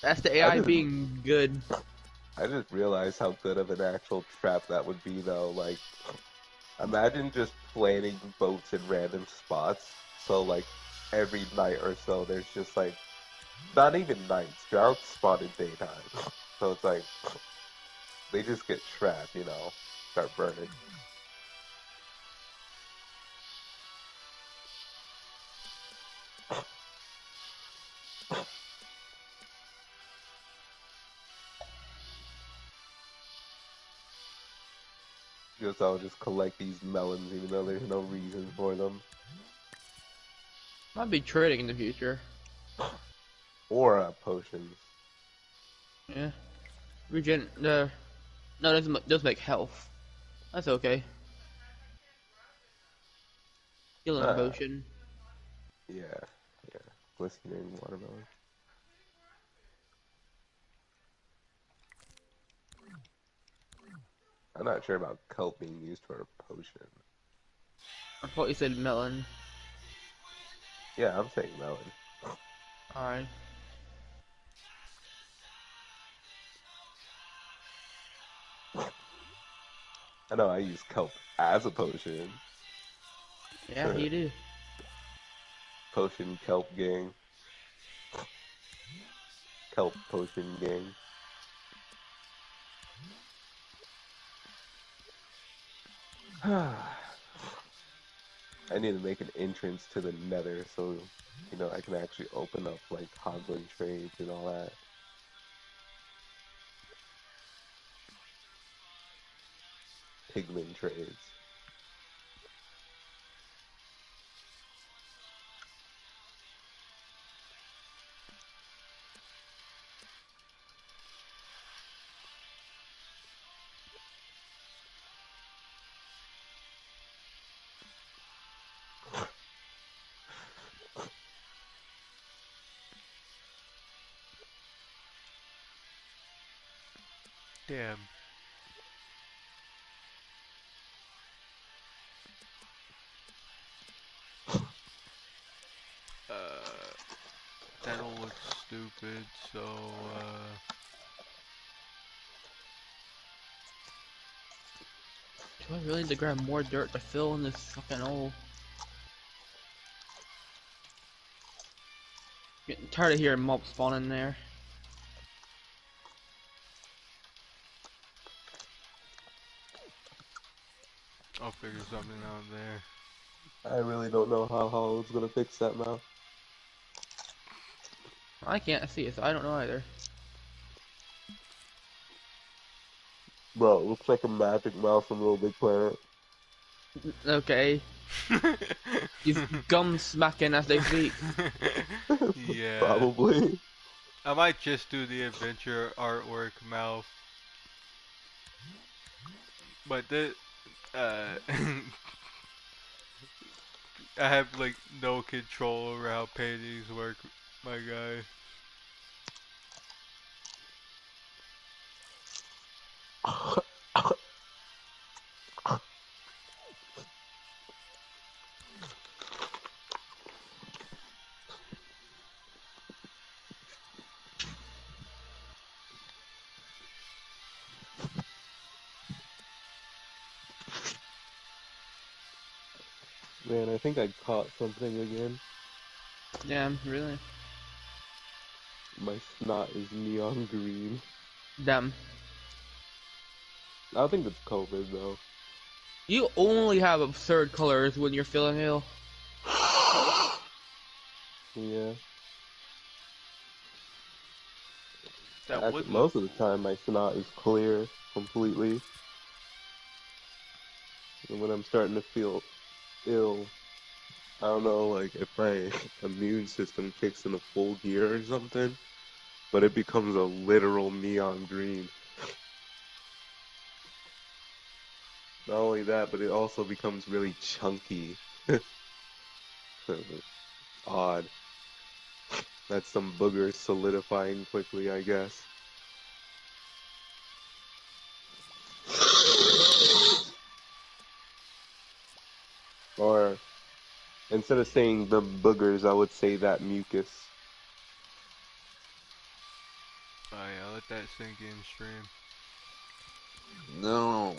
That's the I AI just being good. I just realized how good of an actual trap that would be though. Like, imagine just planting boats in random spots. So like every night or so there's just like not even nights, droughts spawn in daytime. So it's like they just get trapped, start burning. Just I'll just collect these melons even though there's no reason for them. Might be trading in the future. Or potions. Yeah. Regen. No, it does make health. That's okay. Healing Ah, potion. yeah, yeah. Glistening watermelon. I'm not sure about kelp being used for a potion. I thought you said melon. Yeah, I'm saying melon. Alright. I know I use kelp as a potion. Yeah, you do. Potion kelp gang. Kelp potion gang. I need to make an entrance to the nether so, I can actually open up like Hoglin trades and all that. Piglin trades. damn. That'll look stupid. So, Do I really need to grab more dirt to fill in this fucking hole? Getting tired of hearing mobs spawn in there. I'll figure something out there. I really don't know how it's gonna fix that now. I can't see it, so I don't know either. Bro, it looks like a magic mouse from Little Big Planet. Okay. He's gum smacking as they speak. Yeah. Probably. I might just do the adventure artwork mouth. But uh, I have like no control over how paintings work, my guy. Man, I think I caught something again. Damn, really? My snot is neon green. Damn. I don't think it's COVID though. You only have absurd colors when you're feeling ill. Yeah. That would Actually, look most of the cool. time my snot is clear completely. And when I'm starting to feel ill, I don't know, like if my immune system kicks into full gear or something, but it becomes a literal neon green. Not only that, but it also becomes really chunky. Odd. That's some boogers solidifying quickly, I guess. Or instead of saying the boogers, I would say that mucus. Oh yeah, let that sink in stream. No.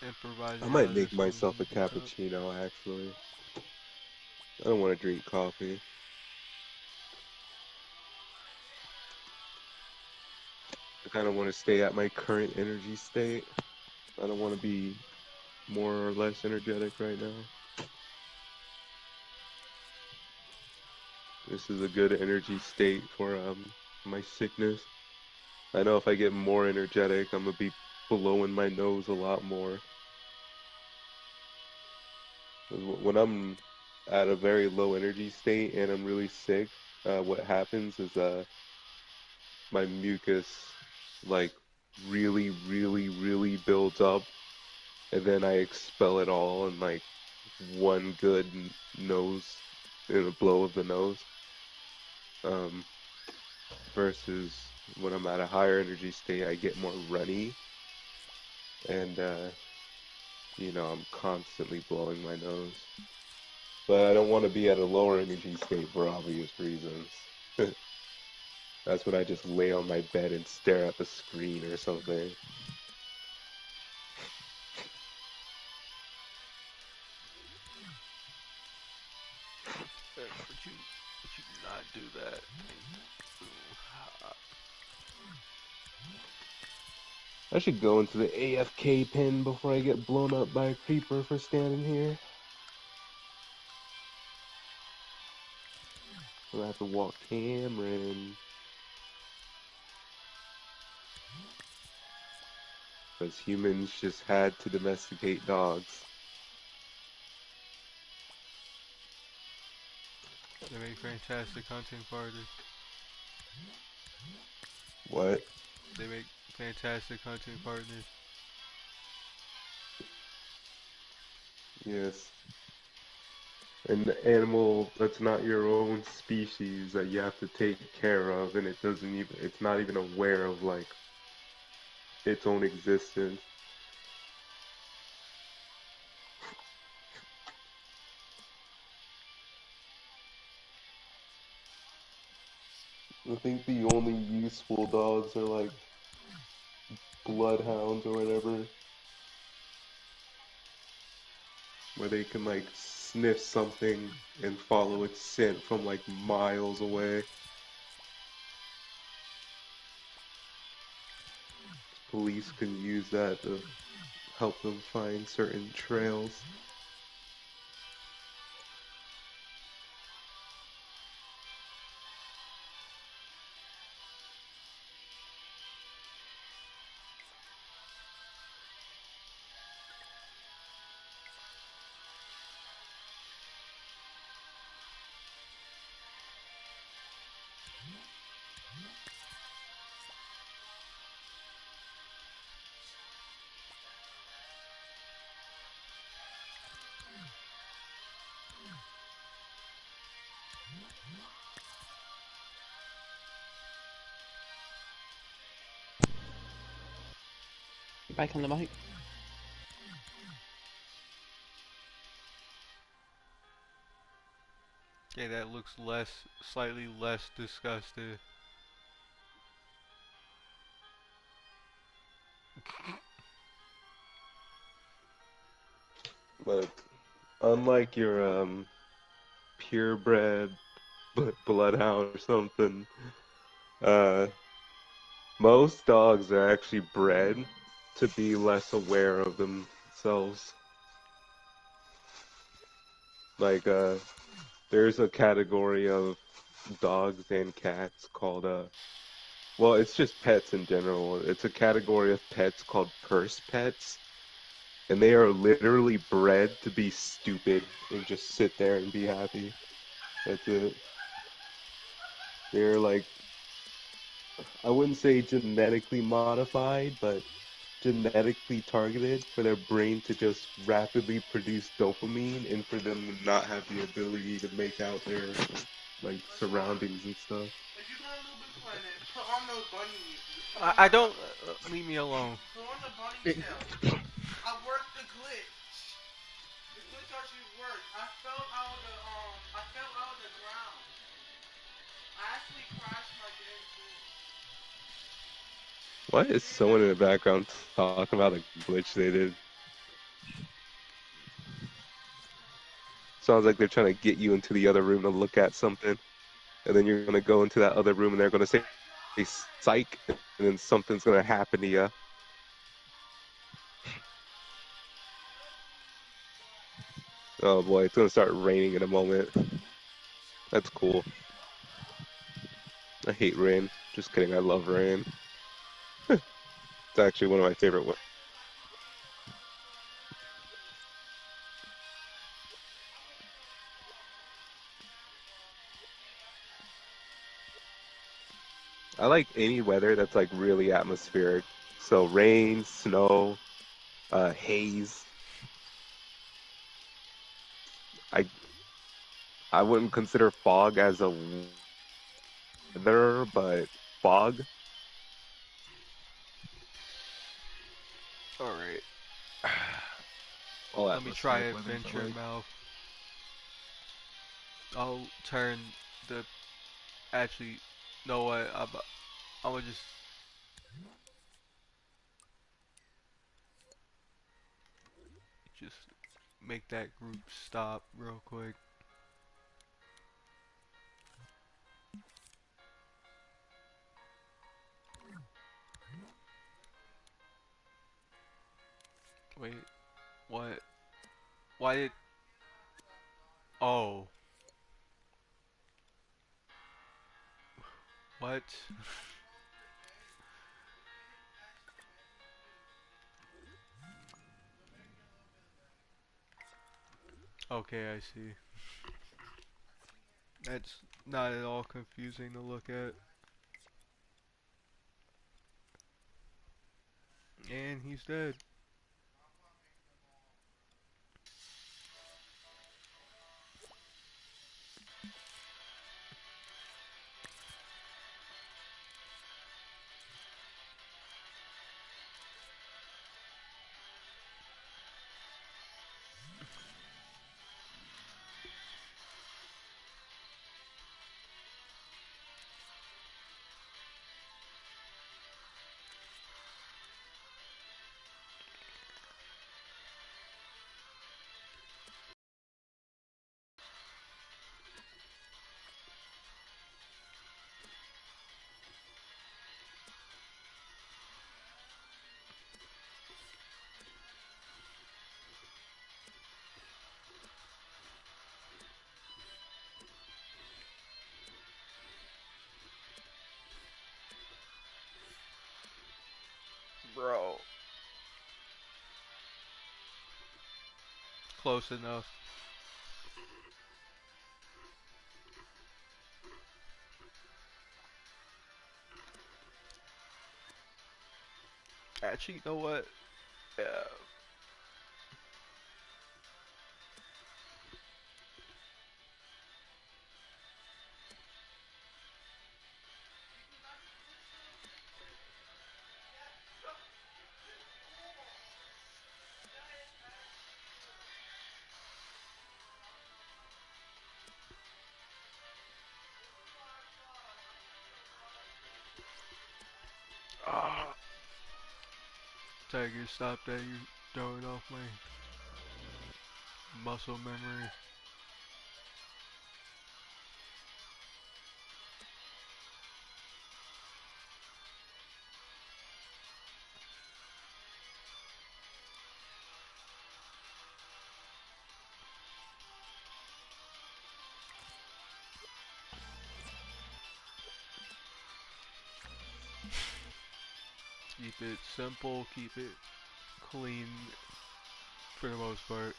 Improvise I your might other make songs myself a into a cup. cappuccino, actually. I don't want to drink coffee. I kind of want to stay at my current energy state. I don't want to be more or less energetic right now. This is a good energy state for my sickness. I know if I get more energetic, I'm gonna be blowing my nose a lot more. When I'm at a very low energy state and I'm really sick, what happens is my mucus like really builds up, and then I expel it all in like one good nose, in a blow of the nose. Um, versus when I'm at a higher energy state, I get more runny, and I'm constantly blowing my nose. But I don't want to be at a lower energy state for obvious reasons. That's when I just lay on my bed and stare at the screen or something. Would you not do that? I should go into the AFK pen before I get blown up by a creeper for standing here. I have to walk Cameron. Because humans just had to domesticate dogs. They make fantastic hunting partners. What? They make fantastic hunting partners. Yes. An animal that's not your own species that you have to take care of, and it's not even aware of like its own existence. I think the only useful dogs are like bloodhounds or whatever, where they can like sniff something and follow its scent from like miles away. Police can use that to help them find certain trails. Back on the mic. Okay, that looks slightly less disgusting. But unlike your purebred bloodhound or something, uh, most dogs are actually bred to be less aware of themselves. Like There's a category of dogs and cats called well, it's just pets in general. It's a category of pets called purse pets, and they are literally bred to be stupid and just sit there and be happy. That's it. They're like, I wouldn't say genetically modified, but genetically targeted for their brain to just rapidly produce dopamine and for them to not have the ability to make out their like surroundings and stuff. If you go on Little Big Planet, put on those bunny music. I don't. Leave me alone. Put on the bunny It- tail. I worked the glitch. The glitch actually worked. I fell out of the ground. I actually crashed my game too. Why is someone in the background talking about a glitch they did? Sounds like they're trying to get you into the other room to look at something, and then you're gonna go into that other room and they're gonna say psych, and then something's gonna happen to you. Oh boy, it's gonna start raining in a moment. That's cool. I hate rain. Just kidding, I love rain. It's actually one of my favorite ones. I like any weather that's like really atmospheric. So rain, snow, haze. I I wouldn't consider fog as a weather, but fog, All right. all Let me try atmospheric weathers I adventure like. mouth. I'll turn the. Actually, know what? I'm gonna just make that group stop real quick. Wait, what? Why did? Oh, what? Okay, I see. That's not at all confusing to look at. And he's dead. Bro. Close enough. Actually, you know what? Yeah. Ah. Tiger, stop that. You throwing off my muscle memory. Keep it simple, keep it clean for the most part.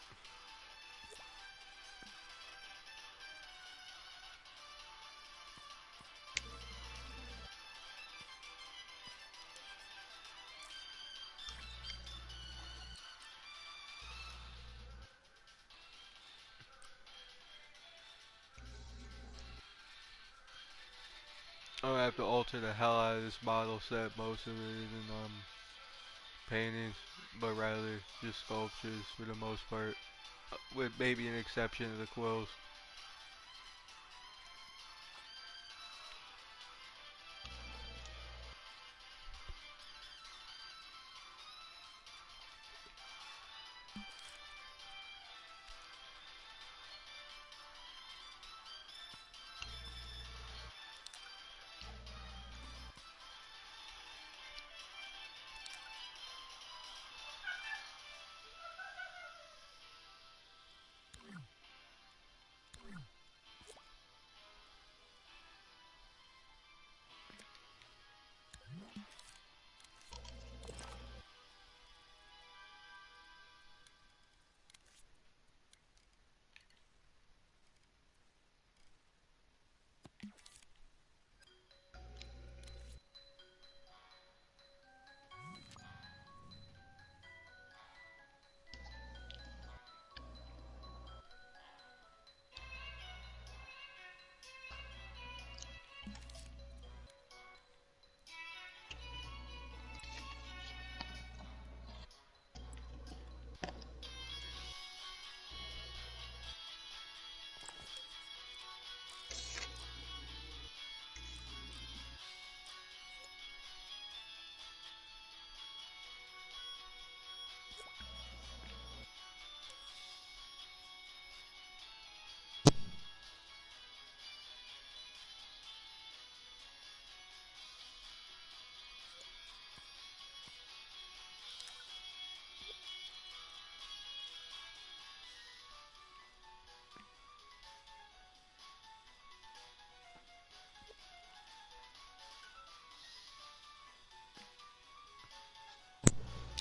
I'm gonna have to alter the hell out of this model set. Most of it isn't paintings, but rather just sculptures for the most part, with maybe an exception of the quills.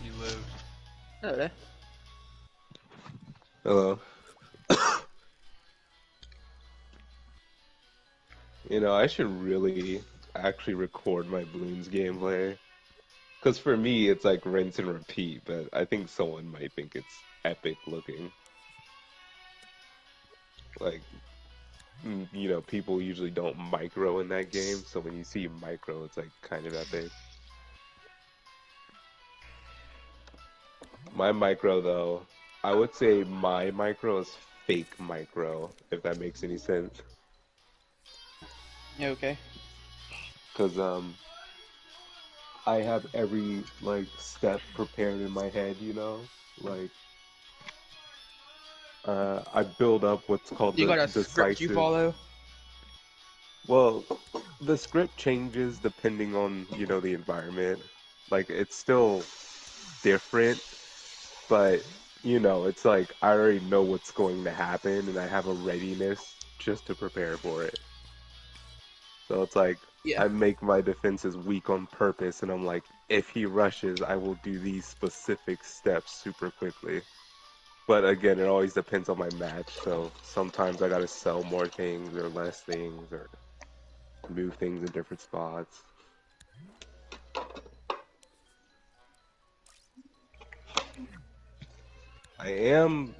You live. Hello there. Hello. You know, I should really actually record my Bloons gameplay. Because for me, it's like rinse and repeat, but I think someone might think it's epic looking. Like, you know, people usually don't micro in that game, so when you see micro, it's like kind of epic. My micro, though, I would say my micro is fake micro, if that makes any sense. Yeah, okay. Because, I have every, like, step prepared in my head, you know? Like, I build up what's called You the got a script you decisive. follow? Well, the script changes depending on, you know, the environment. Like, it's still different, but, you know, it's like I already know what's going to happen and I have a readiness just to prepare for it. So it's like Yeah. I make my defenses weak on purpose and I'm like, if he rushes, I will do these specific steps super quickly. But again, it always depends on my match, so sometimes I gotta sell more things or less things or move things in different spots. I am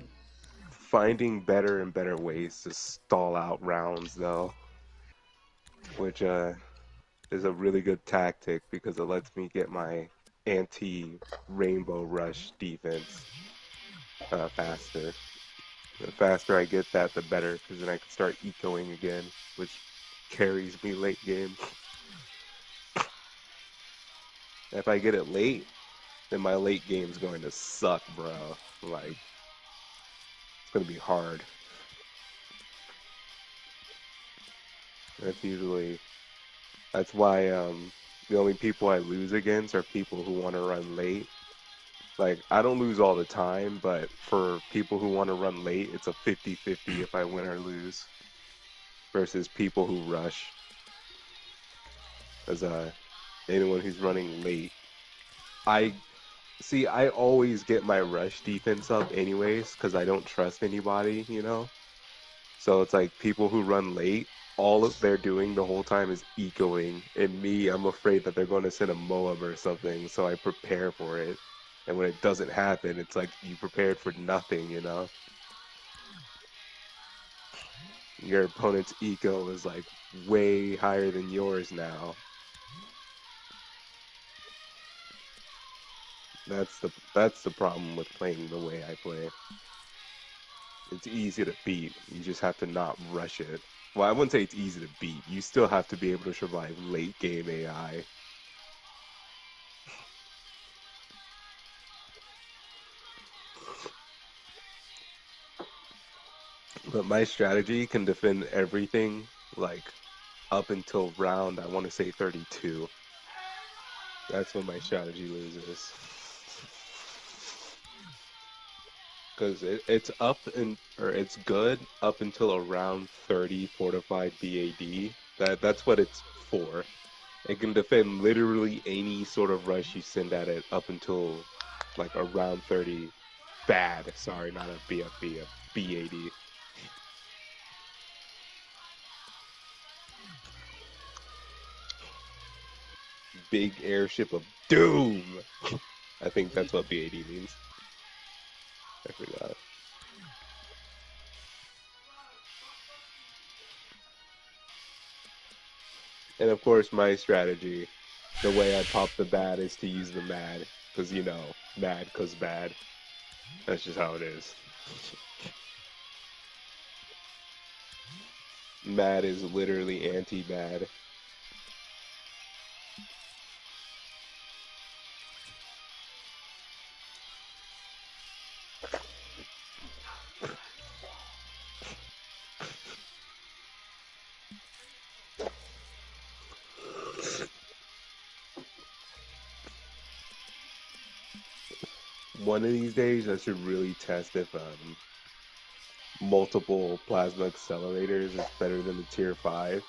finding better and better ways to stall out rounds though, which is a really good tactic because it lets me get my anti-rainbow rush defense faster. The faster I get that, the better, because then I can start ecoing again, which carries me late game. If I get it late, then my late game's going to suck, bro. Like, it's going to be hard. That's usually, that's why the only people I lose against are people who want to run late. Like, I don't lose all the time, but for people who want to run late, it's a 50-50 if I win or lose versus people who rush. As anyone who's running late I see. I always get my rush defense up anyways because I don't trust anybody, you know. So it's like people who run late, all they're doing the whole time is ecoing, and me, I'm afraid that they're going to send a Moab or something, so I prepare for it. And when it doesn't happen, it's like you prepared for nothing, you know. Your opponent's eco is like way higher than yours now. That's the problem with playing the way I play. It's easy to beat. You just have to not rush it. Well, I wouldn't say it's easy to beat. You still have to be able to survive late game AI. But my strategy can defend everything like up until round, I want to say 32. That's when my strategy loses. Because it's up and or it's good up until around 30 fortified BAD. That's what it's for. It can defend literally any sort of rush you send at it up until like around 30 bad. Sorry, not a BFB, a BAD. Big airship of doom. I think that's what BAD means. I forgot. And of course, my strategy, the way I pop the bad is to use the mad. Because, you know, mad cause bad. That's just how it is. Mad is literally anti-mad. One of these days, I should really test if multiple plasma accelerators is better than the tier 5,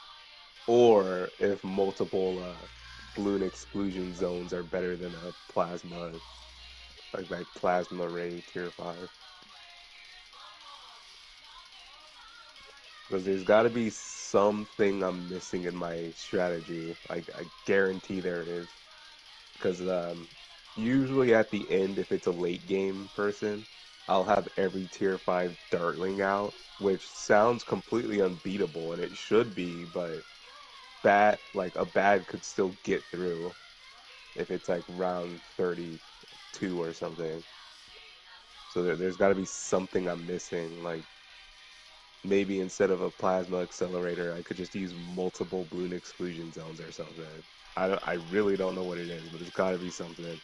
or if multiple balloon exclusion zones are better than a plasma, like that plasma ray tier 5. Because there's got to be something I'm missing in my strategy. I guarantee there is. Because usually at the end, if it's a late game person, I'll have every tier 5 dartling out, which sounds completely unbeatable, and it should be, but like a bad could still get through if it's like round 32 or something. So there's got to be something I'm missing. Like maybe instead of a plasma accelerator, I could just use multiple balloon exclusion zones or something. I really don't know what it is, but it's got to be something.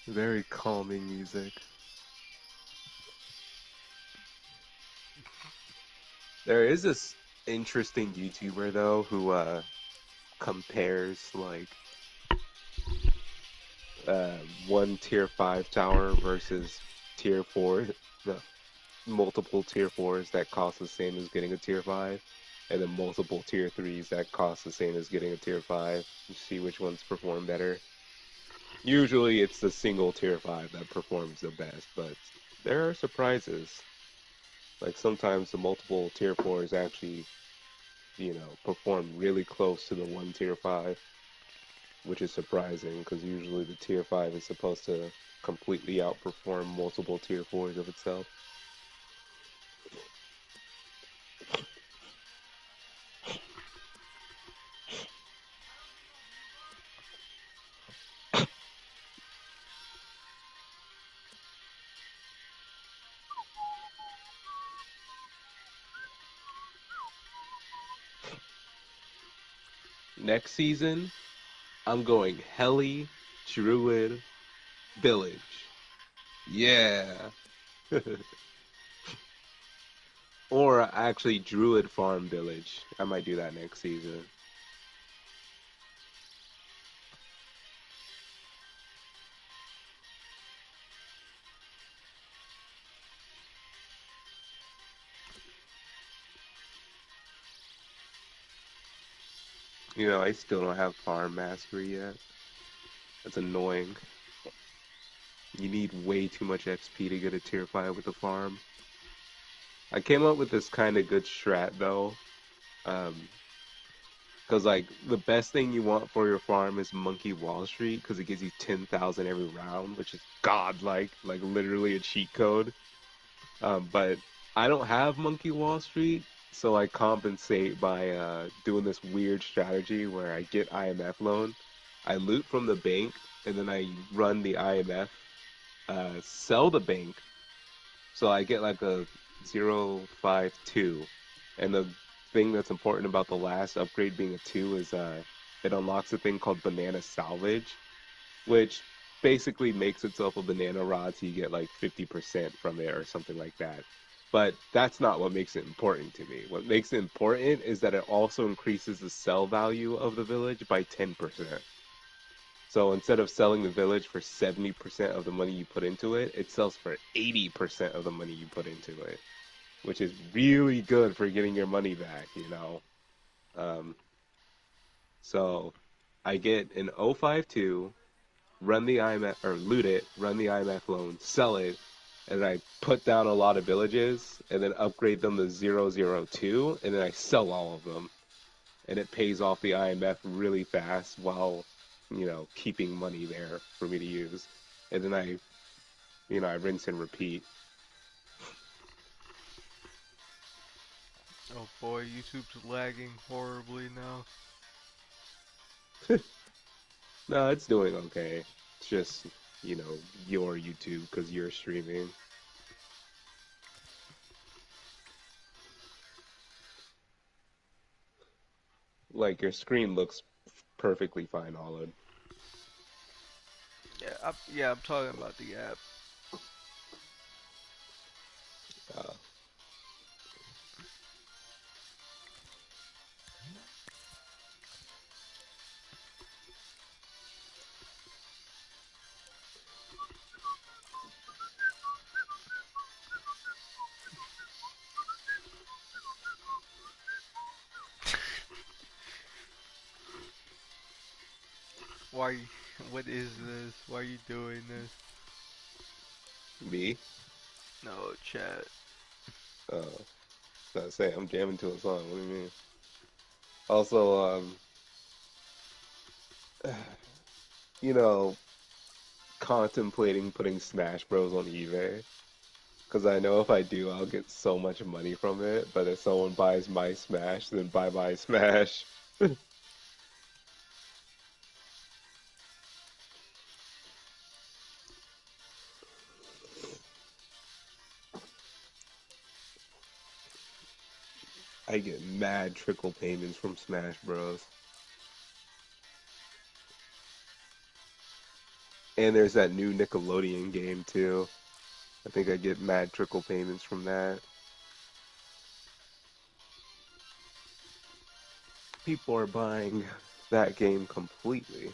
Very calming music. There is this interesting YouTuber though who compares like uh, one tier 5 tower versus tier 4, the multiple tier 4s that cost the same as getting a tier 5, and then multiple tier 3s that cost the same as getting a tier 5. You see which ones perform better. Usually it's the single tier 5 that performs the best, but there are surprises. Like sometimes the multiple tier 4s actually, perform really close to the one tier 5, which is surprising because usually the tier 5 is supposed to completely outperform multiple tier 4s of itself. Next season, I'm going Heli, Druid, Village. Yeah. Or actually Druid Farm Village. I might do that next season. You know, I still don't have farm mastery yet. That's annoying. You need way too much XP to get a tier 5 with the farm. I came up with this kind of good strat though. Um, Because, like, the best thing you want for your farm is Monkey Wall Street, because it gives you 10,000 every round, which is godlike, like, literally a cheat code. But I don't have Monkey Wall Street, so I compensate by doing this weird strategy where I get IMF loan, I loot from the bank, and then I run the IMF, sell the bank, so I get like a 0.52. And the thing that's important about the last upgrade being a 2 is it unlocks a thing called Banana Salvage, which basically makes itself a banana rod so you get like 50% from it or something like that. But that's not what makes it important to me. What makes it important is that it also increases the sell value of the village by 10%. So instead of selling the village for 70% of the money you put into it, it sells for 80% of the money you put into it, which is really good for getting your money back, you know. Um, so I get an 052, run the IMF or loot it, run the IMF loan, sell it, and I put down a lot of villages and then upgrade them to 002, and then I sell all of them, and it pays off the IMF really fast while, you know, keeping money there for me to use. And then I rinse and repeat. Oh boy, YouTube's lagging horribly now. No, it's doing okay. It's just, you know, your YouTube because you're streaming. Like your screen looks perfectly fine, Olive. Yeah, I'm talking about the app. Uh, Why? What is this? Why are you doing this? me? No, chat. I say I'm jamming to a song. What do you mean? Also, you know, contemplating putting Smash Bros on eBay because I know if I do, I'll get so much money from it. But if someone buys my Smash, then bye bye Smash. I get mad trickle payments from Smash Bros. And there's that new Nickelodeon game too. I think I get mad trickle payments from that. People are buying that game completely.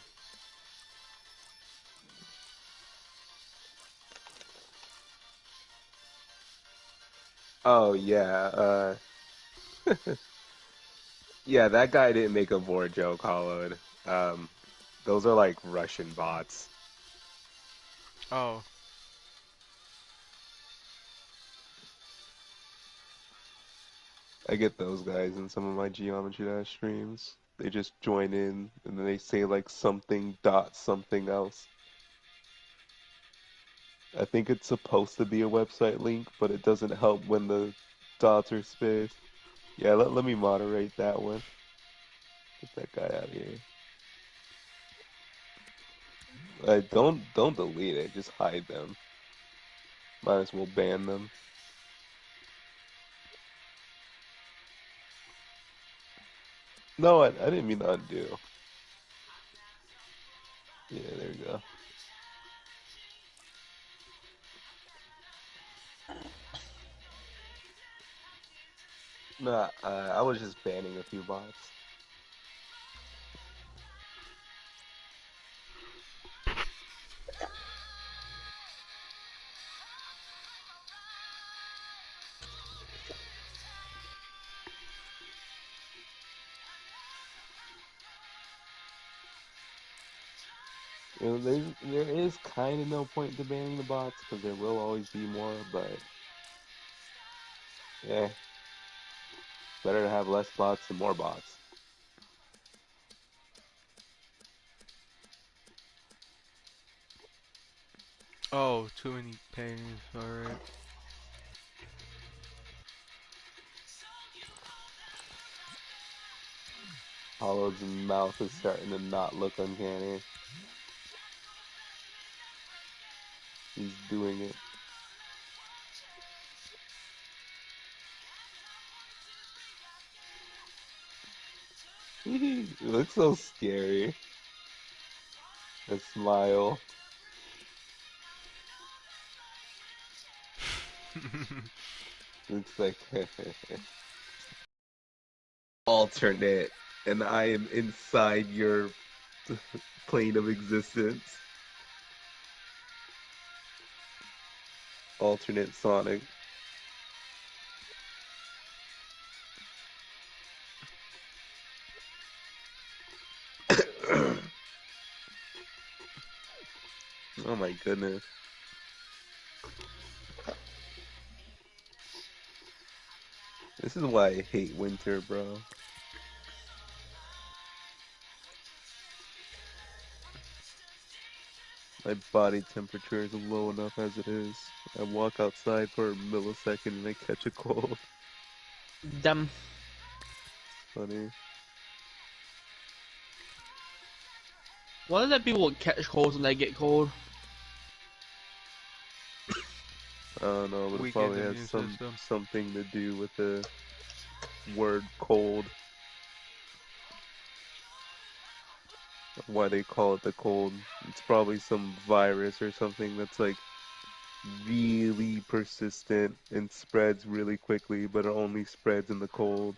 Oh yeah, yeah, that guy didn't make a board joke, Hollowed. Um, those are like Russian bots. Oh, I get those guys in some of my Geometry Dash streams. They just join in and then they say like something dot something else. I think it's supposed to be a website link, but it doesn't help when the dots are spaced. Yeah, let me moderate that one. Get that guy out of here. Don't delete it. Just hide them. Might as well ban them. No, I didn't mean to undo. Yeah, there you go. Nah, I was just banning a few bots. You know, there is kind of no point to banning the bots because there will always be more, but yeah, better to have less bots than more bots. Oh, too many paintings. Alright. Hollow's mouth is starting to not look uncanny. He's doing it. It looks so scary. A smile. Looks like alternate, and I am inside your plane of existence. Alternate Sonic. Oh my goodness. This is why I hate winter, bro. My body temperature is low enough as it is. I walk outside for a millisecond and I catch a cold. Dumb. Funny. Why does that people catch colds when they get cold? I don't know, but it Weakened probably has immune system. something to do with the word cold. Why they call it the cold. It's probably some virus or something that's like really persistent and spreads really quickly, but it only spreads in the cold.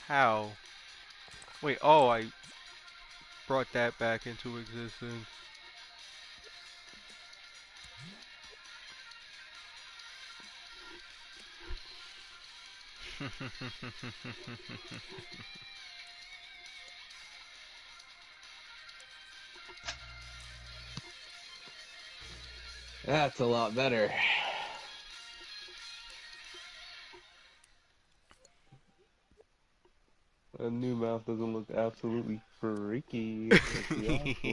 How? Wait, oh, I brought that back into existence. That's a lot better. A new mouth doesn't look absolutely freaky like the last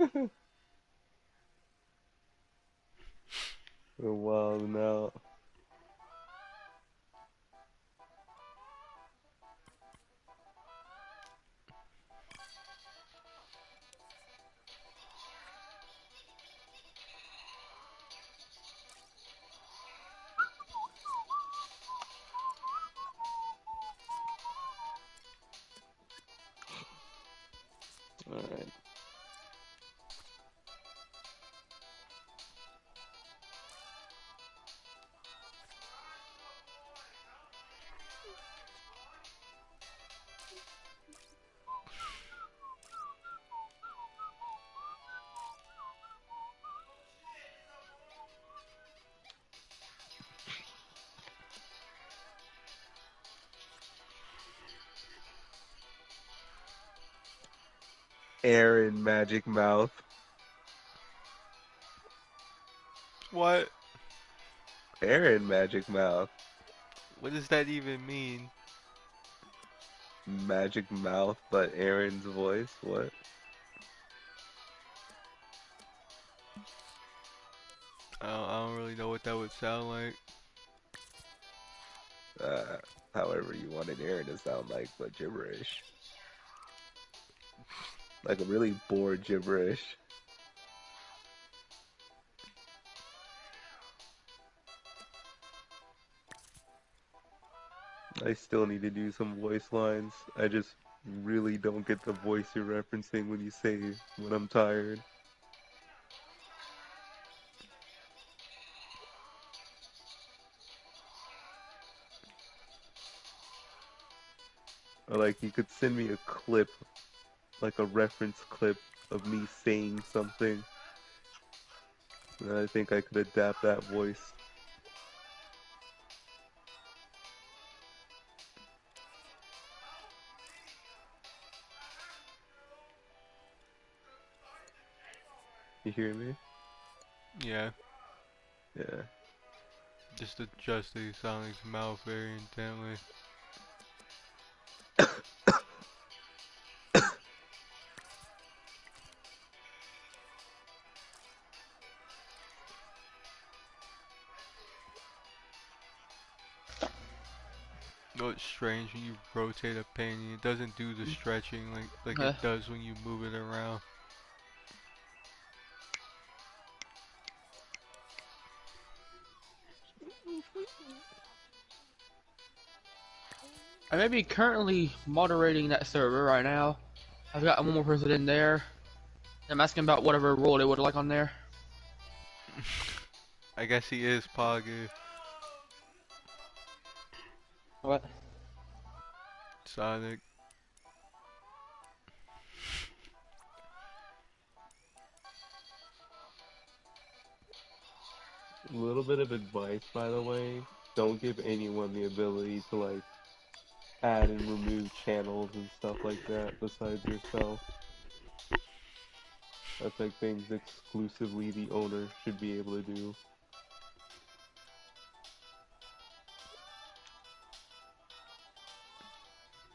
one. We're wilding out. Alright. Aaron Magic Mouth. What? Aaron Magic Mouth. What does that even mean? Magic mouth, but Aaron's voice? What? I don't really know what that would sound like. Uh, However you wanted Aaron to sound like, but gibberish. Like a really bored gibberish. I still need to do some voice lines. I just really don't get the voice you're referencing when you say when I'm tired. Or like you could send me a clip, like a reference clip of me saying something. And I think I could adapt that voice. You hear me? Yeah, Yeah. just adjusting Sonic's mouth very intently. No, it's strange when you rotate a painting. It doesn't do the stretching like it does when you move it around. I may be currently moderating that server right now. I've got one more person in there. I'm asking about whatever role they would like on there. I guess he is Poggy. What? Sonic. A little bit of advice, by the way. Don't give anyone the ability to like add and remove channels and stuff like that besides yourself. That's like things exclusively the owner should be able to do.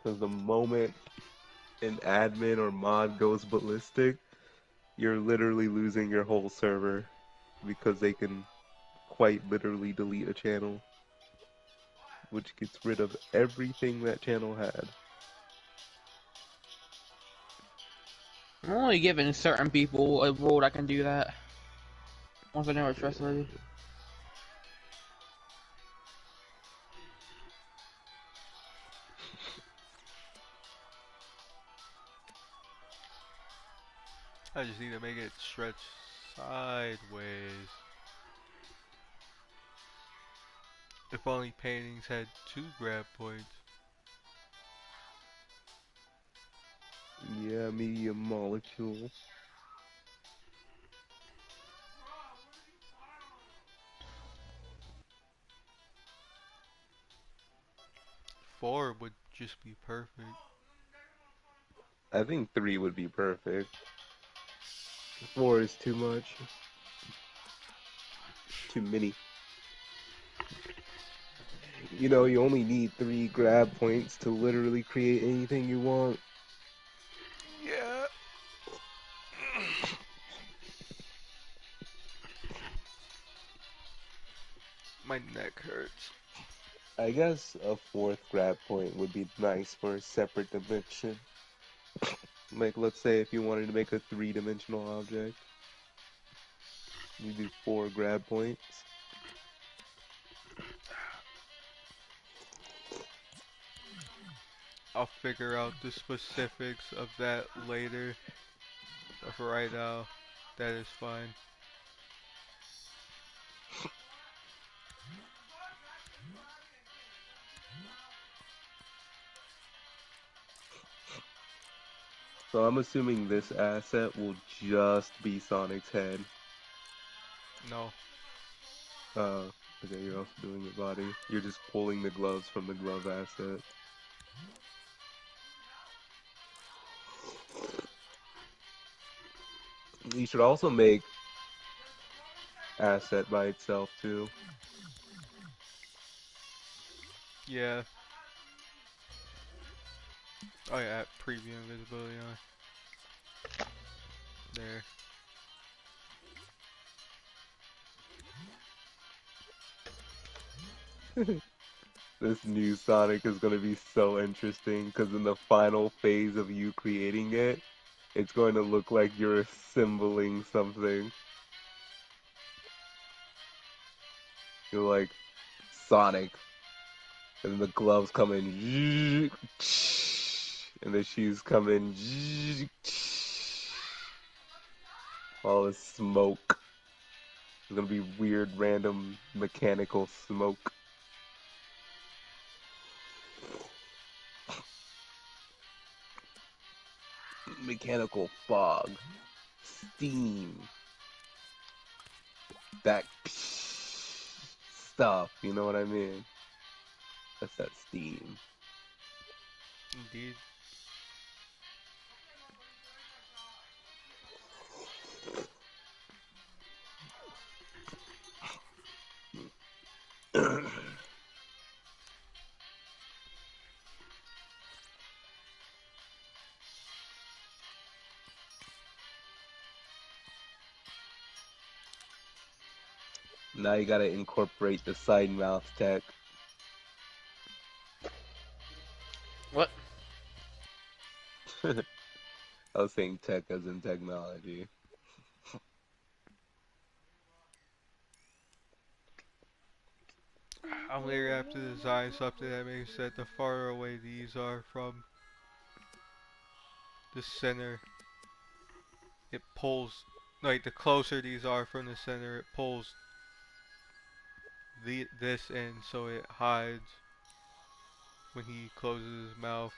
Because the moment an admin or mod goes ballistic, you're literally losing your whole server because they can quite literally delete a channel, which gets rid of everything that channel had. I'm only giving certain people a role that can do that. Once I know it's trustworthy. I just need to make it stretch sideways. If only paintings had 2 grab points. Yeah, medium molecule. 4 would just be perfect. I think 3 would be perfect. 4 is too much. Too many. You know, you only need 3 grab points to literally create anything you want. Yeah. My neck hurts. I guess a 4th grab point would be nice for a separate dimension. Like, let's say if you wanted to make a 3-dimensional object, you do 4 grab points. I'll figure out the specifics of that later. But for right now, that is fine. So I'm assuming this asset will just be Sonic's head. No. Okay, you're also doing your body. You're just pulling the gloves from the glove asset. You should also make asset by itself too. Yeah. Oh yeah, preview invisibility on. There. This new Sonic is going to be so interesting because in the final phase of you creating it, it's going to look like you're assembling something. You're like Sonic, and then the gloves come in, and the shoes come in, all this smoke. It's gonna be weird, random mechanical smoke. Mechanical fog, steam, that stuff, you know what I mean? That's that steam. Indeed. Now you gotta incorporate the side mouth tech. What? I was saying tech as in technology. I'm gonna have to design something that makes that the farther away these are from the center, it pulls, like the closer these are from the center, it pulls this in so it hides when he closes his mouth.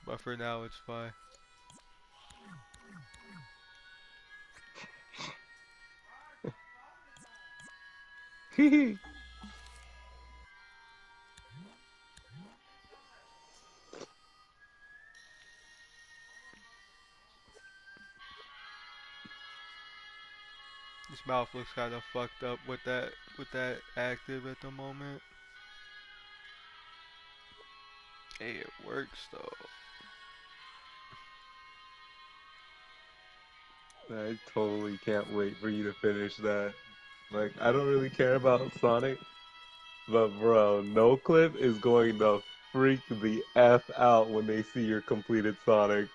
But for now, it's fine. His mouth looks kind of fucked up with that active at the moment. Hey, it works though. I totally can't wait for you to finish that. Like, I don't really care about Sonic, but bro, No Clip is going to freak the F out when they see your completed Sonic.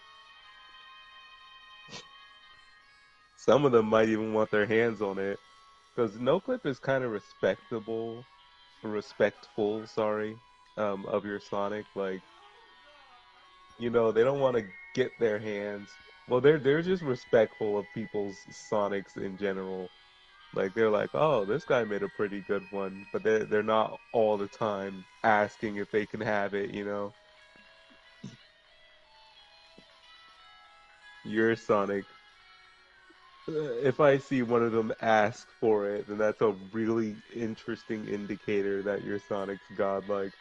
Some of them might even want their hands on it. Because No Clip is kind of respectful, sorry, of your Sonic. Like, they don't want to get their hands. Well, they're just respectful of people's Sonics in general. Like they're like, oh, this guy made a pretty good one, but they're not all the time asking if they can have it. Your Sonic. If I see one of them ask for it, then that's a really interesting indicator that your Sonic's godlike.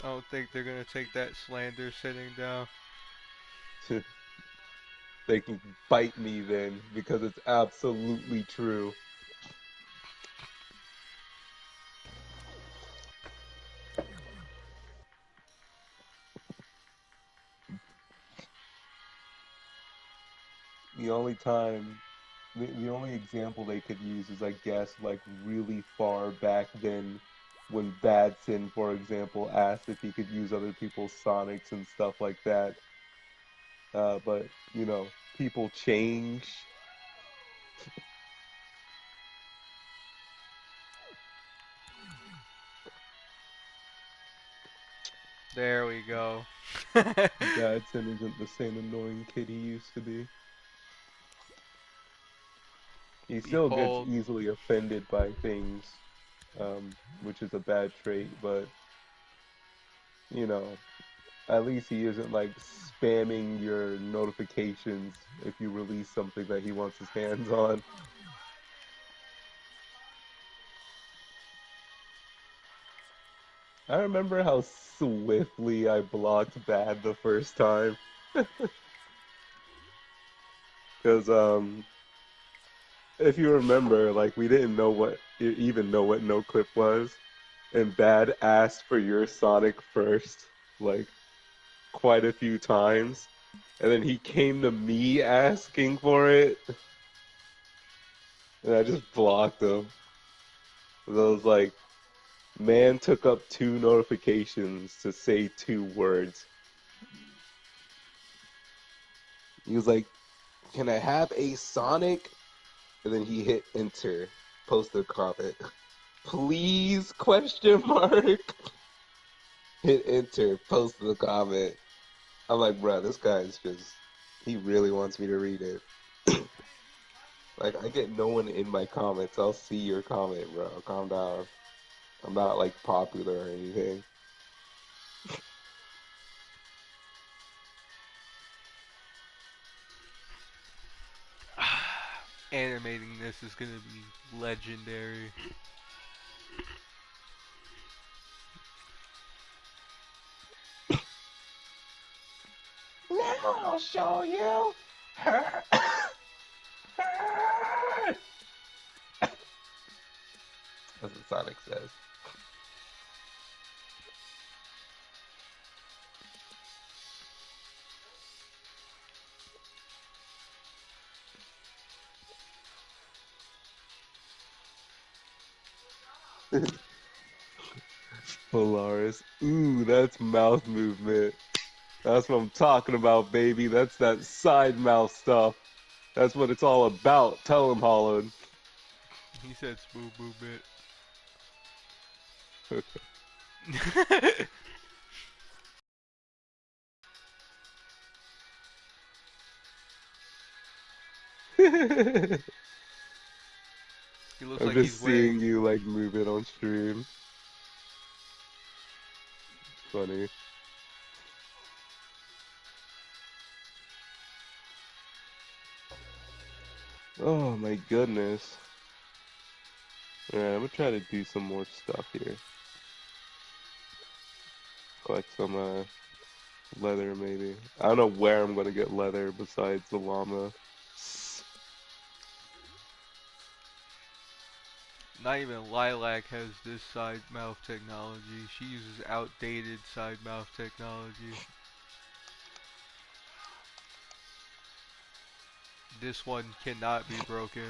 I don't think they're gonna take that slander sitting down. They can bite me then because it's absolutely true. The only time, the only example they could use is, I guess, like really far back then when Badson, for example, asked if he could use other people's Sonics and stuff like that. But, people change. There we go. Badson isn't the same annoying kid he used to be. He still gets Behold, easily offended by things, which is a bad trait, but, you know, at least he isn't like spamming your notifications if you release something that he wants his hands on. I remember how swiftly I blocked Bad the first time. Because if you remember, like we didn't know even know what no clip was, and Bad asked for your Sonic first, like quite a few times, and then he came to me asking for it, and I just blocked him. I was like, man took up 2 notifications to say 2 words. He was like, "Can I have a Sonic?" And then he hit enter, post a comment. Please, question mark. Hit enter, post the comment. I'm like, bro, this guy's just, he really wants me to read it. Like, I get no one in my comments. I'll see your comment, bro. Calm down. I'm not, like, popular or anything. Animating this is gonna be legendary. Now I'll show you. That's what Sonic says. Polaris. Ooh, that's mouth movement. That's what I'm talking about, baby. That's that side mouth stuff. That's what it's all about. Tell him, Holland. He said smooth movement. He looks I'm like just he's seeing wearing. you like move it on stream. Funny. Oh my goodness. Alright, I'm gonna try to do some more stuff here. Collect some leather maybe. I don't know where I'm gonna get leather besides the llama. Not even Lilac has this side mouth technology. She uses outdated side mouth technology. This one cannot be broken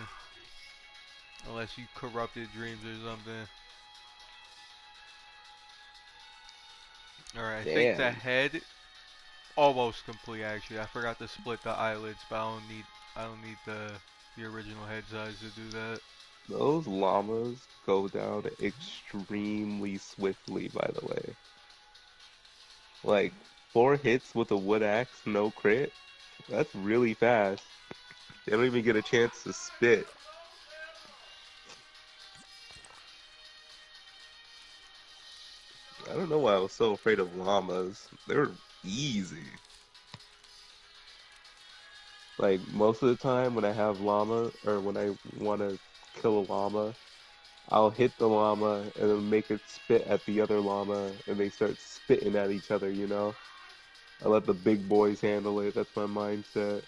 unless you corrupted dreams or something. Alright, I think the Damn. head almost complete actually. I forgot to split the eyelids, but I don't need the original head size to do that. Those llamas go down extremely swiftly, by the way. Like, 4 hits with a wood axe, no crit? That's really fast. They don't even get a chance to spit. I don't know why I was so afraid of llamas. They're easy. Like, most of the time when I have llama, or when I want to kill a llama, I'll hit the llama and then make it spit at the other llama, and they start spitting at each other, you know? I let the big boys handle it. That's my mindset.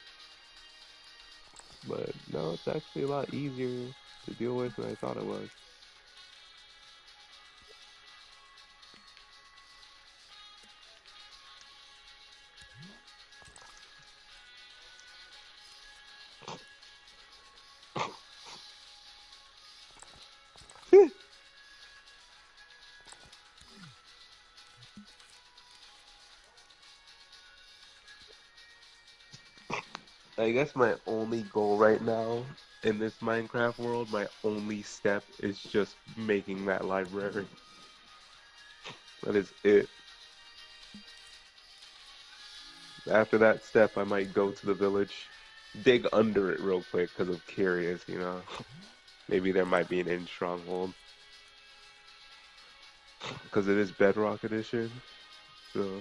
But no, it's actually a lot easier to deal with than I thought it was. I guess my only goal right now in this Minecraft world, my only step is just making that library. That is it. After that step, I might go to the village, dig under it real quick because I'm curious, you know. Maybe there might be an in stronghold because it is Bedrock Edition. So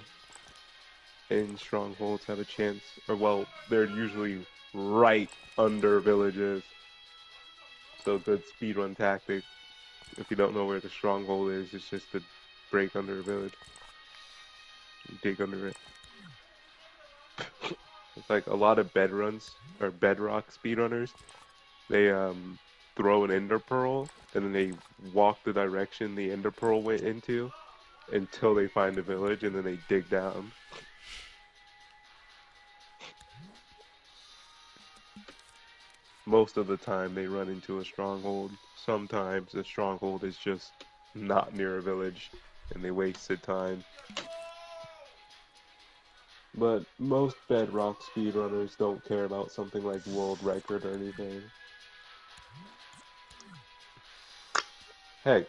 in strongholds have a chance, or well, they're usually right under villages. So good speedrun tactic. If you don't know where the stronghold is, it's just to break under a village, dig under it. Like a lot of bedruns or bedrock speedrunners, they throw an ender pearl and then they walk the direction the ender pearl went into until they find a village and then they dig down. Most of the time they run into a stronghold. Sometimes the stronghold is just not near a village and they wasted time. But most bedrock speedrunners don't care about something like world record or anything. Heck,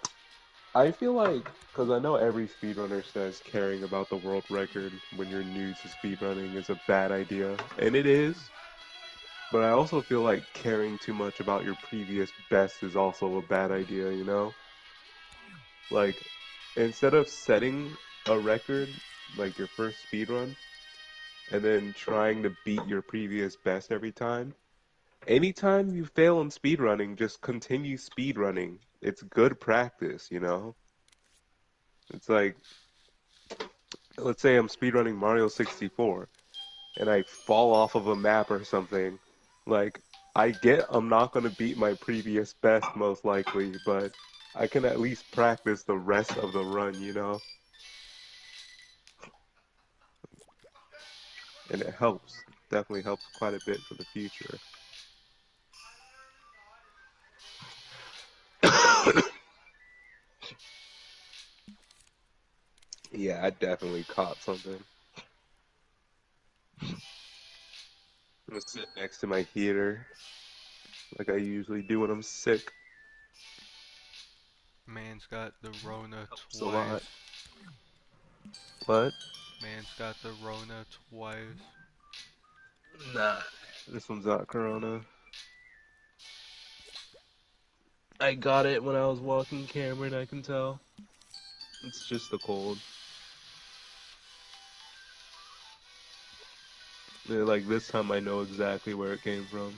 I feel like, because I know every speedrunner says caring about the world record when you're new to speedrunning is a bad idea, and it is, but I also feel like caring too much about your previous best is also a bad idea, you know? Like, instead of setting a record, like your first speedrun, and then trying to beat your previous best every time, anytime you fail in speedrunning, just continue speedrunning. It's good practice, you know? It's like, let's say I'm speedrunning Mario 64 and I fall off of a map or something. Like, I get I'm not going to beat my previous best most likely, but I can at least practice the rest of the run, you know? And it helps. Definitely helps quite a bit for the future. Yeah, I definitely caught something. I'm gonna sit next to my heater like I usually do when I'm sick. Man's got the Rona Helps a lot. twice. What? Man's got the Rona twice. Nah. This one's not Corona. I got it when I was walking Cameron, I can tell. It's just the cold. Yeah, like this time I know exactly where it came from.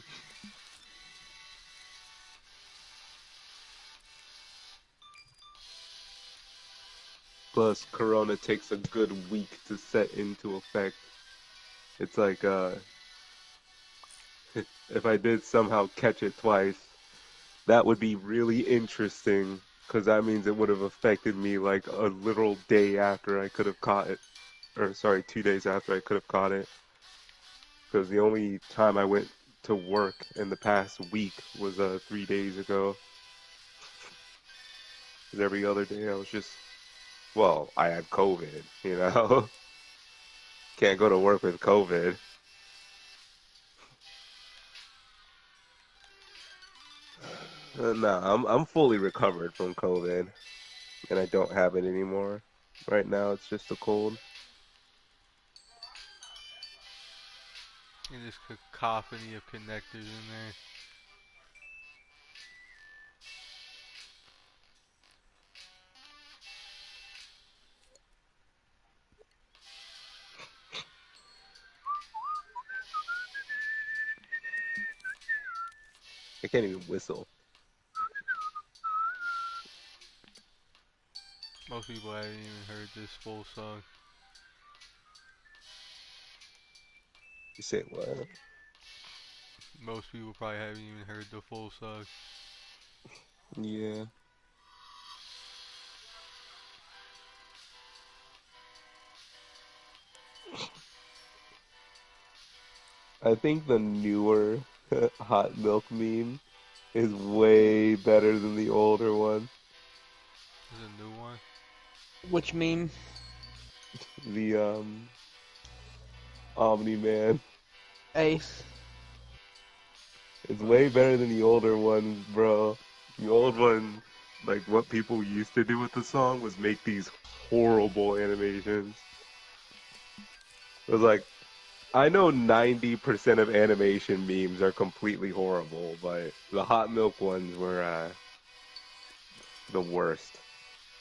Plus, Corona takes a good week to set into effect. It's like, if I did somehow catch it twice, that would be really interesting, because that means it would have affected me like a literal day after I could have caught it. Or, sorry, 2 days after I could have caught it. Because the only time I went to work in the past week was 3 days ago. Because every other day I was just, well, I had COVID, you know? Can't go to work with COVID. Nah, I'm fully recovered from COVID, and I don't have it anymore. Right now, it's just a cold. And this cacophony of connectors in there. I can't even whistle. Most people haven't even heard this full song. You say what? Most people probably haven't even heard the full song. Yeah. I think the newer hot milk meme is way better than the older one. This is a new one. Which meme? The Omni Man. Ace. It's way better than the older ones, bro. The old one, like what people used to do with the song was make these horrible animations. It was like, I know 90% of animation memes are completely horrible, but the hot milk ones were the worst,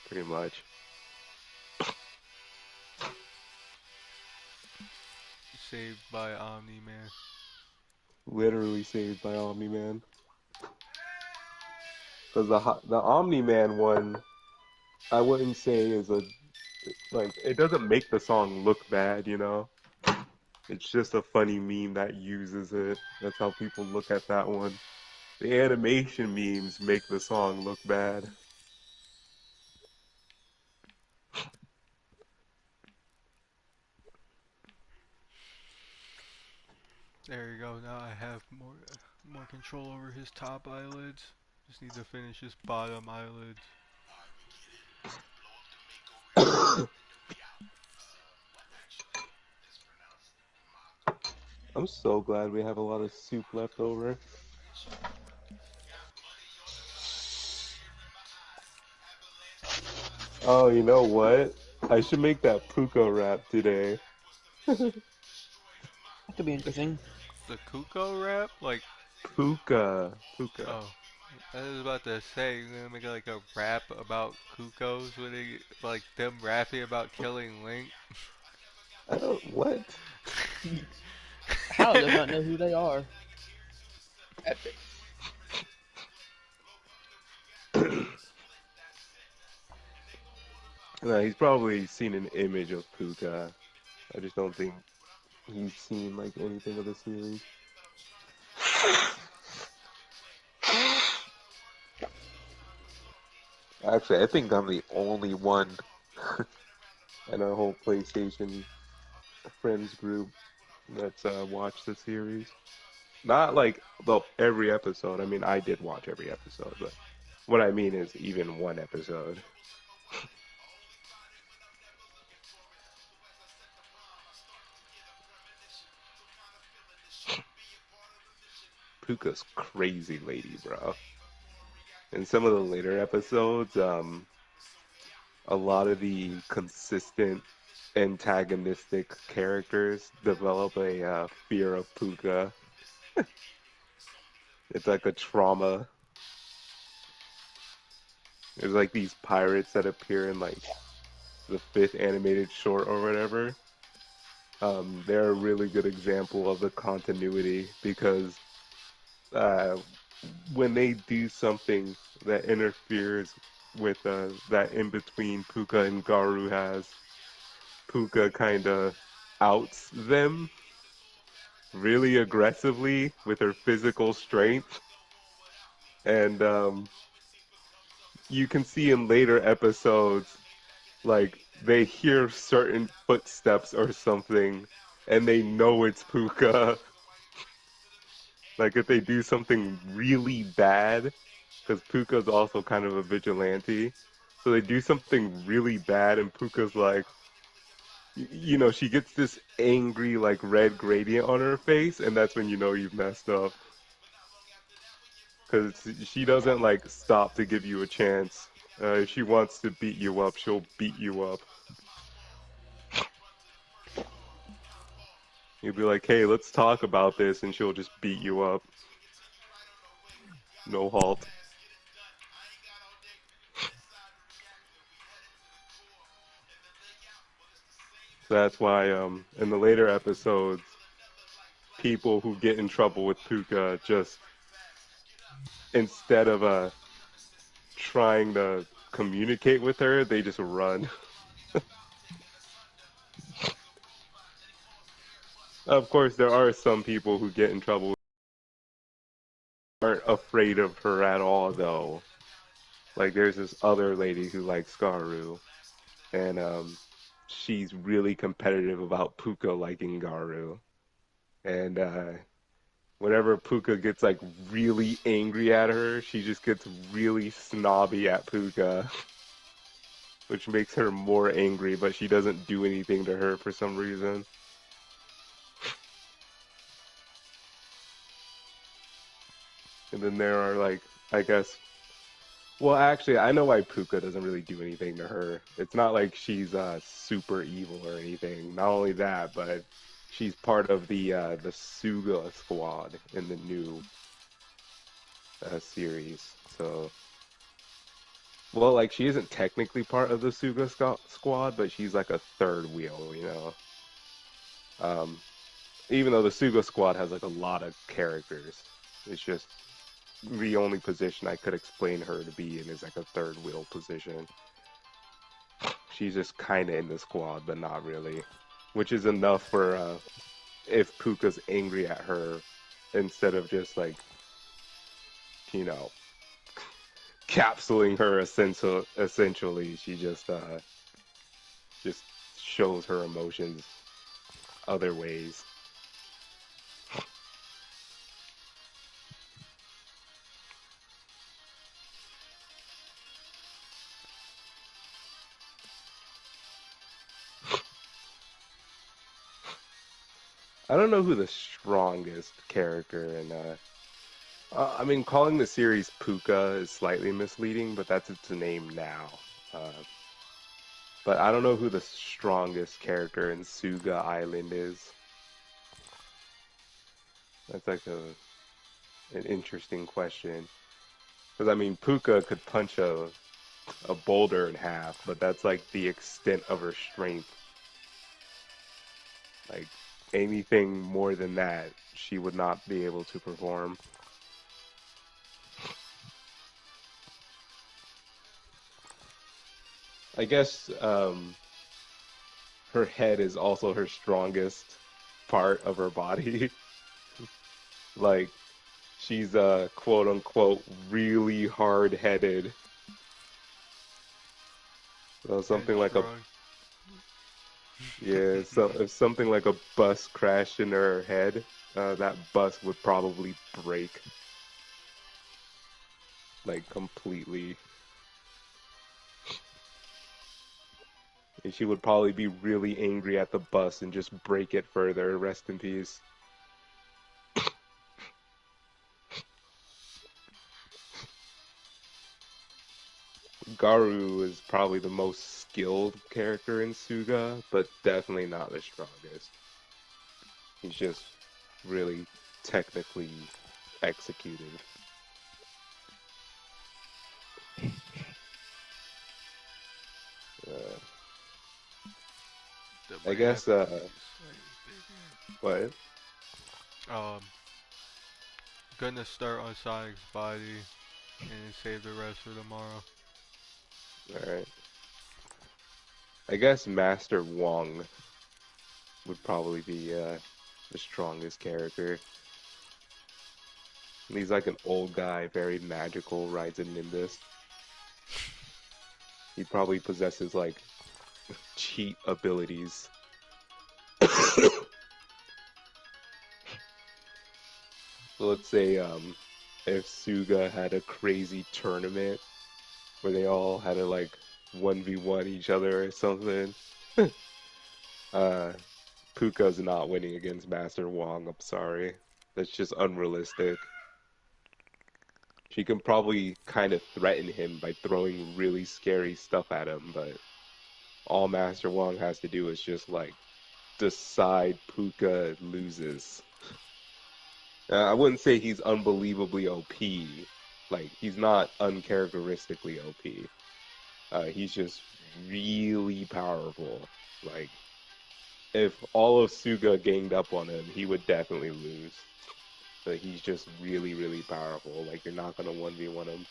pretty much. Saved by Omni Man. Literally saved by Omni Man. Because the Omni Man one, I wouldn't say is a, like, it doesn't make the song look bad, you know? It's just a funny meme that uses it. That's how people look at that one. The animation memes make the song look bad. There you go. Now I have more control over his top eyelids. Just need to finish his bottom eyelids. I'm so glad we have a lot of soup left over. Oh, you know what? I should make that puka wrap today. That could be interesting. The Kuko rap? Like, Puka. Puka. oh, I was about to say, you're gonna make like a rap about Kukos when they, like them rapping about killing Link. I don't. What? Hal does not know who they are. Epic. No, he's probably seen an image of Puka. I just don't think he's seen like anything of the series. Actually, I think I'm the only one in our whole PlayStation friends group that's watched the series. Not like every episode. I mean, I did watch every episode, but what I mean is even one episode. Puka's crazy lady, bro. In some of the later episodes, a lot of the consistent antagonistic characters develop a fear of Puka. It's like a trauma. There's like these pirates that appear in like the fifth animated short or whatever. They're a really good example of the continuity because uh, when they do something that interferes with that in between Puka and Garu has, Puka kind of outs them really aggressively with her physical strength. And you can see in later episodes, like, they hear certain footsteps or something, and they know it's Puka. Like, if they do something really bad, because Puka's also kind of a vigilante, so they do something really bad, and Puka's like, you know, she gets this angry, like, red gradient on her face, and that's when you know you've messed up. Because she doesn't, like, stop to give you a chance. If she wants to beat you up, she'll beat you up. You'll be like, hey, let's talk about this, and she'll just beat you up. No halt. So that's why, in the later episodes, people who get in trouble with Puka just, instead of trying to communicate with her, they just run. Of course, there are some people who get in trouble aren't afraid of her at all, though. Like, there's this other lady who likes Garu, and she's really competitive about Puka liking Garu. And whenever Puka gets like really angry at her, she just gets really snobby at Puka, which makes her more angry, but she doesn't do anything to her for some reason. And then there are like, I guess, well, actually, I know why Puka doesn't really do anything to her. It's not like she's super evil or anything. Not only that, but she's part of the Suga squad in the new series. So, well, like she isn't technically part of the Suga squad, but she's like a third wheel, you know. Um, Even though the Suga squad has like a lot of characters, it's just the only position I could explain her to be in is like a third wheel position. She's just kind of in the squad, but not really, which is enough for if Puka's angry at her instead of just like, you know, capsuling her essentially, she just shows her emotions other ways. I don't know who the strongest character in I mean, calling the series Puka is slightly misleading, but that's its name now. Uh, but I don't know who the strongest character in Suga Island is. That's like an interesting question. Because I mean, Puka could punch a boulder in half, but that's like the extent of her strength. Like anything more than that, she would not be able to perform. I guess her head is also her strongest part of her body. Like she's quote unquote really hard headed. So something like a Headstrong. yeah, so if something like a bus crashed into her head, that bus would probably break like completely. And she would probably be really angry at the bus and just break it further. Rest in peace. Garu is probably the most skilled character in Suga, but definitely not the strongest. He's just really technically executed. Uh, That I might have guess, to be slightly what? bigger. Gonna start on Sonic's body and save the rest for tomorrow. Alright. I guess Master Wong would probably be the strongest character. He's like an old guy, very magical, rides a Nimbus. He probably possesses like cheat abilities. So let's say if Suga had a crazy tournament where they all had to like 1v1 each other or something, uh Puka's not winning against Master Wong, I'm sorry. That's just unrealistic. She can probably kind of threaten him by throwing really scary stuff at him, but all Master Wong has to do is just like decide Puka loses. I wouldn't say he's unbelievably OP. Like he's not uncharacteristically OP. He's just really powerful. Like if all of Suga ganged up on him, he would definitely lose. But he's just really, really powerful. Like you're not gonna 1v1 him.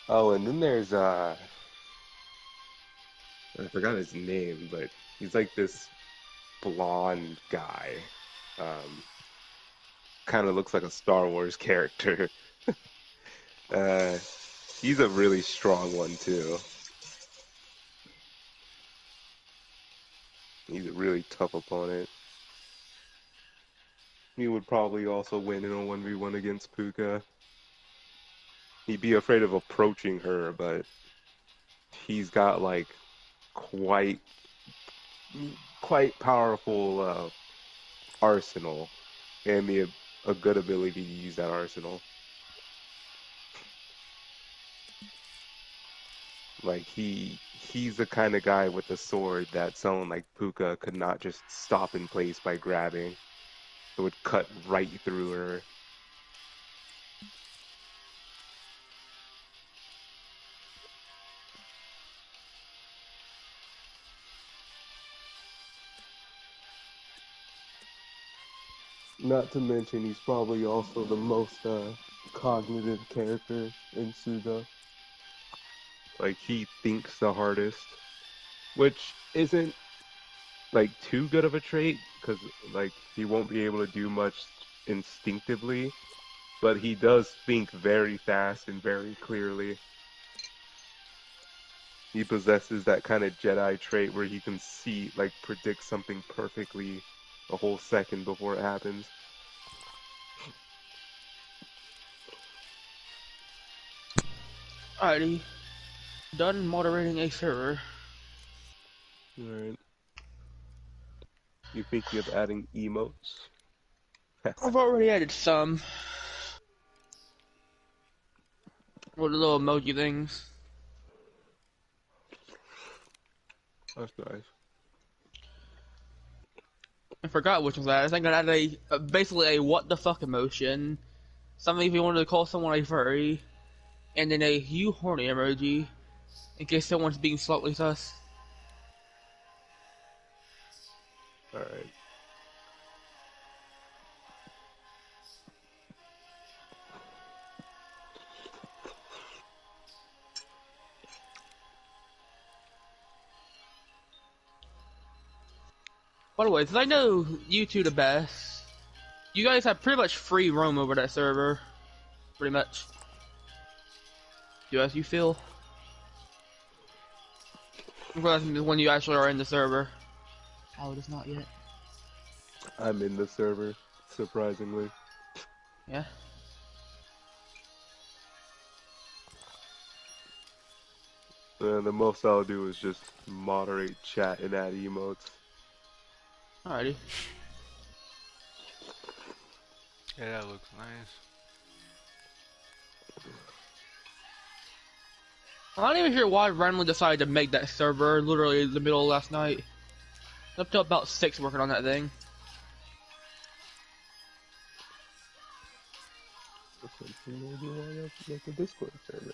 Oh, and then there's I forgot his name, but he's like this blonde guy. Um, kind of looks like a Star Wars character. Uh, he's a really strong one too. He's a really tough opponent. He would probably also win in a 1v1 against Puka. He'd be afraid of approaching her, but he's got like quite quite powerful arsenal and a good ability to use that arsenal. Like he's the kind of guy with a sword that someone like Puka could not just stop in place by grabbing. It would cut right through her. Not to mention, he's probably also the most cognitive character in Suga. Like, he thinks the hardest, which isn't like too good of a trait, because like he won't be able to do much instinctively, but he does think very fast and very clearly. He possesses that kind of Jedi trait where he can see, like, predict something perfectly a whole second before it happens. Alrighty. Done moderating a server. Alright. You thinking of adding emotes? I've already added some. Or the little emoji things. That's nice. I forgot which was that. I think I added basically a what the fuck emotion. Something if you wanted to call someone a furry. And then a you horny emoji. In case someone's being slightly sus. Alright. By the way, since I know you two the best, you guys have pretty much free roam over that server. Pretty much. Do as you feel. When you actually are in the server. Oh, it is not yet. I'm in the server, surprisingly. Yeah. And the most I'll do is just moderate chat and add emotes. Alrighty. Yeah, that looks nice. I'm not even sure why I randomly decided to make that server literally in the middle of last night. Up to about 6 working on that thing. Maybe why not make a Discord server?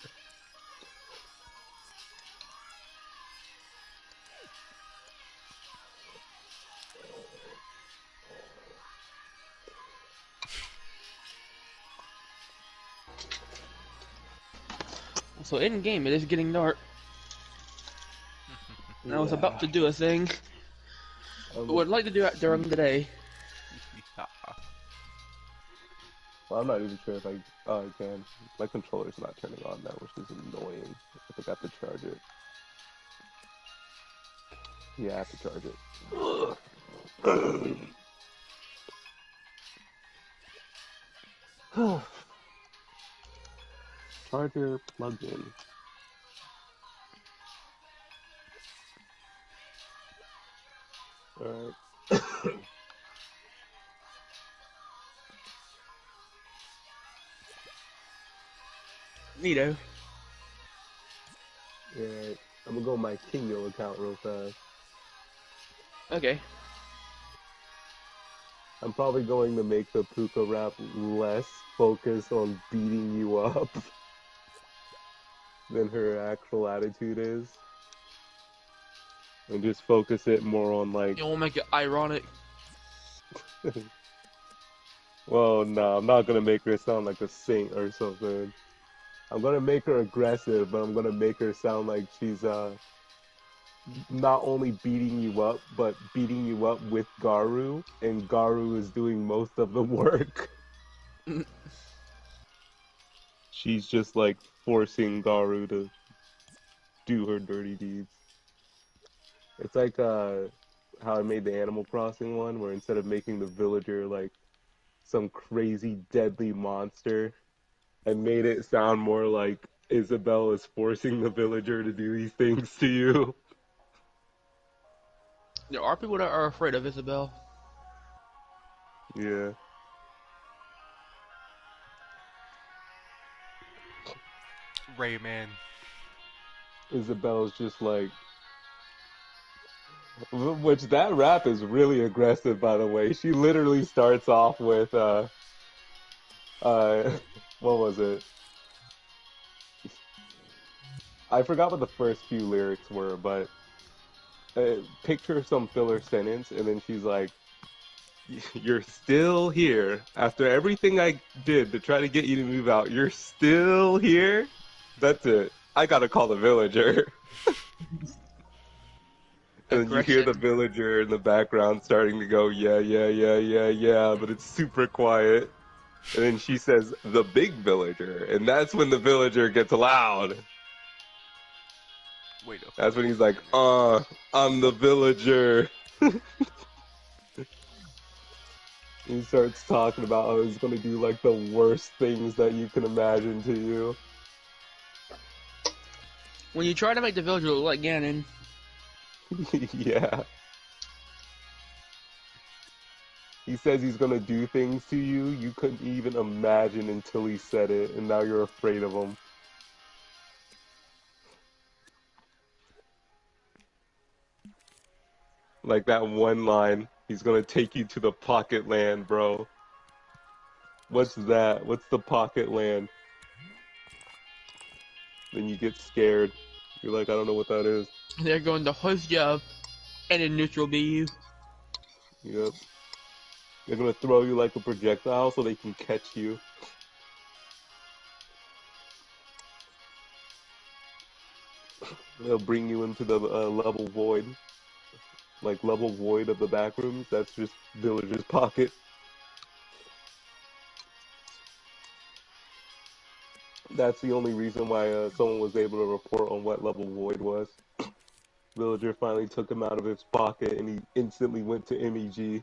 So in game it is getting dark. And I was about to do a thing. But would like to do it during the day. Well, I'm not even sure if I can. My controller's not turning on now, which is annoying. I forgot to charge it. Yeah, I have to charge it. Charger plugged in. Alright. Neato. Alright. I'm gonna go on my Kingo account real fast. Okay. I'm probably going to make the Puka rap less focused on beating you up than her actual attitude is. And just focus it more on, like... You won't make it ironic. Well, no, I'm not gonna make her sound like a saint or something. I'm gonna make her aggressive, but I'm gonna make her sound like she's, not only beating you up, but beating you up with Garu, and Garu is doing most of the work. She's just, like, forcing Garu to do her dirty deeds. It's like, how I made the Animal Crossing one, where instead of making the villager, like, some crazy deadly monster, I made it sound more like Isabelle is forcing the villager to do these things to you. There are people that are afraid of Isabelle. Yeah. Rayman. Isabelle's just like, Which that rap is really aggressive, by the way. She literally starts off with uh what was it? I forgot what the first few lyrics were, but picture some filler sentence, and then she's like, "You're still here after everything I did to try to get you to move out. You're still here." That's it. I gotta call the villager. And then you hear the Aggression. villager in the background starting to go, yeah, yeah, yeah, yeah, yeah, but it's super quiet. And then she says, the big villager. And that's when the villager gets loud. Wait a That's when fucking he's like, minute. I'm the villager. He starts talking about how he's gonna do like the worst things that you can imagine to you. When you try to make the villager look like Ganon, Yeah. He says he's gonna do things to you you couldn't even imagine until he said it, and now you're afraid of him. Like that one line, he's gonna take you to the pocket land, bro. What's that? What's the pocket land? Then you get scared. You're like, I don't know what that is. they're going to hoist you up and in neutral be you. Yep. They're gonna throw you like a projectile so they can catch you. They'll bring you into the level void. Like level void of the back rooms. That's just Villager's pocket. That's the only reason why someone was able to report on what level void was. Villager finally took him out of his pocket and he instantly went to MEG.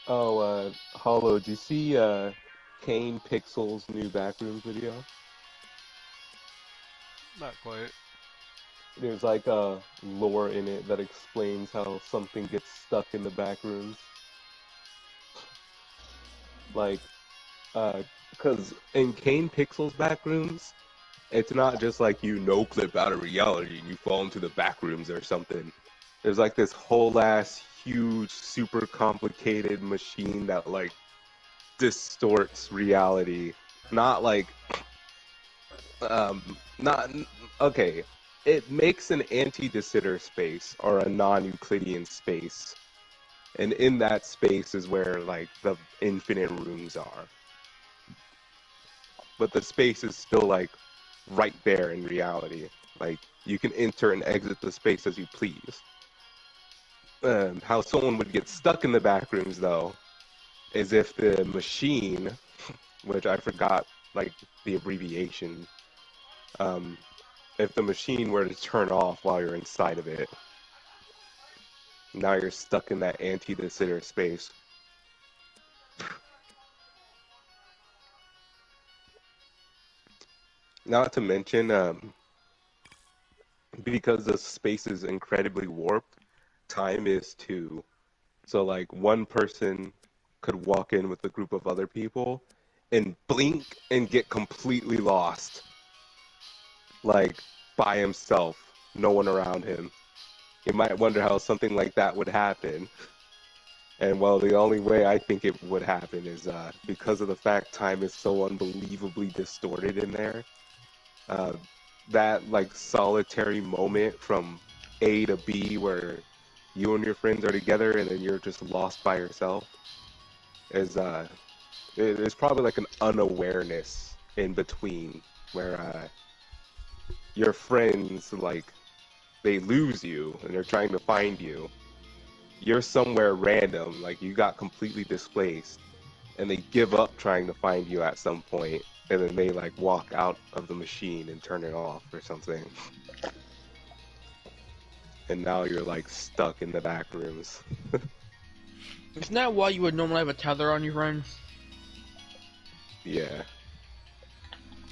Oh, Hollow, did you see Kane Pixel's new Backrooms video? Not quite. There's like a lore in it that explains how something gets stuck in the backrooms. Like, because in Kane Pixel's Backrooms, it's not just like you no clip out of reality and you fall into the backrooms or something. There's like this whole ass huge, super complicated machine that like distorts reality. Not like not okay. It makes an anti-de Sitter space or a non-Euclidean space, and in that space is where like the infinite rooms are. But the space is still like right there in reality. Like you can enter and exit the space as you please. How someone would get stuck in the back rooms though is if the machine, which I forgot like the abbreviation, if the machine were to turn off while you're inside of it, now you're stuck in that anti-de Sitter space. Not to mention, because the space is incredibly warped, time is too. So like one person could walk in with a group of other people and blink and get completely lost. Like by himself, no one around him. You might wonder how something like that would happen. And well, the only way I think it would happen is because of the fact time is so unbelievably distorted in there. Uh, that like solitary moment from A to B where you and your friends are together and then you're just lost by yourself is there's probably like an unawareness in between where your friends like they lose you and they're trying to find you. You're somewhere random, like you got completely displaced, and they give up trying to find you at some point, and then they like walk out of the machine and turn it off or something. And now you're like stuck in the back rooms. Isn't that why you would normally have a tether on your friends? Yeah.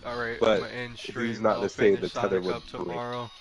Alright, I'm But gonna end who's stream. not I'll to say finish the tether Sonic would up break? tomorrow.